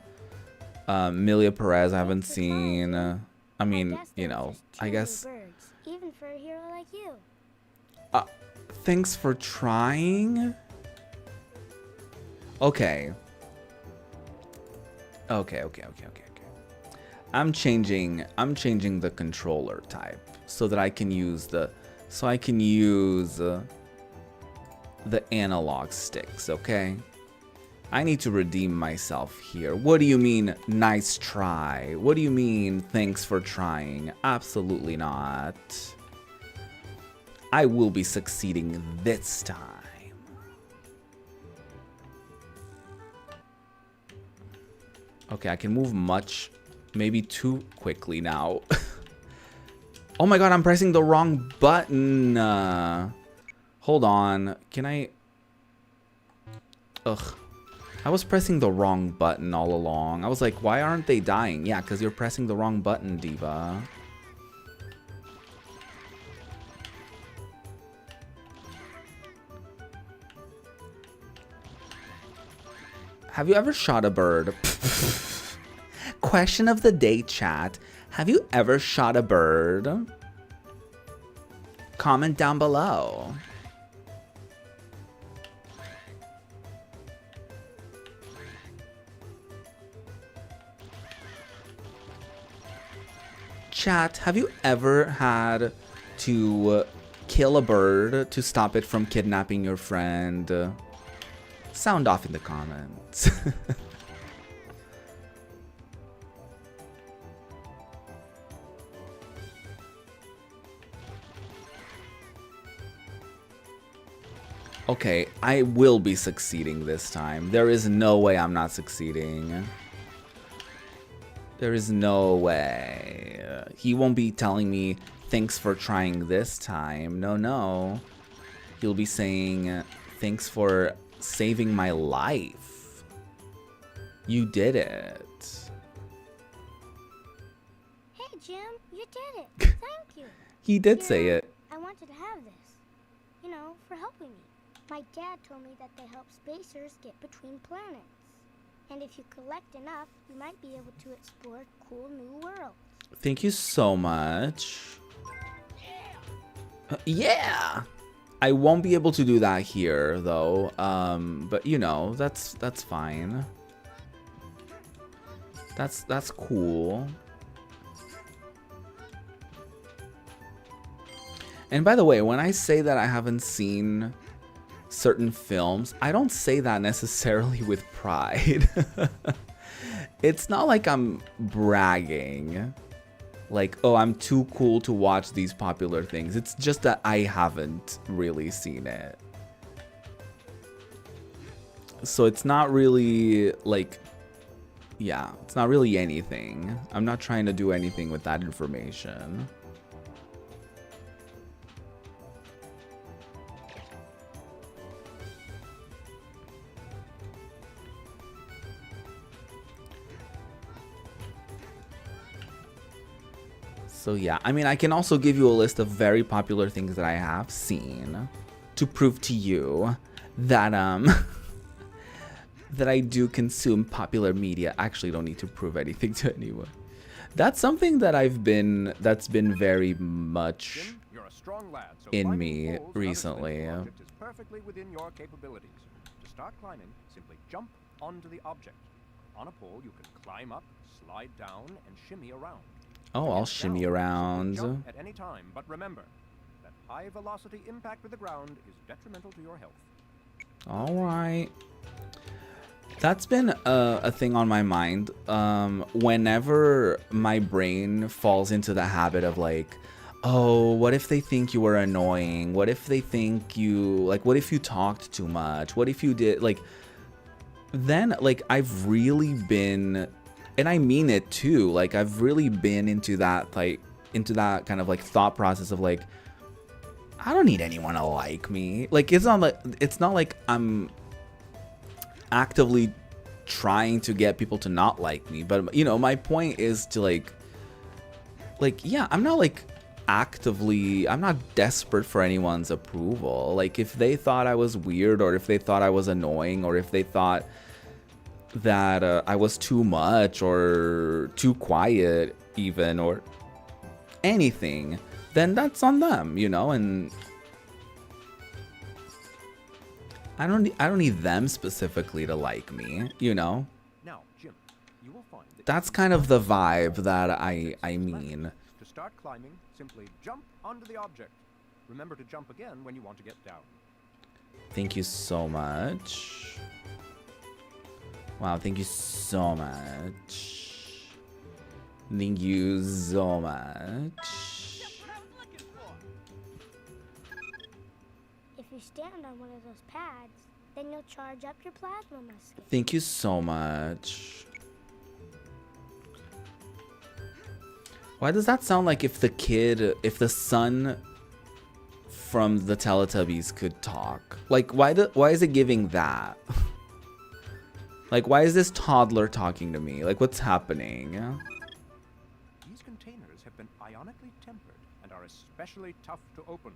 Emilia Perez, I haven't seen. I mean, you know, I guess. Birds, even for a hero like you. Thanks for trying. Okay. Okay. I'm changing the controller type so that I can use the analog sticks, okay? I need to redeem myself here. What do you mean, nice try? What do you mean, thanks for trying? Absolutely not. I will be succeeding this time. Okay, I can move maybe too quickly now. Oh my god, I'm pressing the wrong button. Hold on. Can I... Ugh. I was pressing the wrong button all along. I was like, why aren't they dying? Yeah, because you're pressing the wrong button, Diva. Have you ever shot a bird? Question of the day, chat. Have you ever shot a bird? Comment down below. Chat, have you ever had to kill a bird to stop it from kidnapping your friend? Sound off in the comments. Okay, I will be succeeding this time. There is no way I'm not succeeding. There is no way. He won't be telling me, thanks for trying this time. No, no. He'll be saying, thanks for saving my life. You did it. Hey, Jim, you did it. Thank you. He did say it. I wanted to have this, you know, for helping me. My dad told me that they help spacers get between planets. And if you collect enough, you might be able to explore cool new worlds. Thank you so much. Yeah. I won't be able to do that here though. But you know, that's fine. That's cool. And by the way, when I say that I haven't seen certain films, I don't say that necessarily with pride. It's not like I'm bragging. Like, oh, I'm too cool to watch these popular things. It's just that I haven't really seen it. So it's not really like, yeah, it's not really anything. I'm not trying to do anything with that information. So yeah, I mean, I can also give you a list of very popular things that I have seen to prove to you that that I do consume popular media. I actually don't need to prove anything to anyone. That's something that that's been very much Jim, you're a strong lad, so in climbing me poles and recently. other things is perfectly within your capabilities. To start climbing, simply jump onto the object. On a pole, you can climb up, slide down, and shimmy around. Oh, I'll shimmy around. Jump at any time, but remember that high velocity impact with the ground is detrimental to your health. All right. That's been a thing on my mind. Whenever my brain falls into the habit of like, oh, what if they think you were annoying? What if they think you, like, what if you talked too much? What if you did, like, then, like, I've really been, and I mean it too, like, I've really been into that, like, into that kind of, like, thought process of, like, I don't need anyone to like me. Like, it's not like I'm actively trying to get people to not like me, but you know, my point is to like yeah, I'm not like actively, I'm not desperate for anyone's approval. Like, if they thought I was weird, or if they thought I was annoying, or if they thought that I was too much or too quiet even, or anything, then that's on them, you know. And I don't need them specifically to like me, you know. Now, Jim, you will find that That's kind of the vibe that I mean. to start climbing, simply jump onto the object. Remember to jump again when you want to get down. Thank you so much. Wow, thank you so much. Thank you so much. If you stand on one of those pads, then you'll charge up your plasma musket. Thank you so much. Why does that sound like if the son from the Teletubbies could talk? Like, why is it giving that? Like, why is this toddler talking to me? Like, what's happening? These containers have been ionically tempered and are especially tough to open.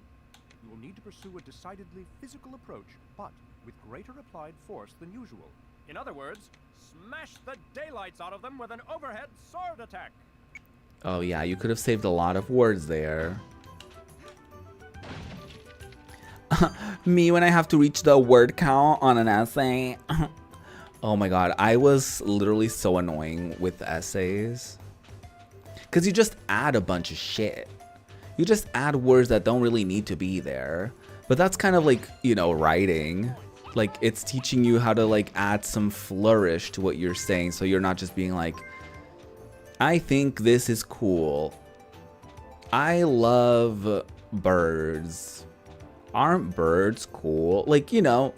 You will need to pursue a decidedly physical approach, but with greater applied force than usual. In other words, smash the daylights out of them with an overhead sword attack. Oh yeah, you could have saved a lot of words there. Me when I have to reach the word count on an essay. Oh my god, I was literally so annoying with essays. Because you just add a bunch of shit. You just add words that don't really need to be there. But that's kind of like, you know, writing. Like, it's teaching you how to, like, add some flourish to what you're saying. So you're not just being like, I think this is cool. I love birds. Aren't birds cool? Like, you know.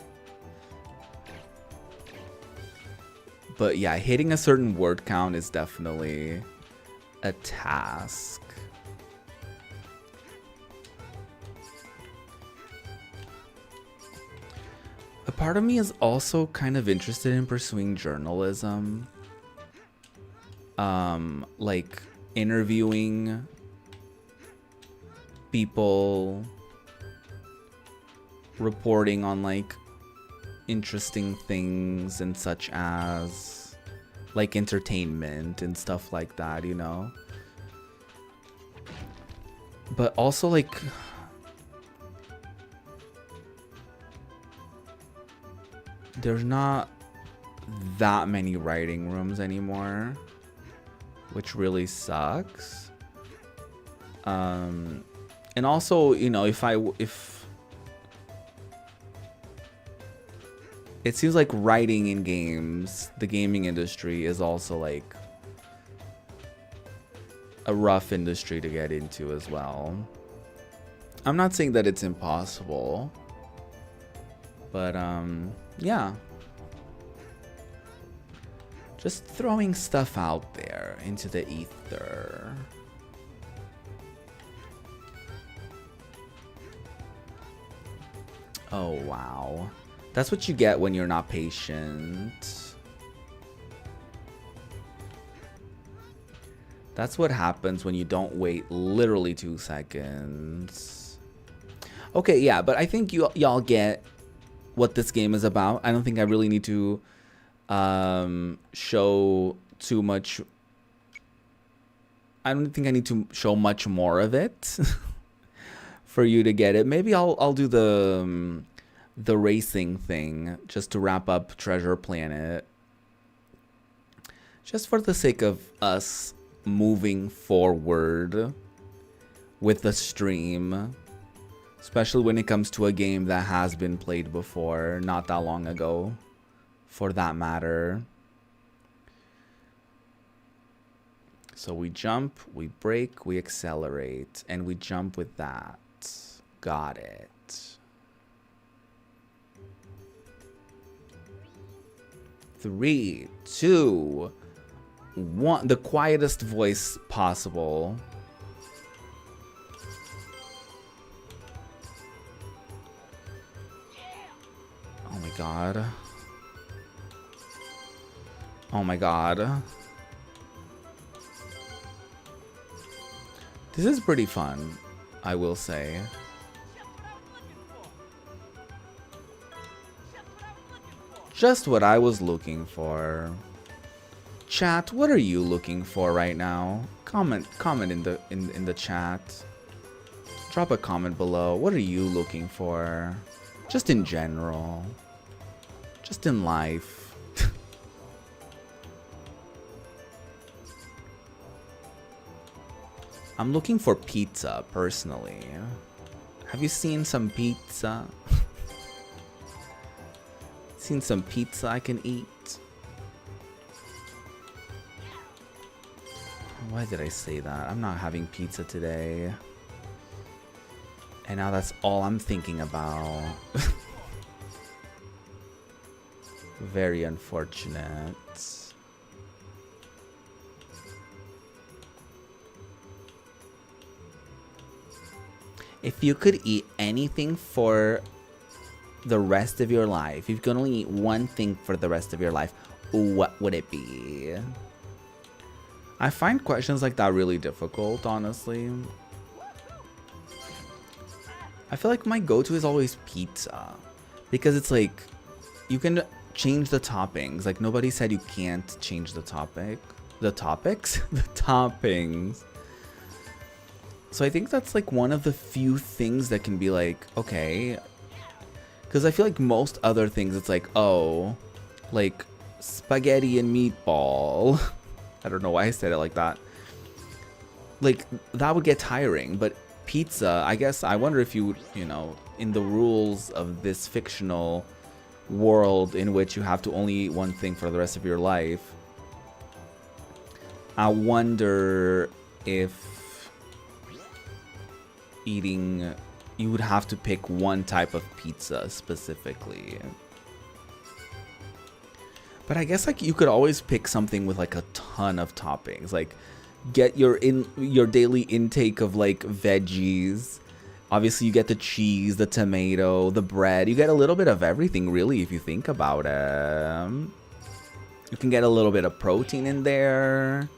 But yeah, hitting a certain word count is definitely a task. A part of me is also kind of interested in pursuing journalism. Like interviewing people, reporting on like interesting things and such as like entertainment and stuff like that, you know. But also like there's not that many writing rooms anymore, which really sucks. And also, you know, if it seems like writing in games, the gaming industry is also like a rough industry to get into as well. I'm not saying that it's impossible, but yeah. Just throwing stuff out there into the ether. Oh, wow. That's what you get when you're not patient. That's what happens when you don't wait literally 2 seconds. Okay, yeah, but I think y'all get what this game is about. I don't think I really need to show too much. I don't think I need to show much more of it for you to get it. Maybe I'll do the racing thing just to wrap up Treasure Planet, just for the sake of us moving forward with the stream, especially when it comes to a game that has been played before, not that long ago, for that matter. So we jump, we brake, we accelerate, and we jump with that. Got it. 3, 2, 1. The quietest voice possible. Oh my god. Oh my god. This is pretty fun, I will say. Just what I was looking for. Chat, what are you looking for right now? Comment in the chat. Drop a comment below. What are you looking for? Just in general. Just in life. I'm looking for pizza, personally. Have you seen some pizza? Seen some pizza I can eat? Why did I say that? I'm not having pizza today. And now that's all I'm thinking about. Very unfortunate. If you could eat anything for the rest of your life, if you could only eat one thing for the rest of your life, what would it be? I find questions like that really difficult, honestly. I feel like my go-to is always pizza. Because it's like, you can change the toppings. Like, nobody said you can't change the topic. The topics? The toppings. So I think that's like one of the few things that can be like, okay. Because I feel like most other things, it's like, oh, like spaghetti and meatball. I don't know why I said it like that. Like, that would get tiring. But pizza, I guess, I wonder if you would, you know, in the rules of this fictional world in which you have to only eat one thing for the rest of your life, I wonder if eating, you would have to pick one type of pizza specifically. But I guess like you could always pick something with like a ton of toppings. Like get your daily intake of like veggies. Obviously you get the cheese, the tomato, the bread. You get a little bit of everything really if you think about it. You can get a little bit of protein in there.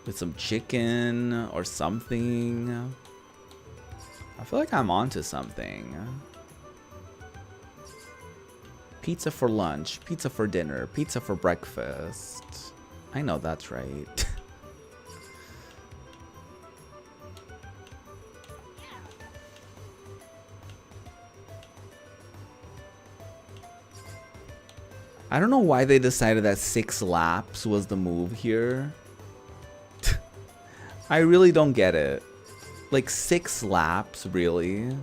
With some chicken or something. I feel like I'm onto something. Pizza for lunch, pizza for dinner, pizza for breakfast. I know that's right. I don't know why they decided that 6 laps was the move here. I really don't get it. Like 6 laps, really?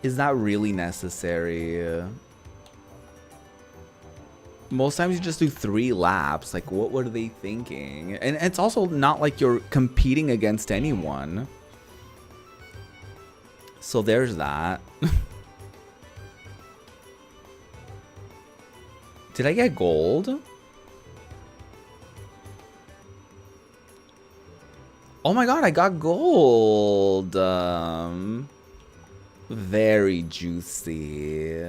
Is that really necessary? Most times you just do 3 laps. Like, what were they thinking? And it's also not like you're competing against anyone. So there's that. Did I get gold? Oh my god, I got gold. Very juicy.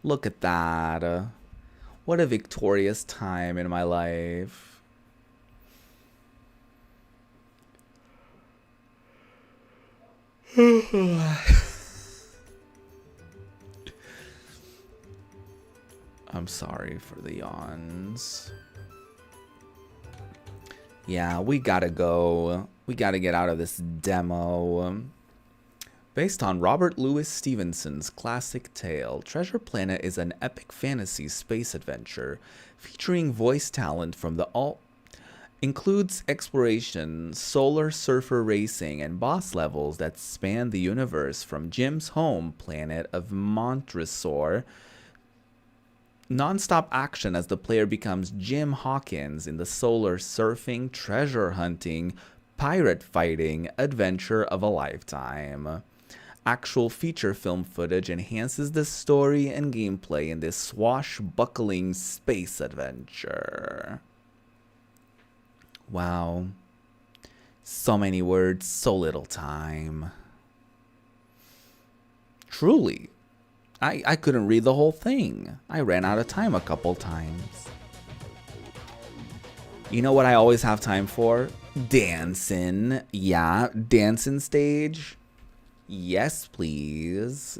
Look at that. What a victorious time in my life. I'm sorry for the yawns. Yeah, we gotta go. We gotta get out of this demo. Based on Robert Louis Stevenson's classic tale, Treasure Planet is an epic fantasy space adventure featuring voice talent from the includes exploration, solar surfer racing, and boss levels that span the universe from Jim's home planet of Montresor. Non-stop action as the player becomes Jim Hawkins in the solar surfing, treasure hunting, pirate fighting adventure of a lifetime. Actual feature film footage enhances the story and gameplay in this swashbuckling space adventure. Wow. So many words, so little time. Truly. I couldn't read the whole thing. I ran out of time a couple times. You know what I always have time for? Dancing. Yeah, dancing stage. Yes, please.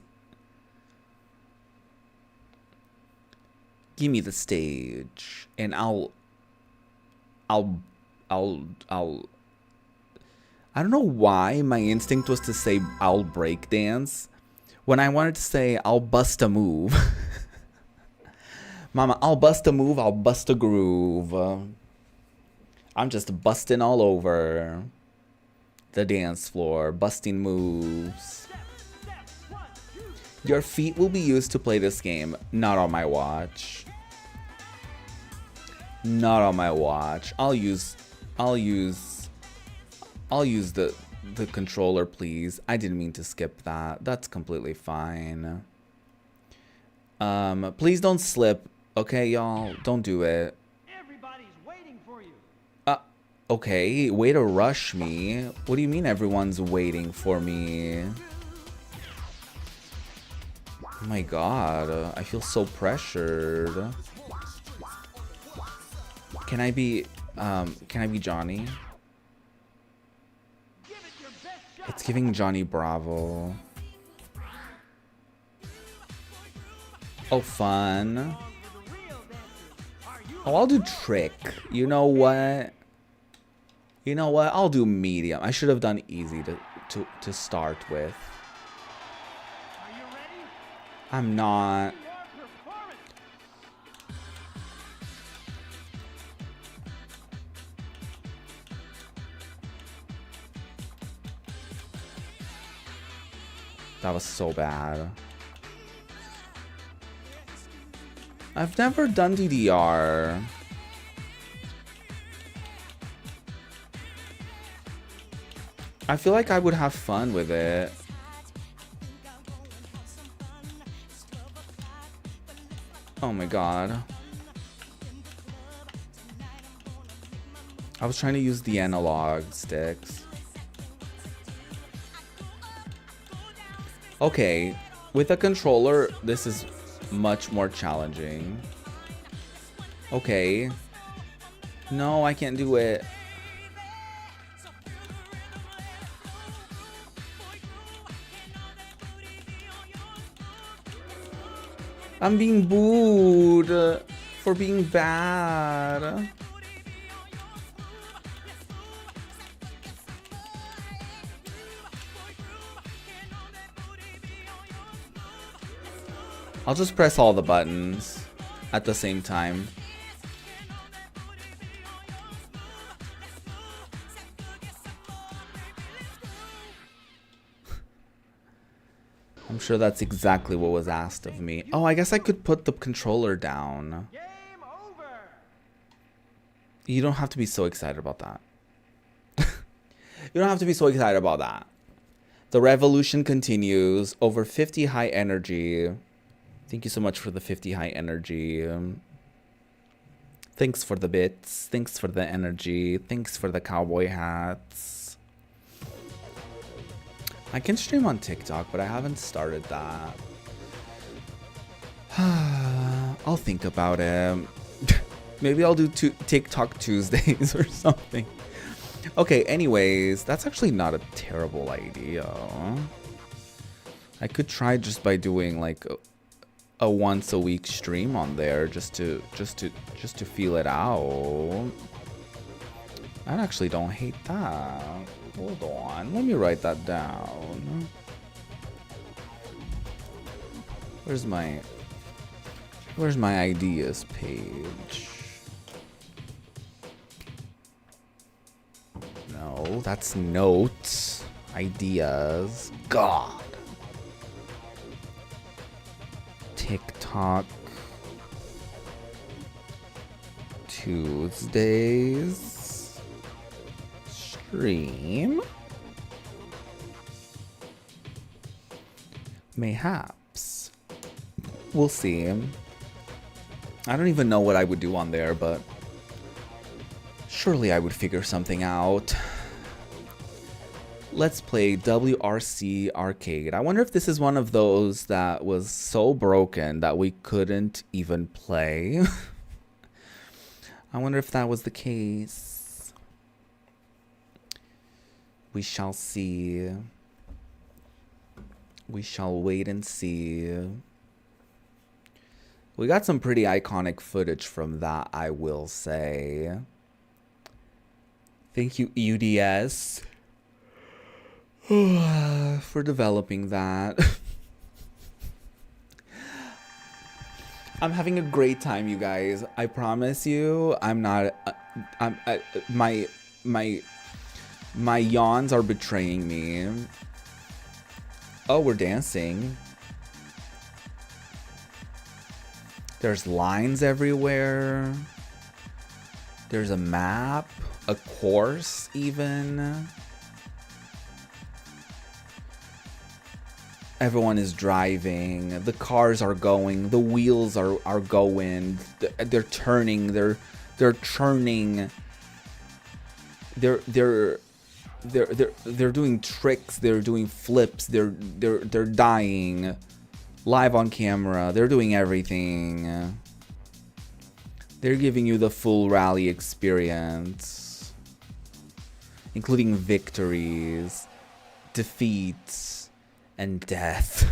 Give me the stage. And I'll I don't know why my instinct was to say I'll break dance when I wanted to say I'll bust a move. Mama, I'll bust a move, I'll bust a groove. I'm just busting all over the dance floor, busting moves. Your feet will be used to play this game, not on my watch. Not on my watch. I'll use the controller, please. I didn't mean to skip that. That's completely fine. Please don't slip. Okay, y'all, don't do it. Everybody's waiting for you. Okay, way to rush me. What do you mean everyone's waiting for me? Oh my god, I feel so pressured. Can I be Johnny? It's giving Johnny Bravo. Oh, fun. Oh, I'll do trick. You know what? You know what? I'll do medium. I should have done easy to start with. I'm not. That was so bad. I've never done DDR. I feel like I would have fun with it. Oh my god. I was trying to use the analog sticks. Okay, with a controller, this is much more challenging. Okay. No, I can't do it. I'm being booed for being bad. I'll just press all the buttons at the same time. I'm sure that's exactly what was asked of me. Oh, I guess I could put the controller down. Game over. You don't have to be so excited about that. You don't have to be so excited about that. The revolution continues. Over 50 high energy. Thank you so much for the 50 high energy. Thanks for the bits. Thanks for the energy. Thanks for the cowboy hats. I can stream on TikTok, but I haven't started that. I'll think about it. Maybe I'll do TikTok Tuesdays or something. Okay, anyways, that's actually not a terrible idea. I could try just by doing like a once a week stream on there just to feel it out. I actually don't hate that. Hold on, let me write that down. Where's my ideas page? No, that's notes. Ideas. God. TikTok Tuesdays stream. Mayhaps. We'll see. I don't even know what I would do on there, but surely I would figure something out. Let's play WRC Arcade. I wonder if this is one of those that was so broken that we couldn't even play. I wonder if that was the case. We shall see. We shall wait and see. We got some pretty iconic footage from that, I will say. Thank you, UDS, for developing that. I'm having a great time, you guys. I promise you. I'm not. My yawns are betraying me. Oh, we're dancing. There's lines everywhere. There's a map, a course even. Everyone is driving. The cars are going. The wheels are going. They're turning. They're churning. they're doing tricks, they're doing flips, they're dying live on camera, they're doing everything. They're giving you the full rally experience, including victories, defeats, and death.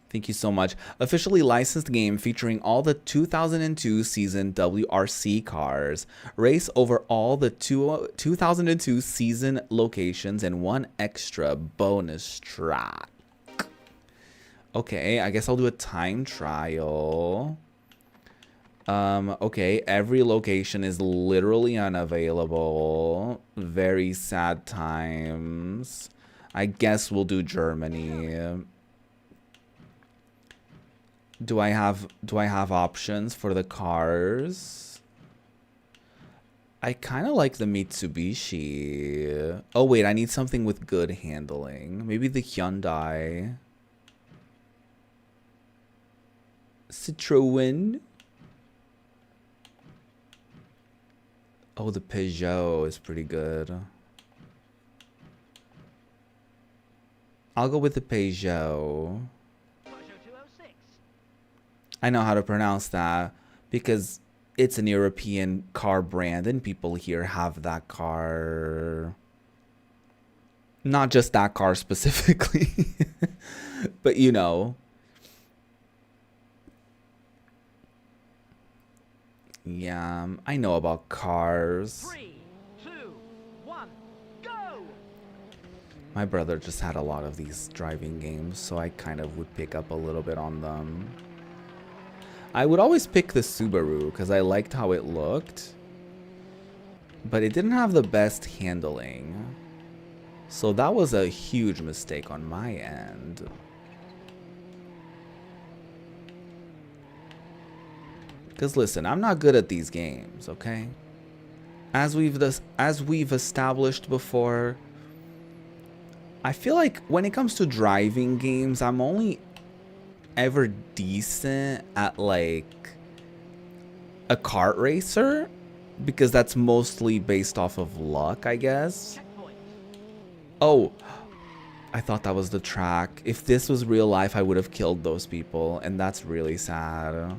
Thank you so much. Officially licensed game featuring all the 2002 season WRC cars. Race over all the 2002 season locations and one extra bonus track. Okay, I guess I'll do a time trial. Okay, every location is literally unavailable. Very sad times. I guess we'll do Germany. Do I have options for the cars? I kind of like the Mitsubishi. Oh wait, I need something with good handling. Maybe the Hyundai. Citroën. Oh, the Peugeot is pretty good. I'll go with the Peugeot. I know how to pronounce that because it's an European car brand and people here have that car. Not just that car specifically, but you know. Yeah, I know about cars. 3, 2, 1, go! My brother just had a lot of these driving games, so I kind of would pick up a little bit on them. I would always pick the Subaru because I liked how it looked, but it didn't have the best handling. So that was a huge mistake on my end. Because listen, I'm not good at these games, okay? As we've established before, I feel like when it comes to driving games, I'm only ever decent at like a kart racer because that's mostly based off of luck, I guess. Oh, I thought that was the track. If this was real life, I would have killed those people, and that's really sad.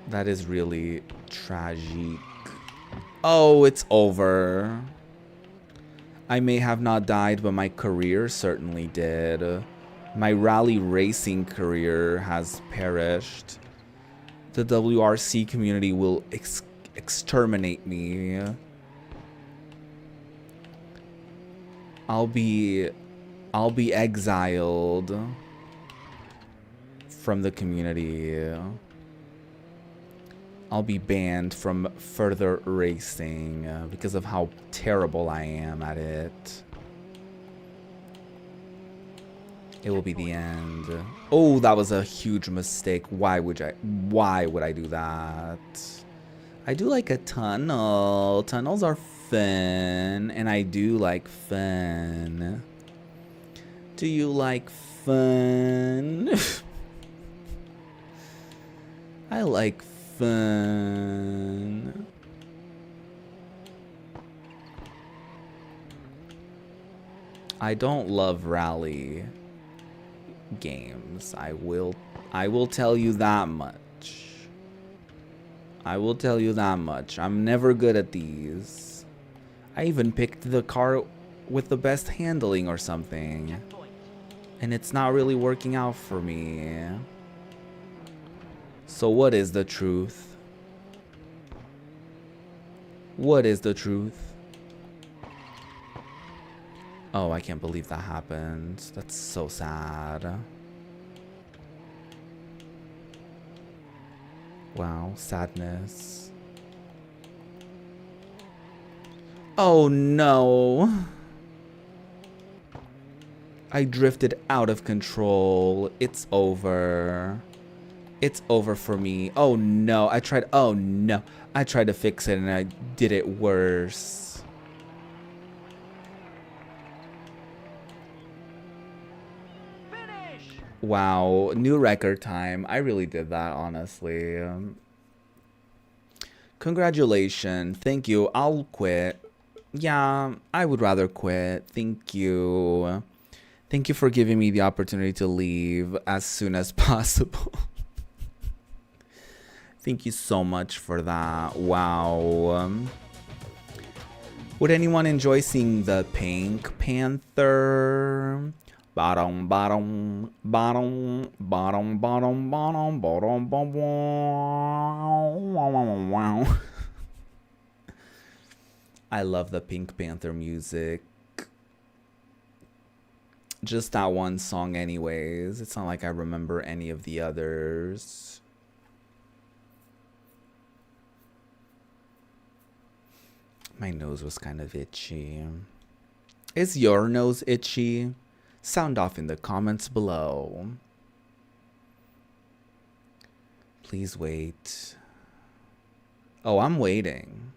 That is really tragic. Oh, it's over. I may have not died, but my career certainly did. My rally racing career has perished. The WRC community will exterminate me. I'll be exiled from the community. I'll be banned from further racing because of how terrible I am at it. It will be the end. Oh, that was a huge mistake. Why would I do that? I do like a tunnel. Tunnels are fun, and I do like fun. Do you like fun? I like fun. I don't love rally games. I will tell you that much. I will tell you that much. I'm never good at these. I even picked the car with the best handling or something, and it's not really working out for me. So what is the truth? What is the truth? Oh, I can't believe that happened. That's so sad. Wow, sadness. Oh no. I drifted out of control. It's over. It's over for me. Oh no, oh no. I tried to fix it and I did it worse. Finish! Wow, new record time. I really did that, honestly. Congratulations. Thank you. I'll quit. Yeah, I would rather quit. Thank you. Thank you for giving me the opportunity to leave as soon as possible. Thank you so much for that. Wow. Would anyone enjoy seeing the Pink Panther? Bottom, bottom, bottom, bottom, bottom, bottom, bottom, bottom, wow. I love the Pink Panther music. Just that one song anyways. It's not like I remember any of the others. My nose was kind of itchy. Is your nose itchy? Sound off in the comments below. Please wait. Oh, I'm waiting.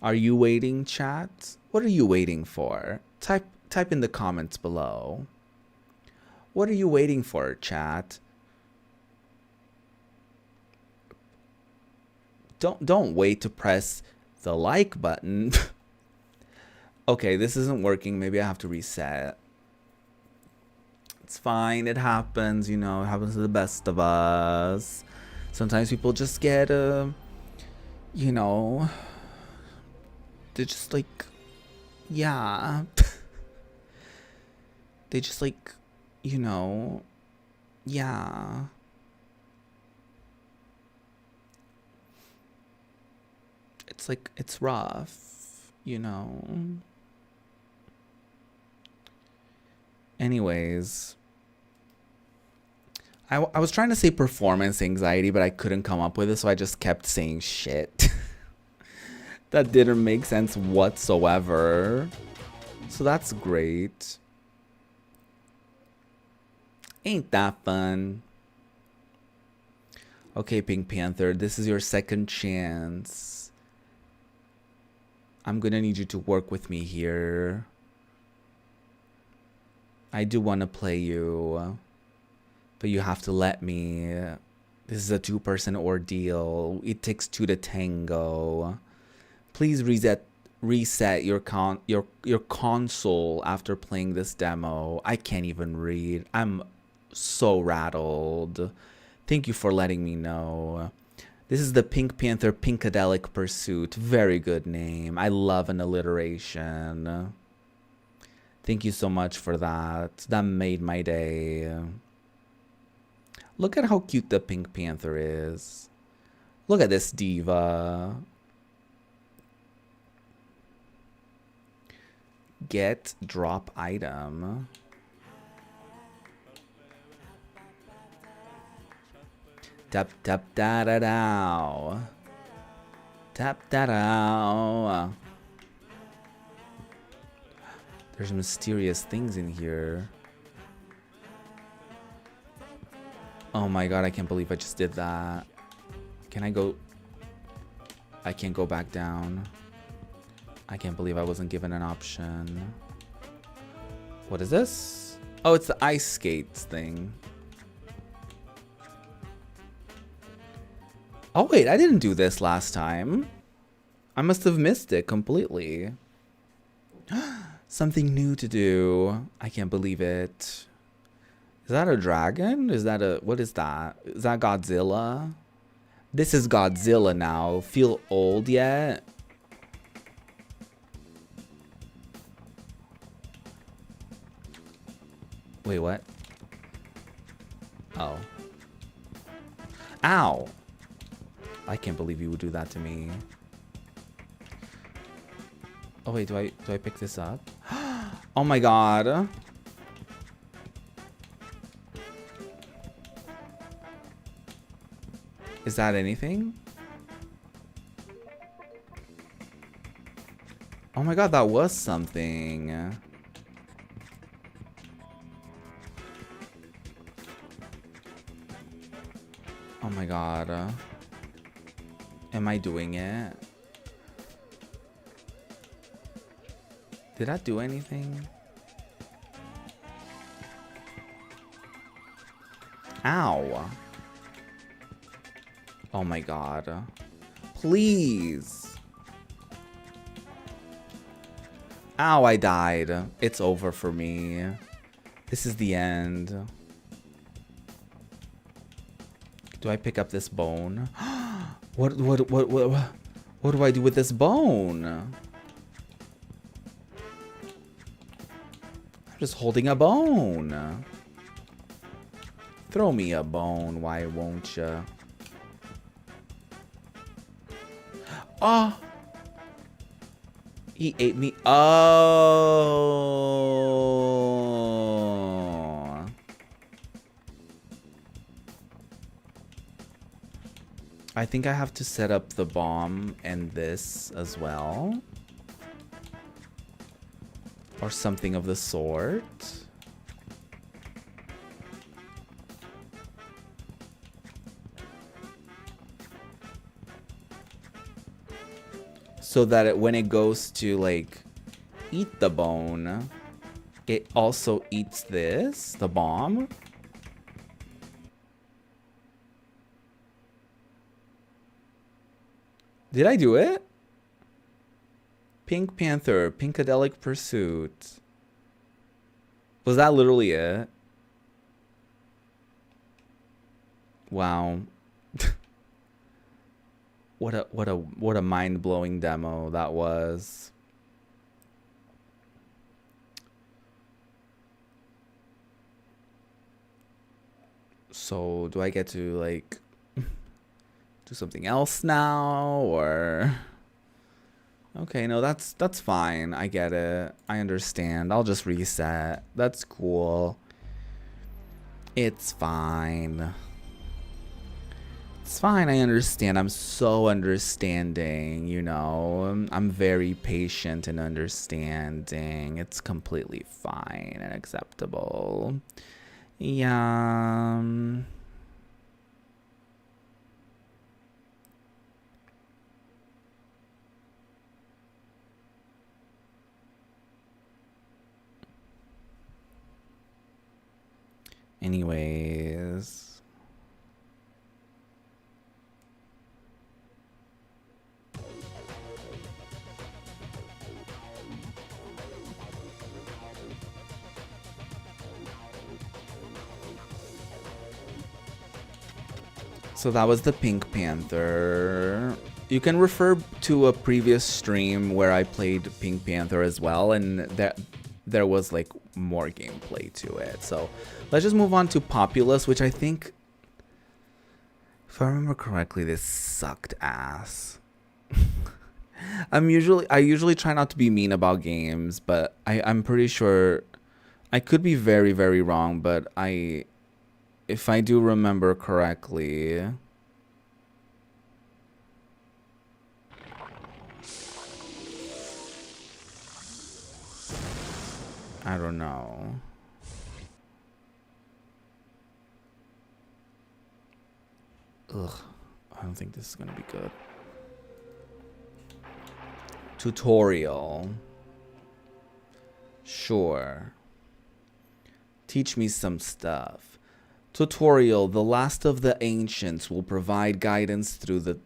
Are you waiting, chat? What are you waiting for? Type in the comments below. What are you waiting for, chat? Don't wait to press the like button. Okay, this isn't working. Maybe I have to reset. It's fine. It happens, you know. It happens to the best of us. Sometimes people just get, you know, they're just like, yeah. They just like, you know, yeah. It's like, it's rough, you know. Anyways, I was trying to say performance anxiety, but I couldn't come up with it, so I just kept saying shit. That didn't make sense whatsoever. So that's great. Ain't that fun? Okay, Pink Panther, this is your second chance. I'm gonna need you to work with me here. I do want to play you, but you have to let me. This is a two-person ordeal. It takes two to tango. Please reset your console after playing this demo. I can't even read. I'm so rattled. Thank you for letting me know. This is the Pink Panther Pinkadelic Pursuit. Very good name. I love an alliteration. Thank you so much for that. That made my day. Look at how cute the Pink Panther is. Look at this diva. Get drop item. Tap tap da da da. Tap da da. There's mysterious things in here. Oh my god, I can't believe I just did that. Can I go? I can't go back down. I can't believe I wasn't given an option. What is this? Oh, it's the ice skates thing. Oh wait, I didn't do this last time. I must have missed it completely. Something new to do. I can't believe it. Is that a dragon? Is that a... What is that? Is that Godzilla? This is Godzilla now. Feel old yet? Wait, what? Oh. Ow! I can't believe you would do that to me. Oh wait, do I pick this up? Oh my god. Is that anything? Oh my god, that was something. Oh my god. Am I doing it? Did I do anything? Ow. Oh my god. Please. Ow, I died. It's over for me. This is the end. Do I pick up this bone? What do I do with this bone? I'm just holding a bone. Throw me a bone, why won't ya? Oh! He ate me. Oh! I think I have to set up the bomb and this as well. Or something of the sort. So that when it goes to like eat the bone, it also eats this, the bomb. Did I do it? Pink Panther, Pinkadelic Pursuit. Was that literally it? Wow. What a mind-blowing demo that was. So, do I get to like do something else now, or okay, no, that's fine. I get it. I understand. I'll just reset. That's cool. It's fine. It's fine, I understand. I'm so understanding, you know. I'm very patient and understanding. It's completely fine and acceptable. Yeah. Anyways. So that was the Pink Panther. You can refer to a previous stream where I played Pink Panther as well, and there was like more gameplay to it. So let's just move on to Populous, which I think, if I remember correctly, this sucked ass. I usually try not to be mean about games, but I'm pretty sure I could be very, very wrong, but if I do remember correctly, I don't know. Ugh, I don't think this is gonna be good. Tutorial. Sure. Teach me some stuff. Tutorial, the last of the ancients, will provide guidance through the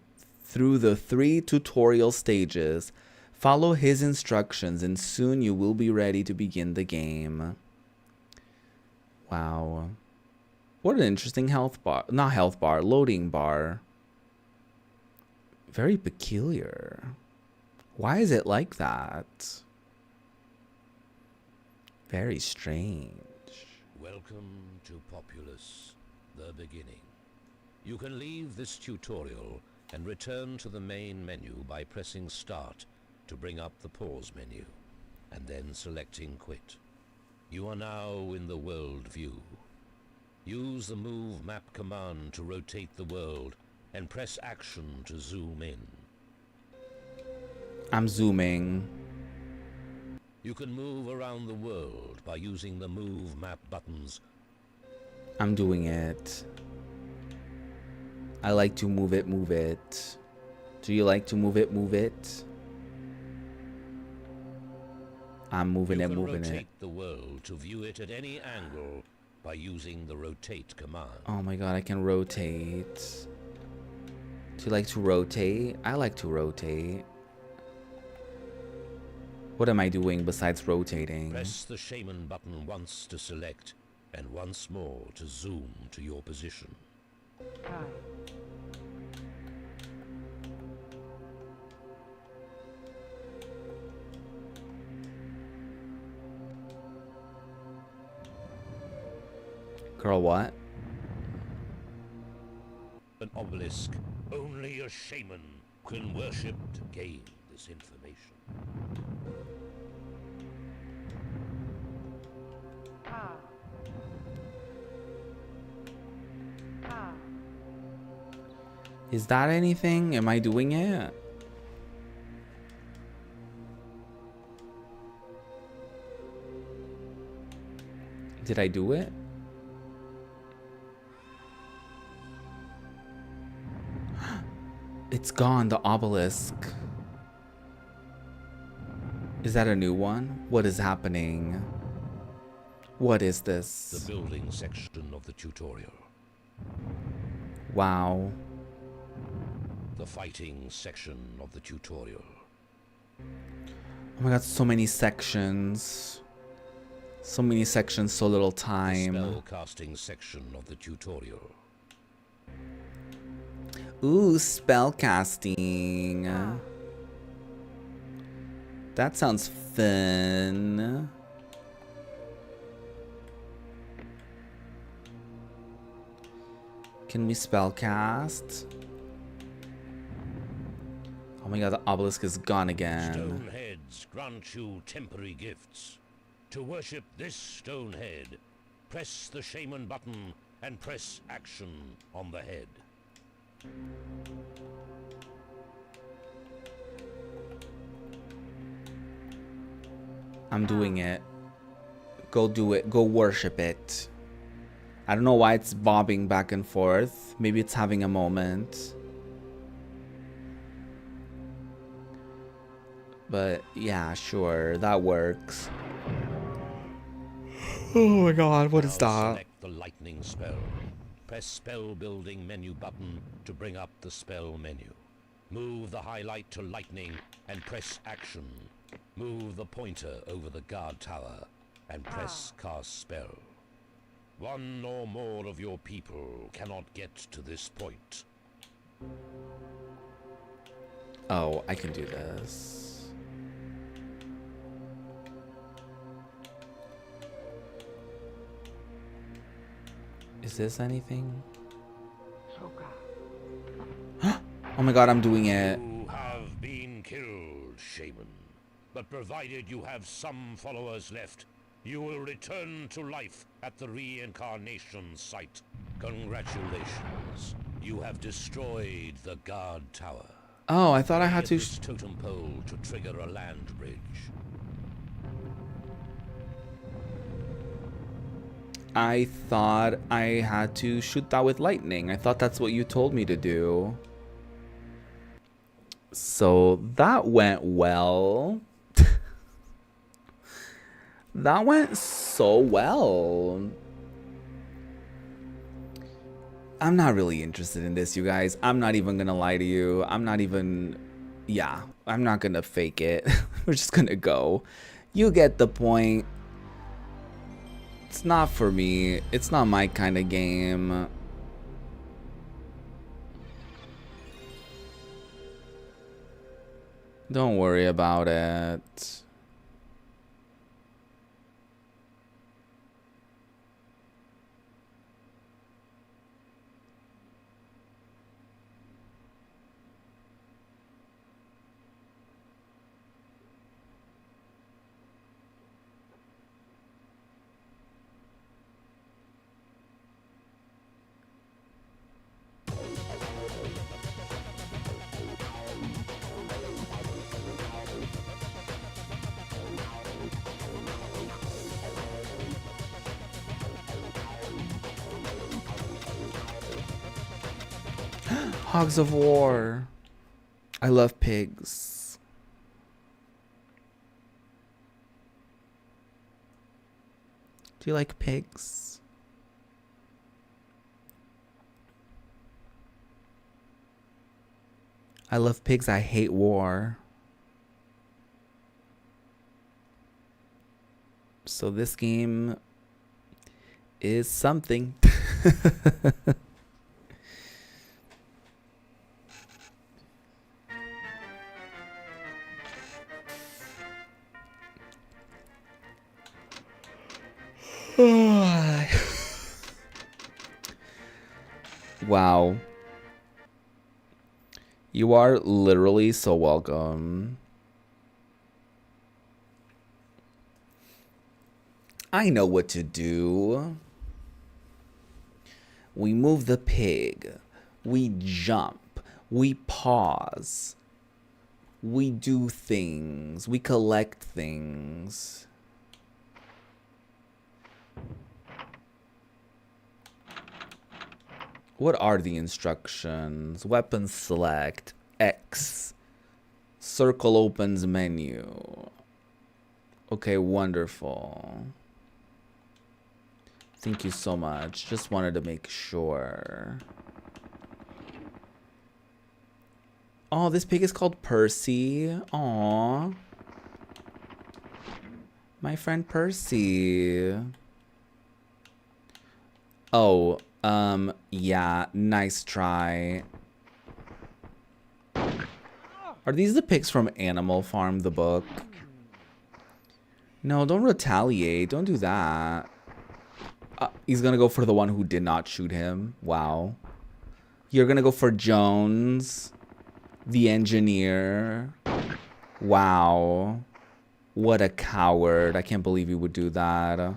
3 tutorial stages. Follow his instructions and soon you will be ready to begin the game. Wow. What an interesting loading bar. Very peculiar. Why is it like that? Very strange. Welcome to Populous, the beginning. You can leave this tutorial and return to the main menu by pressing Start to bring up the pause menu, and then selecting Quit. You are now in the world view. Use the Move Map command to rotate the world, and press Action to zoom in. I'm zooming. You can move around the world by using the Move Map buttons. I'm doing it. I like to move it, move it. Do you like to move it, move it? I'm moving it, moving it. You can rotate the world to view it at any angle by using the rotate command. Oh my god, I can rotate. Do you like to rotate? I like to rotate. What am I doing besides rotating? Press the shaman button once to select and once more to zoom to your position. Girl, what? An obelisk. Only a shaman can worship to gain this information. Is that anything? Am I doing it? Did I do it? It's gone, the obelisk. Is that a new one? What is happening? What is this? The building section of the tutorial. Wow. The fighting section of the tutorial. Oh my god, so many sections. So many sections, so little time. The spell casting section of the tutorial. Ooh, spell casting. That sounds fun. Can we spell cast? Oh my god, the obelisk is gone again. Stone heads grant you temporary gifts. To worship this stone head, press the shaman button and press action on the head. I'm doing it. Go do it. Go worship it. I don't know why it's bobbing back and forth. Maybe it's having a moment. But yeah, sure. That works. Oh my god, what is that? Select the lightning spell. Press spell building menu button to bring up the spell menu. Move the highlight to lightning and press action. Move the pointer over the guard tower and press cast spell. One or more of your people cannot get to this point. Oh, I can do this. Is this anything? Oh my god, I'm doing it. You have been killed, shaman. But provided you have some followers left, you will return to life at the reincarnation site. Congratulations. You have destroyed the guard tower. Oh, I thought I had to... Hit this totem pole to trigger a land bridge. I thought I had to shoot that with lightning. I thought that's what you told me to do. So that went well. That went so well. I'm not really interested in this, you guys. I'm not even gonna lie to you. I'm not even... Yeah, I'm not gonna fake it. We're just gonna go. You get the point. It's not for me. It's not my kind of game. Don't worry about it. Hogs of War. I love pigs. Do you like pigs? I love pigs. I hate war. So this game is something. Wow. You are literally so welcome. I know what to do. We move the pig. We jump. We pause. We do things. We collect things. What are the instructions? Weapon select. X. Circle opens menu. Okay, wonderful. Thank you so much. Just wanted to make sure. Oh, this pig is called Percy. Aw. My friend Percy. Oh, yeah, nice try. Are these the pigs from Animal Farm, the book? No, don't retaliate. Don't do that. He's gonna go for the one who did not shoot him. Wow. You're gonna go for Jones, the engineer. Wow. What a coward. I can't believe you would do that.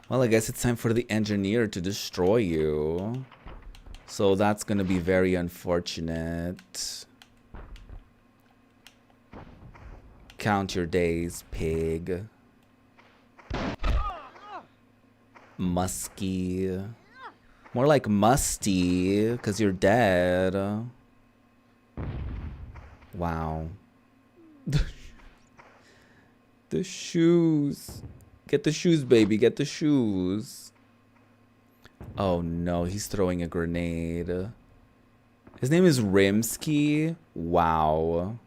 Well, I guess it's time for the engineer to destroy you. So that's gonna be very unfortunate. Count your days, pig. Musky. More like musty, because you're dead. Wow. The shoes. Get the shoes, baby. Get the shoes. Oh no, he's throwing a grenade. His name is Rimsky. Wow.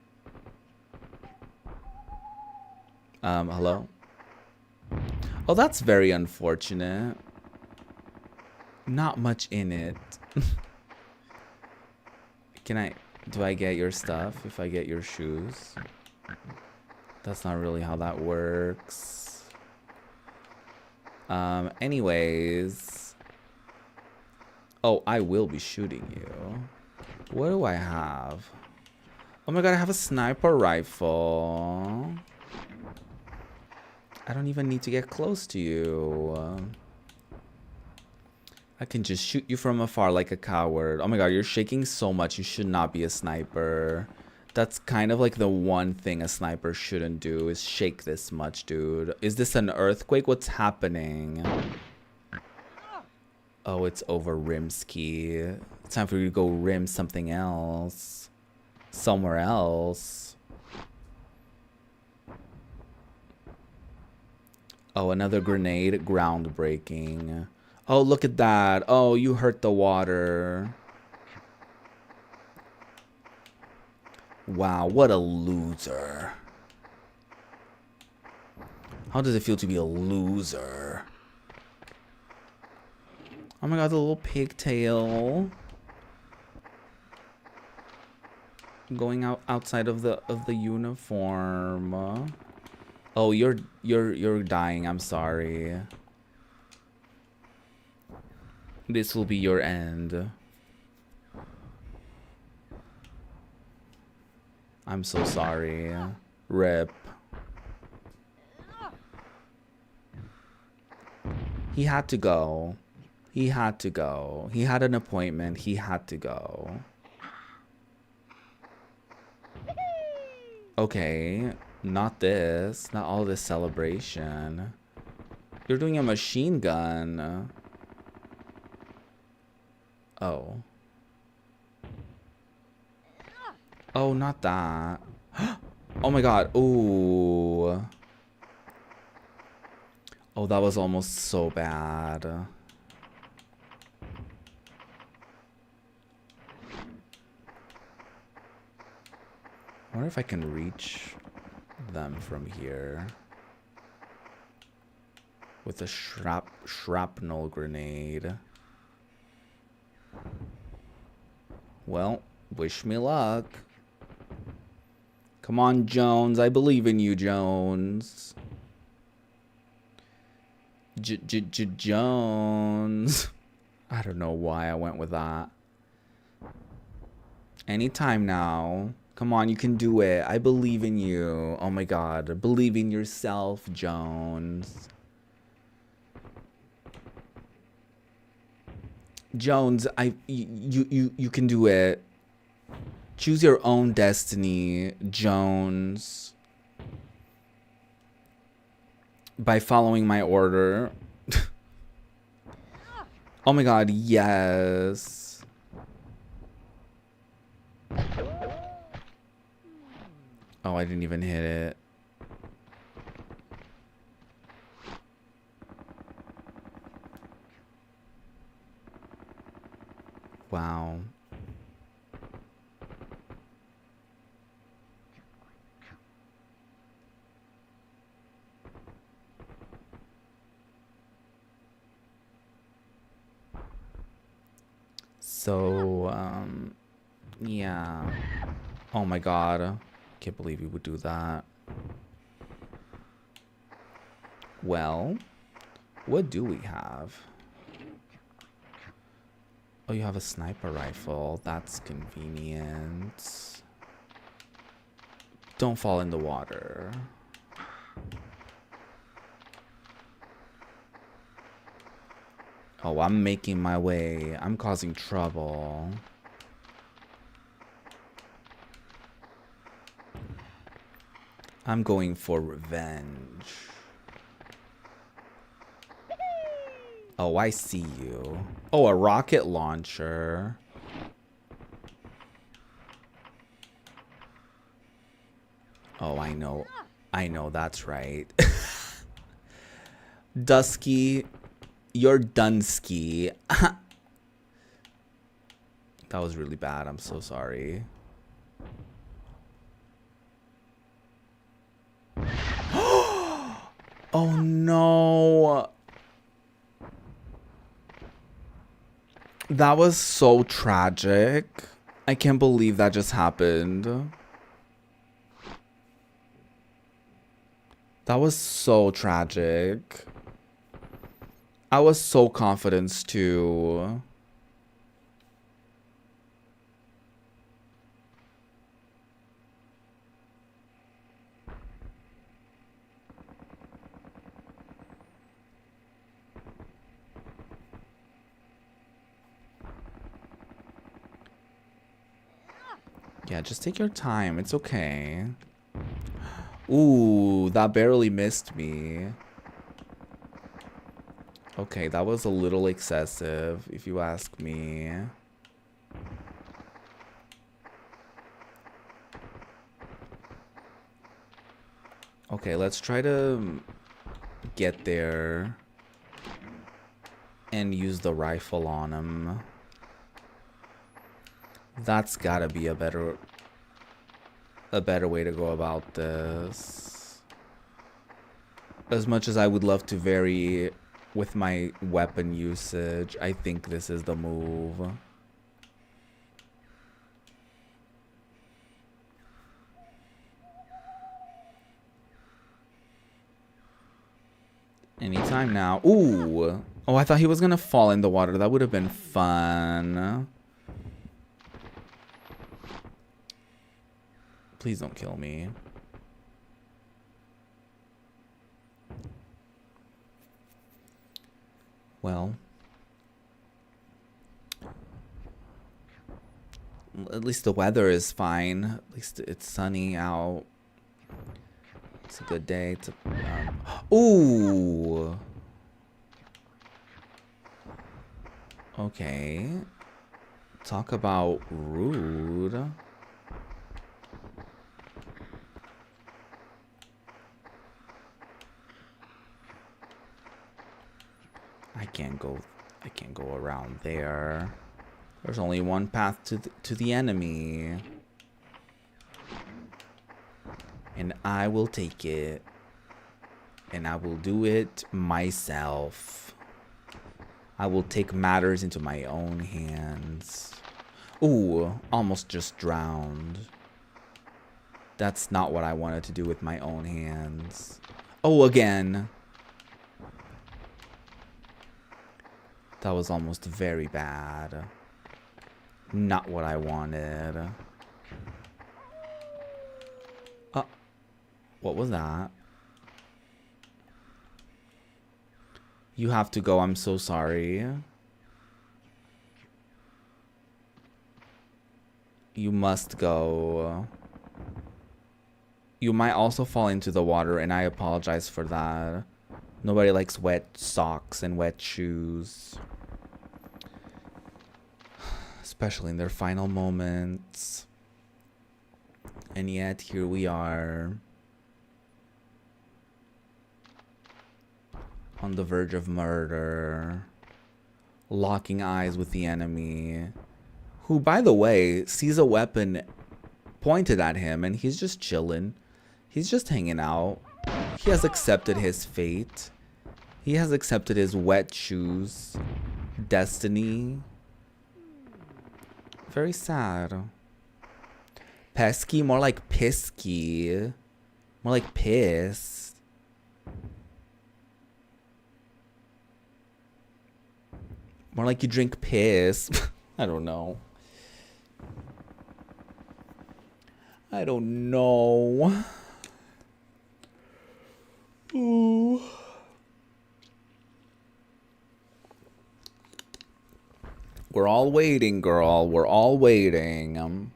Hello? Oh, that's very unfortunate. Not much in it. Do I get your stuff if I get your shoes? That's not really how that works. Anyways. Oh, I will be shooting you. What do I have? Oh my god, I have a sniper rifle. I don't even need to get close to you. I can just shoot you from afar like a coward. Oh my god, you're shaking so much. You should not be a sniper. That's kind of like the one thing a sniper shouldn't do is shake this much, dude. Is this an earthquake? What's happening? Oh, it's over Rimsky. It's time for you to go rim something else. Somewhere else. Oh, another grenade. Groundbreaking. Oh, look at that. Oh, you hurt the water. Wow, what a loser. How does it feel to be a loser? Oh my god, the little pigtail. Going outside of the uniform. Oh, you're dying. I'm sorry. This will be your end. I'm so sorry. Rip. He had to go. He had to go. He had an appointment. He had to go. Okay. Not this. Not all this celebration. You're doing a machine gun. Oh. Oh, not that. Oh my god. Ooh. Oh, that was almost so bad. I wonder if I can reach them from here with a shrapnel grenade. Well, wish me luck. Come on, Jones. I believe in you, Jones. Jones. I don't know why I went with that. Anytime now. Come on, you can do it. I believe in you. Oh my god. Believe in yourself, Jones. Jones, you can do it. Choose your own destiny, Jones. By following my order. Oh my god, yes. Oh, I didn't even hit it. Wow. So, yeah. Oh my god. Can't believe you would do that. Well, what do we have? Oh, you have a sniper rifle. That's convenient. Don't fall in the water. Oh, I'm making my way. I'm causing trouble. I'm going for revenge. Oh, I see you. Oh, a rocket launcher. Oh, I know. I know, that's right. Dusky, you're Dunsky. That was really bad. I'm so sorry. Oh no. That was so tragic. I can't believe that just happened. That was so tragic. I was so confident too. Yeah, just take your time. It's okay. Ooh, that barely missed me. Okay, that was a little excessive, if you ask me. Okay, let's try to get there and use the rifle on him. That's gotta be a better way to go about this. As much as I would love to vary with my weapon usage, I think this is the move. Anytime now. Ooh. Oh, I thought he was gonna fall in the water. That would have been fun. Please don't kill me. Well. At least the weather is fine. At least it's sunny out. It's a good day to... Ooh! Okay. Talk about rude. I can't go around there. There's only one path to the enemy. And I will take it. And I will do it myself. I will take matters into my own hands. Ooh, almost just drowned. That's not what I wanted to do with my own hands. Oh, again. That was almost very bad. Not what I wanted. What was that? You have to go. I'm so sorry. You must go. You might also fall into the water, and I apologize for that. Nobody likes wet socks and wet shoes. Especially in their final moments. And yet, here we are. On the verge of murder. Locking eyes with the enemy. Who, by the way, sees a weapon pointed at him and he's just chilling. He's just hanging out. He has accepted his fate. He has accepted his wet shoes. Destiny. Very sad. Pesky, more like pisky. More like piss. More like you drink piss. I don't know. I don't know. Ooh. We're all waiting, girl. We're all waiting.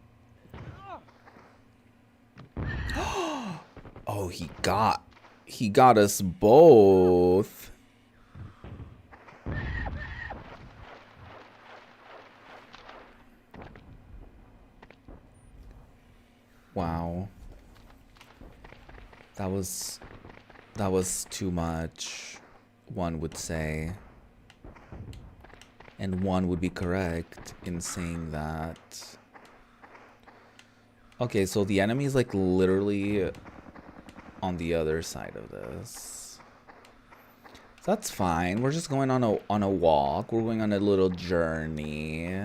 Oh, he got us both. Wow. That was too much, one would say. And one would be correct in saying that. Okay, so the enemy is like literally on the other side of this. That's fine. We're just going on a walk. We're going on a little journey.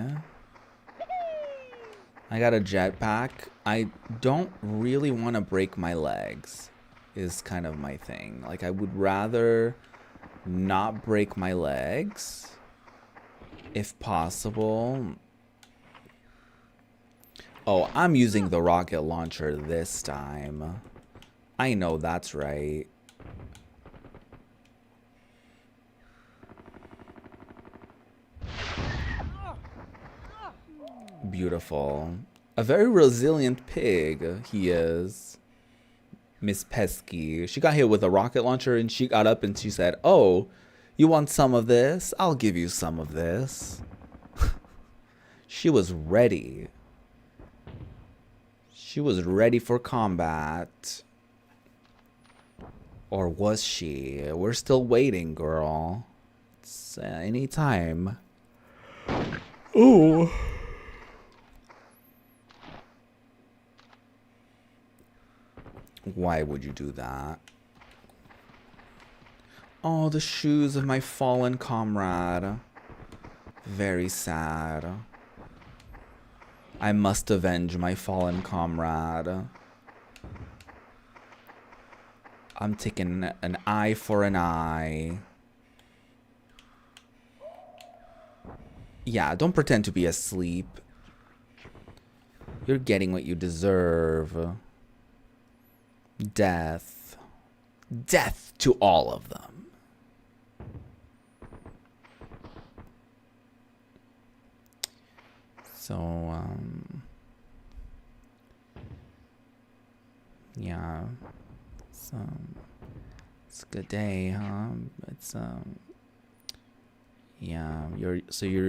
I got a jetpack. I don't really want to break my legs, is kind of my thing. Like, I would rather not break my legs, if possible. Oh, I'm using the rocket launcher this time. I know that's right. Beautiful. A very resilient pig, he is. Miss Pesky. She got hit with a rocket launcher and she got up and she said, "Oh, you want some of this? I'll give you some of this." She was ready. She was ready for combat. Or was she? We're still waiting, girl. It's any time. Ooh. Why would you do that? Oh, the shoes of my fallen comrade. Very sad. I must avenge my fallen comrade. I'm taking an eye for an eye. Yeah, don't pretend to be asleep. You're getting what you deserve. Death. Death to all of them. So, yeah. So, it's a good day, huh? It's, yeah, your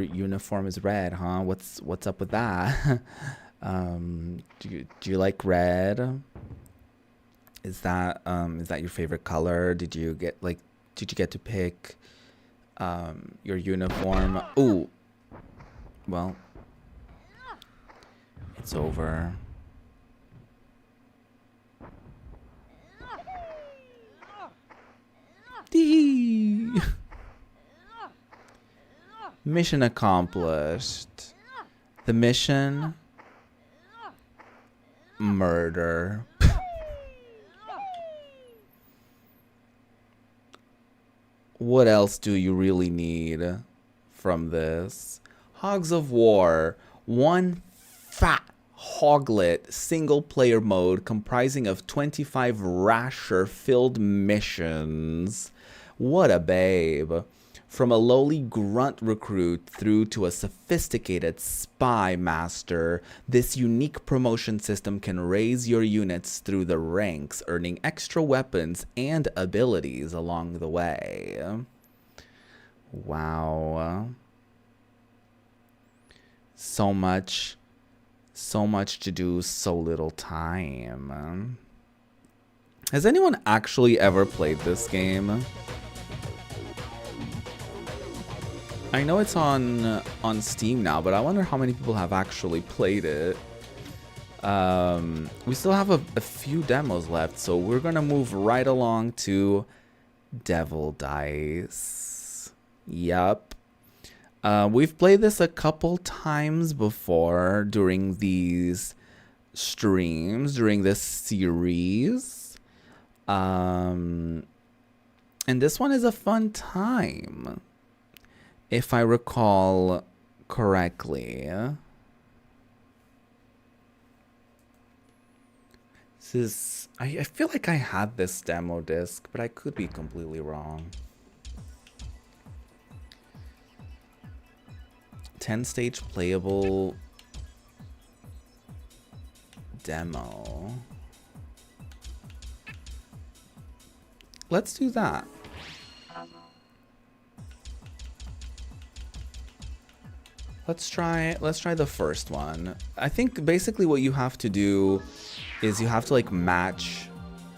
uniform is red, huh? What's up with that? Do you like red? Is that your favorite color? Did you get to pick your uniform? Ooh. Well, it's over. Mission accomplished. The mission? Murder. What else do you really need from this? Hogs of War. One fat hoglet single player mode comprising of 25 rasher-filled missions. What a babe. From a lowly grunt recruit through to a sophisticated spy master, this unique promotion system can raise your units through the ranks, earning extra weapons and abilities along the way. Wow. So much to do, so little time. Has anyone actually ever played this game? I know it's on Steam now, but I wonder how many people have actually played it. We still have a few demos left, so we're gonna move right along to Devil Dice. Yup. We've played this a couple times before during these streams, during this series. And this one is a fun time, if I recall correctly. This is, I feel like I had this demo disc, but I could be completely wrong. 10-stage playable demo. Let's do that. Let's try the first one. I think basically what you have to do is you have to like match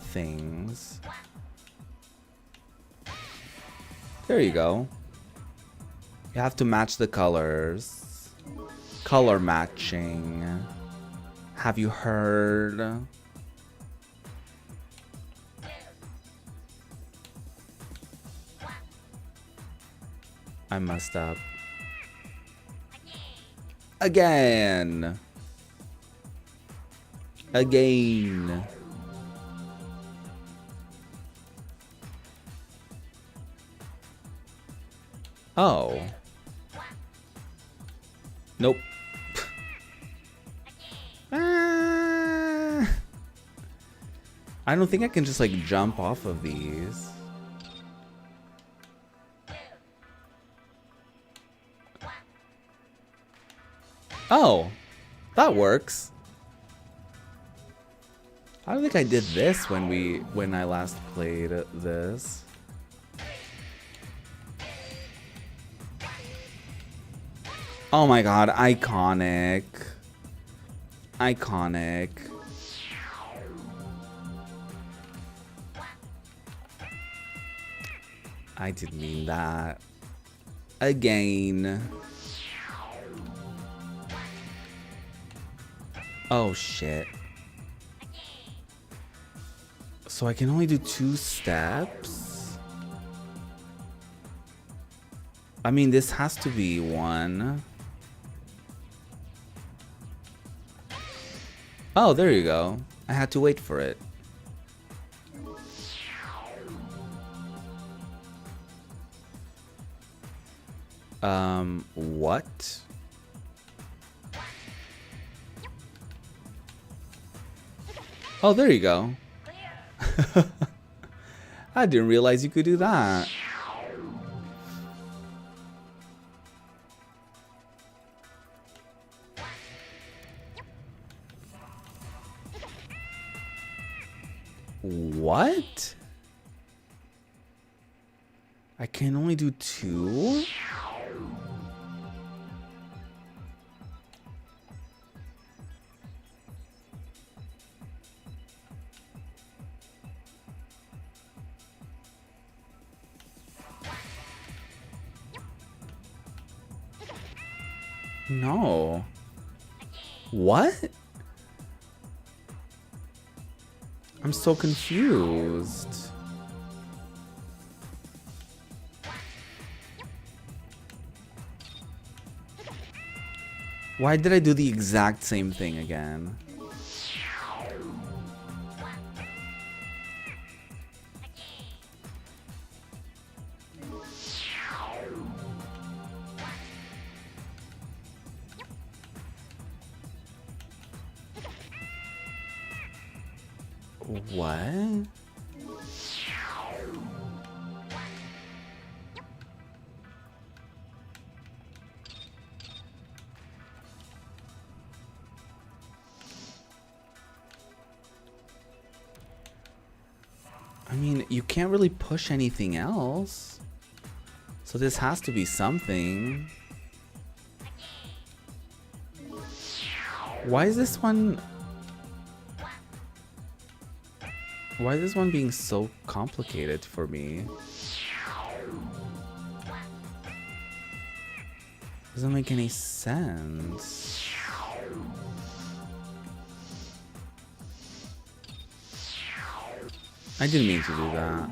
things. There you go. You have to match the colors. Color matching. Have you heard? I messed up. Again. Again. Oh. Nope. Ah. I don't think I can just like jump off of these. Oh, that works. I don't think I did this when I last played this. Oh my god, iconic. Iconic. I didn't mean that. Again. Oh shit. So I can only do 2 steps? I mean, this has to be 1. Oh, there you go. I had to wait for it. What? Oh, there you go. I didn't realize you could do that. What? I can only do 2? No. What? I'm so confused. Why did I do the exact same thing again? What? I mean, you can't really push anything else. So this has to be something. Why is this one... Why is this one being so complicated for me? Doesn't make any sense. I didn't mean to do that.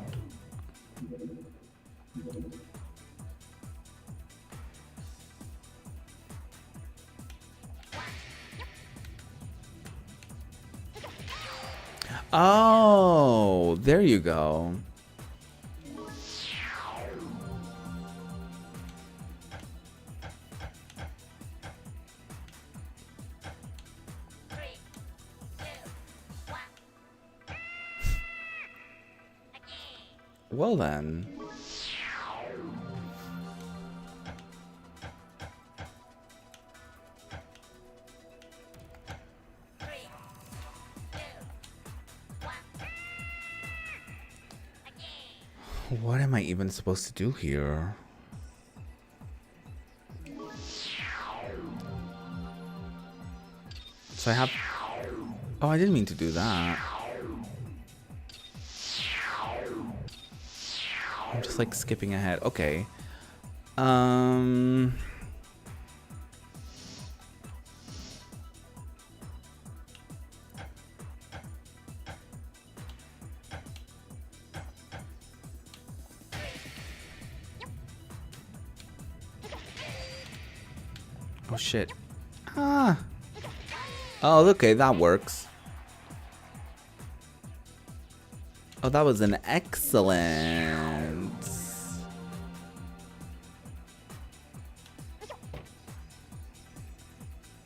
Oh, there you go. Well then. What am I even supposed to do here? So I have... Oh, I didn't mean to do that. I'm just like skipping ahead. Okay. Oh shit. Ah. Oh, okay, that works. Oh, that was an excellent.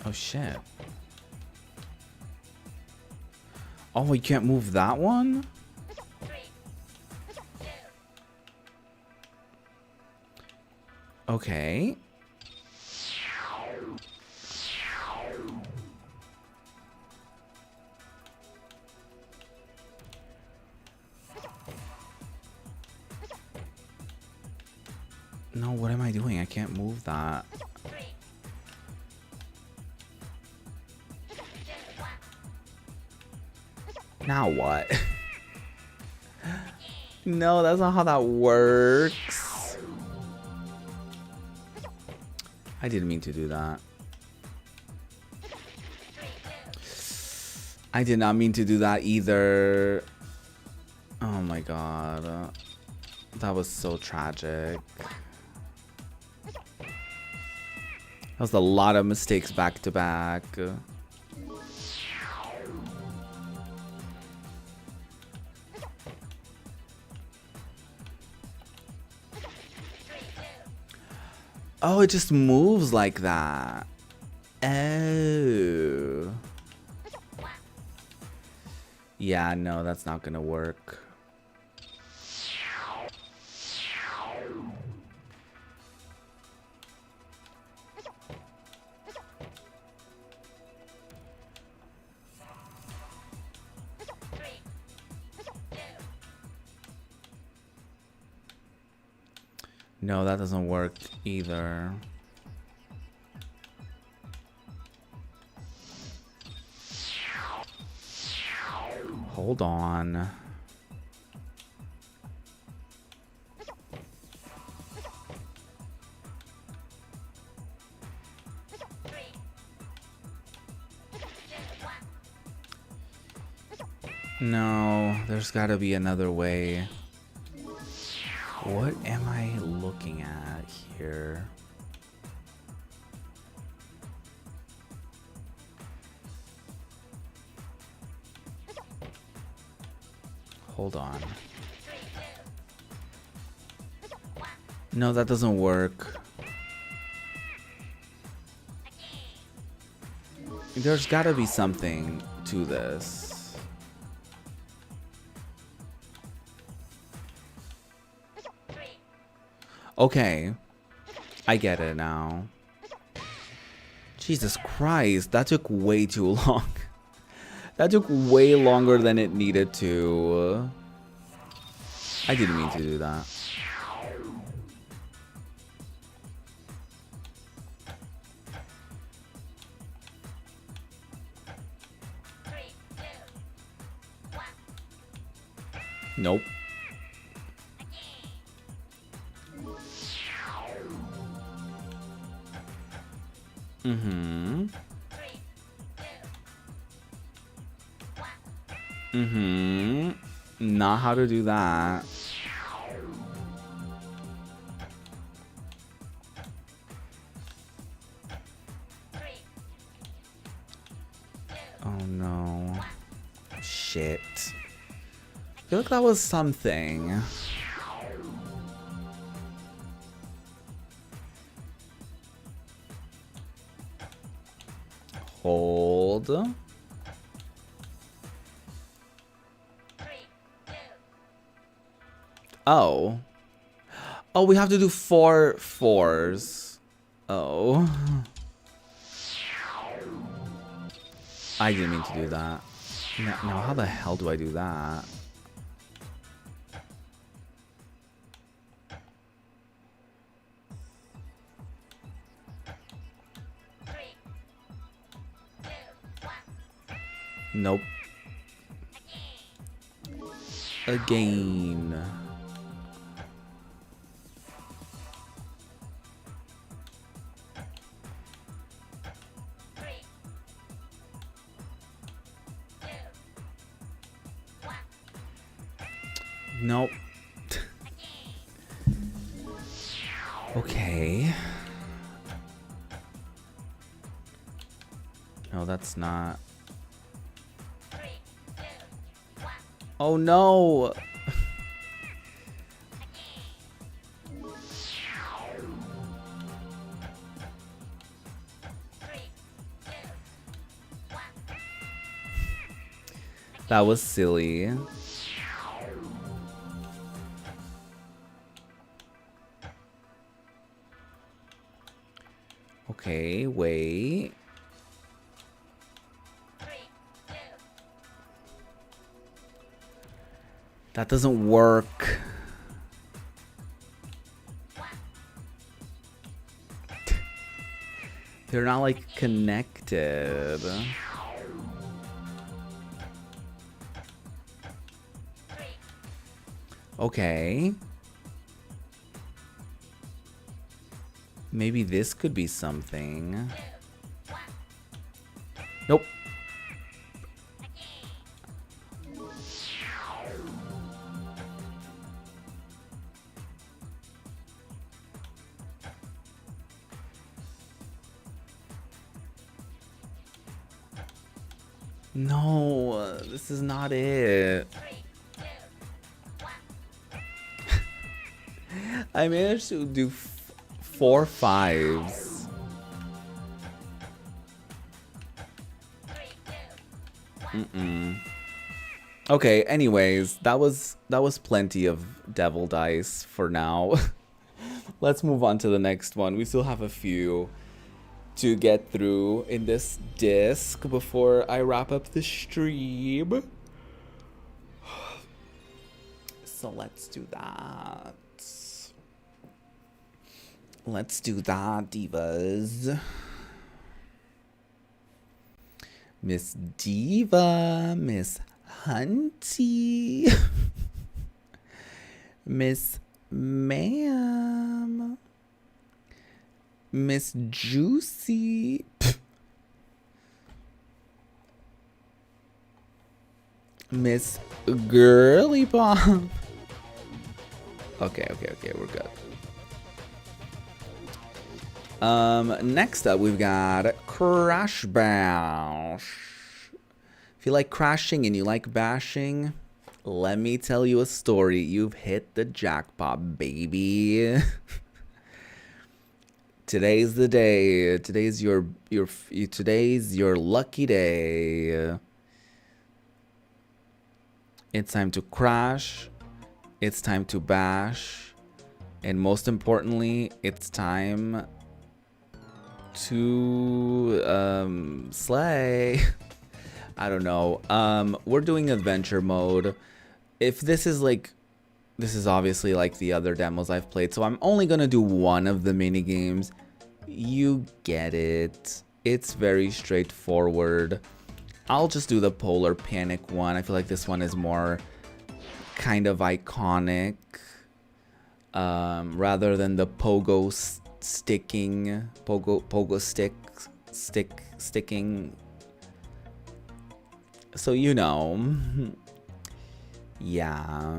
Oh shit. Oh, you can't move that one? Okay. No, what am I doing? I can't move that. Now what? No, that's not how that works. I didn't mean to do that. I did not mean to do that either. Oh my god. That was so tragic. That was a lot of mistakes back to back. Oh, it just moves like that. Oh. Yeah, no, that's not gonna work. No, that doesn't work either. Hold on. No, there's gotta be another way. What am I looking at here? Hold on. No, that doesn't work. There's gotta be something to this. Okay. I get it now. Jesus Christ, that took way too long. That took way longer than it needed to. I didn't mean to do that. Nope. Mm-hmm. Mm-hmm. Not how to do that. Oh no. Shit. I feel like that was something. Hold. Oh. Oh, we have to do 4 fours. Oh. I didn't mean to do that. Now, how the hell do I do that? Nope. Again. Nope. Okay. No, that's not. Oh no! That was silly. Okay, wait. That doesn't work. They're not like connected. Okay. Maybe this could be something. Nope. No, this is not it. I managed to do 4 5s. Okay, anyways, that was plenty of devil dice for now. Let's move on to the next one. We still have a few to get through in this disc before I wrap up the stream. So let's do that. Let's do that, divas. Miss Diva, Miss Hunty, Miss Ma'am, Miss Juicy, Miss Girly Pop. Okay, we're good. Next up we've got Crash Bash. If you like crashing and you like bashing, Let me tell you a story. You've hit the jackpot, baby. Today's the day. Today's your lucky day. It's time to crash. It's time to bash. And most importantly, it's time to slay. I don't know. We're doing adventure mode. If this is obviously like the other demos I've played, so I'm only gonna do one of the mini games. You get it. It's very straightforward. I'll just do the Polar Panic one. I feel like this one is more kind of iconic, rather than the pogo sticking. So you know, yeah.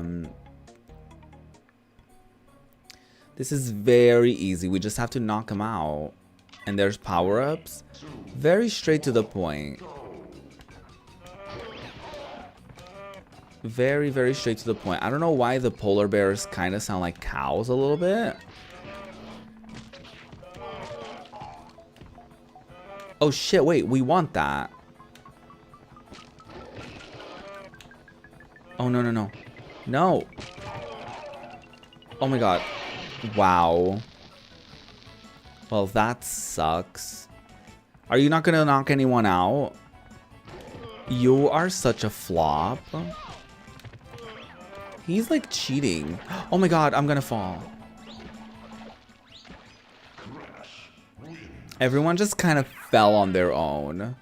This is very easy. We just have to knock him out. And there's power-ups. Very straight to the point. Very, very straight to the point. I don't know why the polar bears kind of sound like cows a little bit. Oh shit, wait, we want that. Oh, no, no, no. No. Oh my god. Wow. Well, that sucks. Are you not gonna knock anyone out? You are such a flop. He's like cheating. Oh my god, I'm gonna fall. Everyone just kind of fell on their own.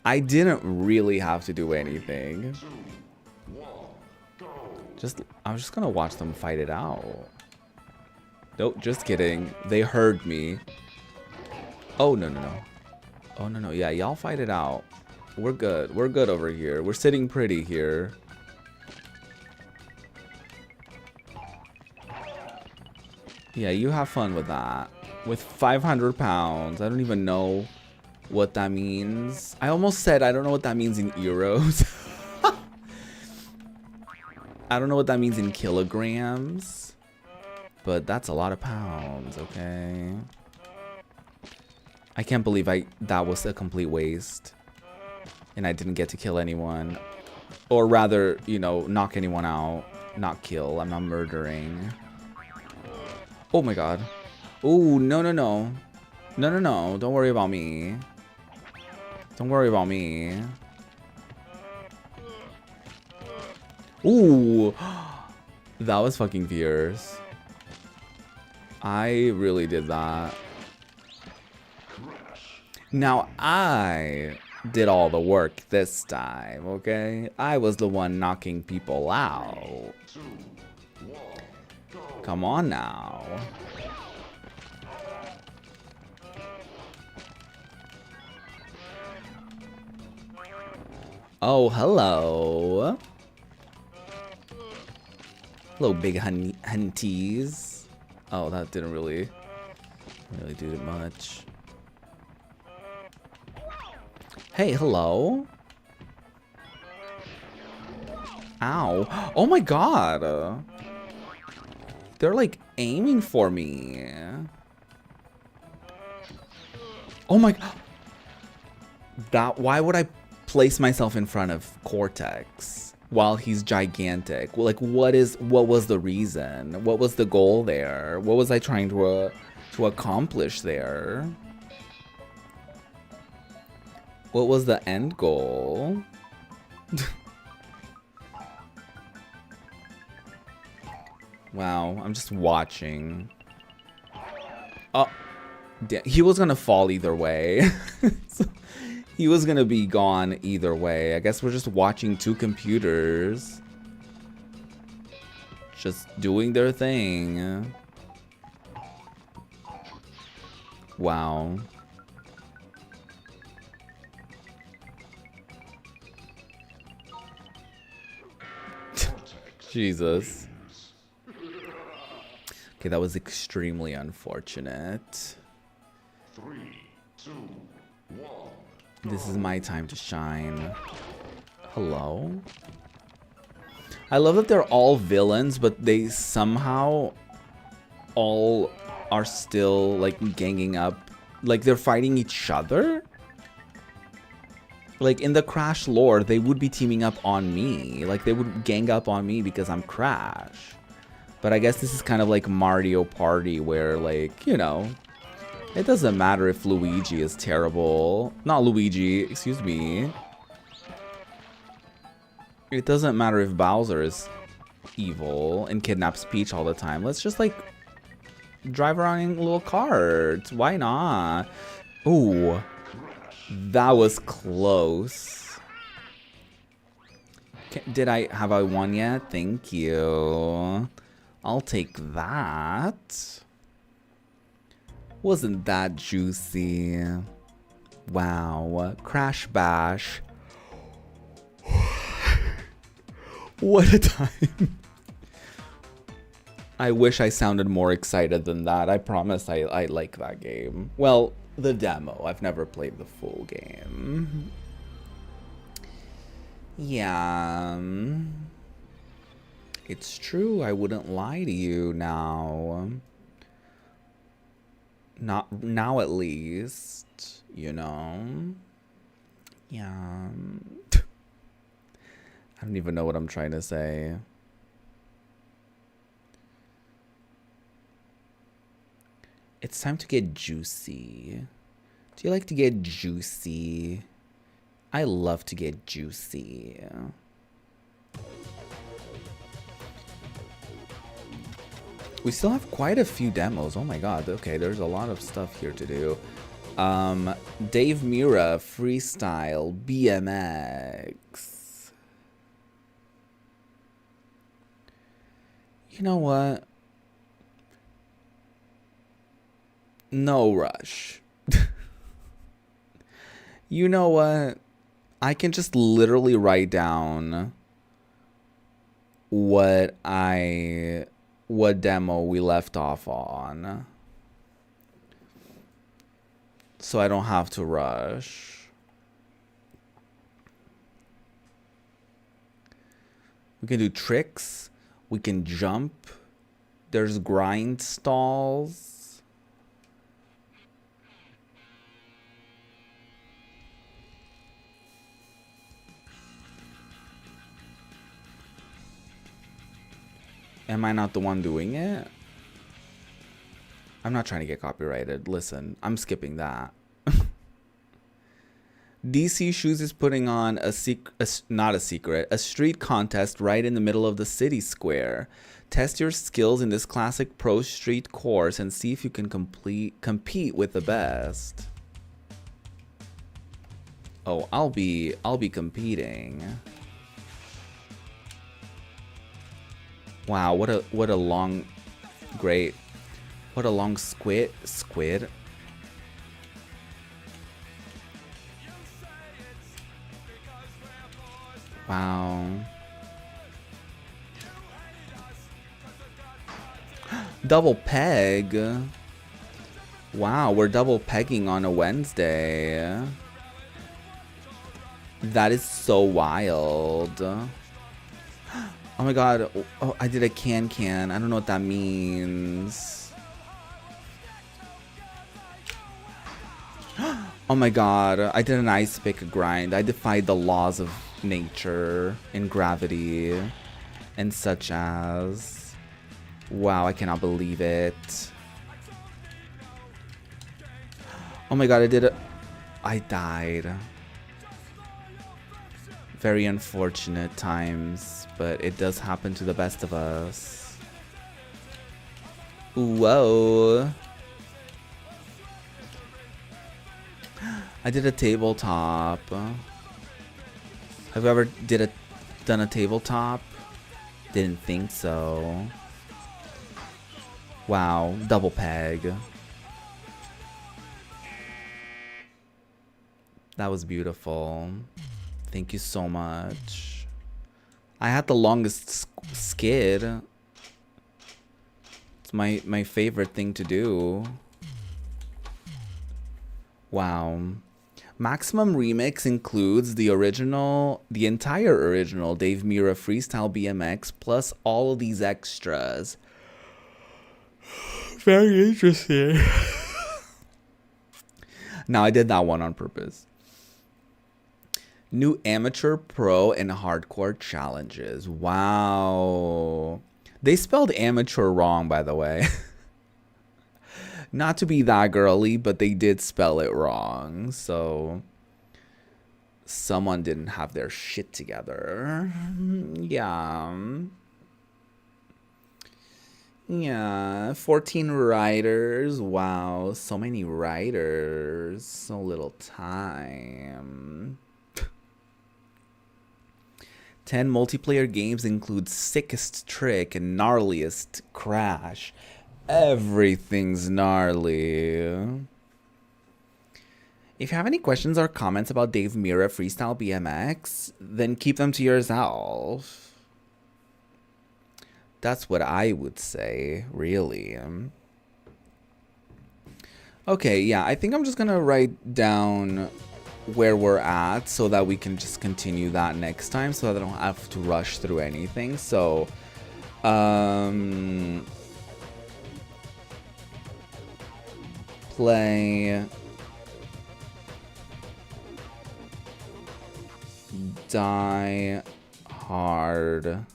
I didn't really have to do anything. I was just gonna watch them fight it out. Nope, just kidding. They heard me. Oh, no, no, no. Oh, no, no. Yeah, y'all fight it out. We're good. We're good over here. We're sitting pretty here. Yeah, you have fun with that. With 500 pounds. I don't even know what that means. I almost said I don't know what that means in euros. I don't know what that means in kilograms. But that's a lot of pounds, okay? I can't believe that was a complete waste. And I didn't get to kill anyone. Or rather, you know, knock anyone out. Not kill. I'm not murdering. Oh my god. Oh, no, no, no. No, no, no. Don't worry about me. Don't worry about me. Ooh. That was fucking fierce. I really did that. Now I did all the work this time, okay? I was the one knocking people out. Come on now. Oh, hello. Hello, big hunties. Oh, that didn't really do much. Hey, hello. Ow. Oh my god. They're like aiming for me. Oh my god. Why would I place myself in front of Cortex while he's gigantic? Like, what was the reason? What was the goal there? What was I trying to accomplish there? What was the end goal? Wow, I'm just watching. Oh, damn. He was gonna fall either way. So, he was gonna be gone either way. I guess we're just watching two computers just doing their thing. Wow. Jesus. Okay, that was extremely unfortunate. 3, 2, 1. This is my time to shine. Hello? I love that they're all villains, but they somehow all are still like ganging up. Like they're fighting each other. Like in the Crash lore, they would be teaming up on me. Like they would gang up on me because I'm Crash. But I guess this is kind of like Mario Party where like, you know, it doesn't matter if Luigi is terrible. Not Luigi, excuse me. It doesn't matter if Bowser is evil and kidnaps Peach all the time. Let's just like drive around in little carts. Why not? Ooh, that was close. Have I won yet? Thank you. I'll take that. Wasn't that juicy? Wow. Crash Bash. What a time. I wish I sounded more excited than that. I promise I like that game. Well, the demo. I've never played the full game. Yeah. It's true. I wouldn't lie to you now. Not now, at least. You know? Yeah. I don't even know what I'm trying to say. It's time to get juicy. Do you like to get juicy? I love to get juicy. We still have quite a few demos. Oh my god. Okay, there's a lot of stuff here to do. Dave Mura, Freestyle, BMX. You know what? No rush. You know what? I can just literally write down what demo we left off on. So I don't have to rush. We can do tricks. We can jump. There's grind stalls. Am I not the one doing it? I'm not trying to get copyrighted. Listen, I'm skipping that. DC Shoes is putting on a street contest right in the middle of the city square. Test your skills in this classic pro street course and see if you can compete with the best. Oh, I'll be competing. Wow, what a long squid. Wow. Double peg. Wow, we're double pegging on a Wednesday. That is so wild. Oh my god. Oh, I did a can. I don't know what that means. Oh my god. I did an ice pick grind. I defied the laws of nature and gravity and such as. Wow, I cannot believe it. Oh my god, I did it. I died. Very unfortunate times, but it does happen to the best of us. Whoa. I did a tabletop. Have you ever done a tabletop? Didn't think so. Wow, double peg. That was beautiful. Thank you so much. I had the longest skid. It's my favorite thing to do. Wow. Maximum Remix includes the entire original Dave Mirra Freestyle BMX plus all of these extras. Very interesting. Now, I did that one on purpose. New amateur, pro, and hardcore challenges. Wow. They spelled amateur wrong, by the way. Not to be that girly, but they did spell it wrong. So someone didn't have their shit together. Yeah. Yeah. 14 writers. Wow. So many writers. So little time. 10 multiplayer games include Sickest Trick and Gnarliest Crash. Everything's gnarly. If you have any questions or comments about Dave Mirra Freestyle BMX, then keep them to yourself. That's what I would say, really. Okay, yeah, I think I'm just gonna write down where we're at so that we can just continue that next time so that I don't have to rush through anything. So, play Die Hard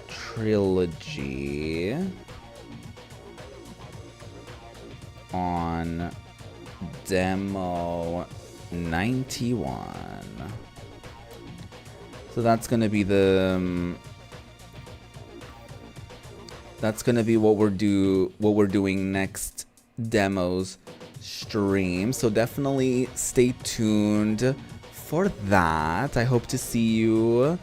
Trilogy on Demo 91. So that's gonna be the that's gonna be what we're doing next demos stream. So definitely stay tuned for that. I hope to see you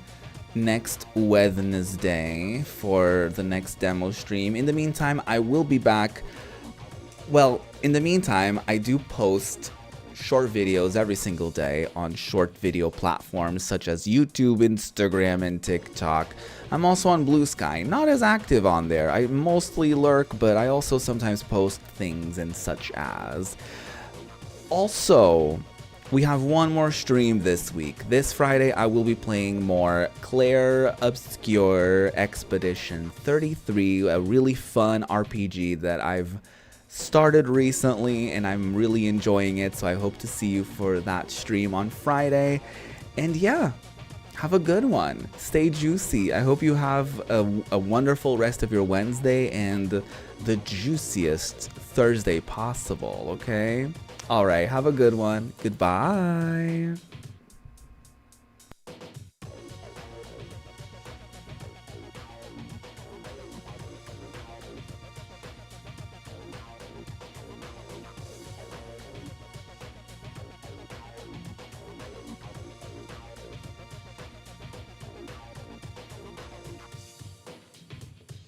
next Wednesday for the next demo stream. In the meantime, I will be back. Well, in the meantime, I do post short videos every single day on short video platforms such as YouTube, Instagram, and TikTok. I'm also on Blue Sky, not as active on there. I mostly lurk, but I also sometimes post things and such as. Also, we have one more stream this week. This Friday, I will be playing more Claire Obscure Expedition 33, a really fun RPG that I've started recently and I'm really enjoying it, so I hope to see you for that stream on Friday. And yeah, have a good one. Stay juicy. I hope you have a wonderful rest of your Wednesday and the juiciest Thursday possible, okay? Alright, have a good one. Goodbye.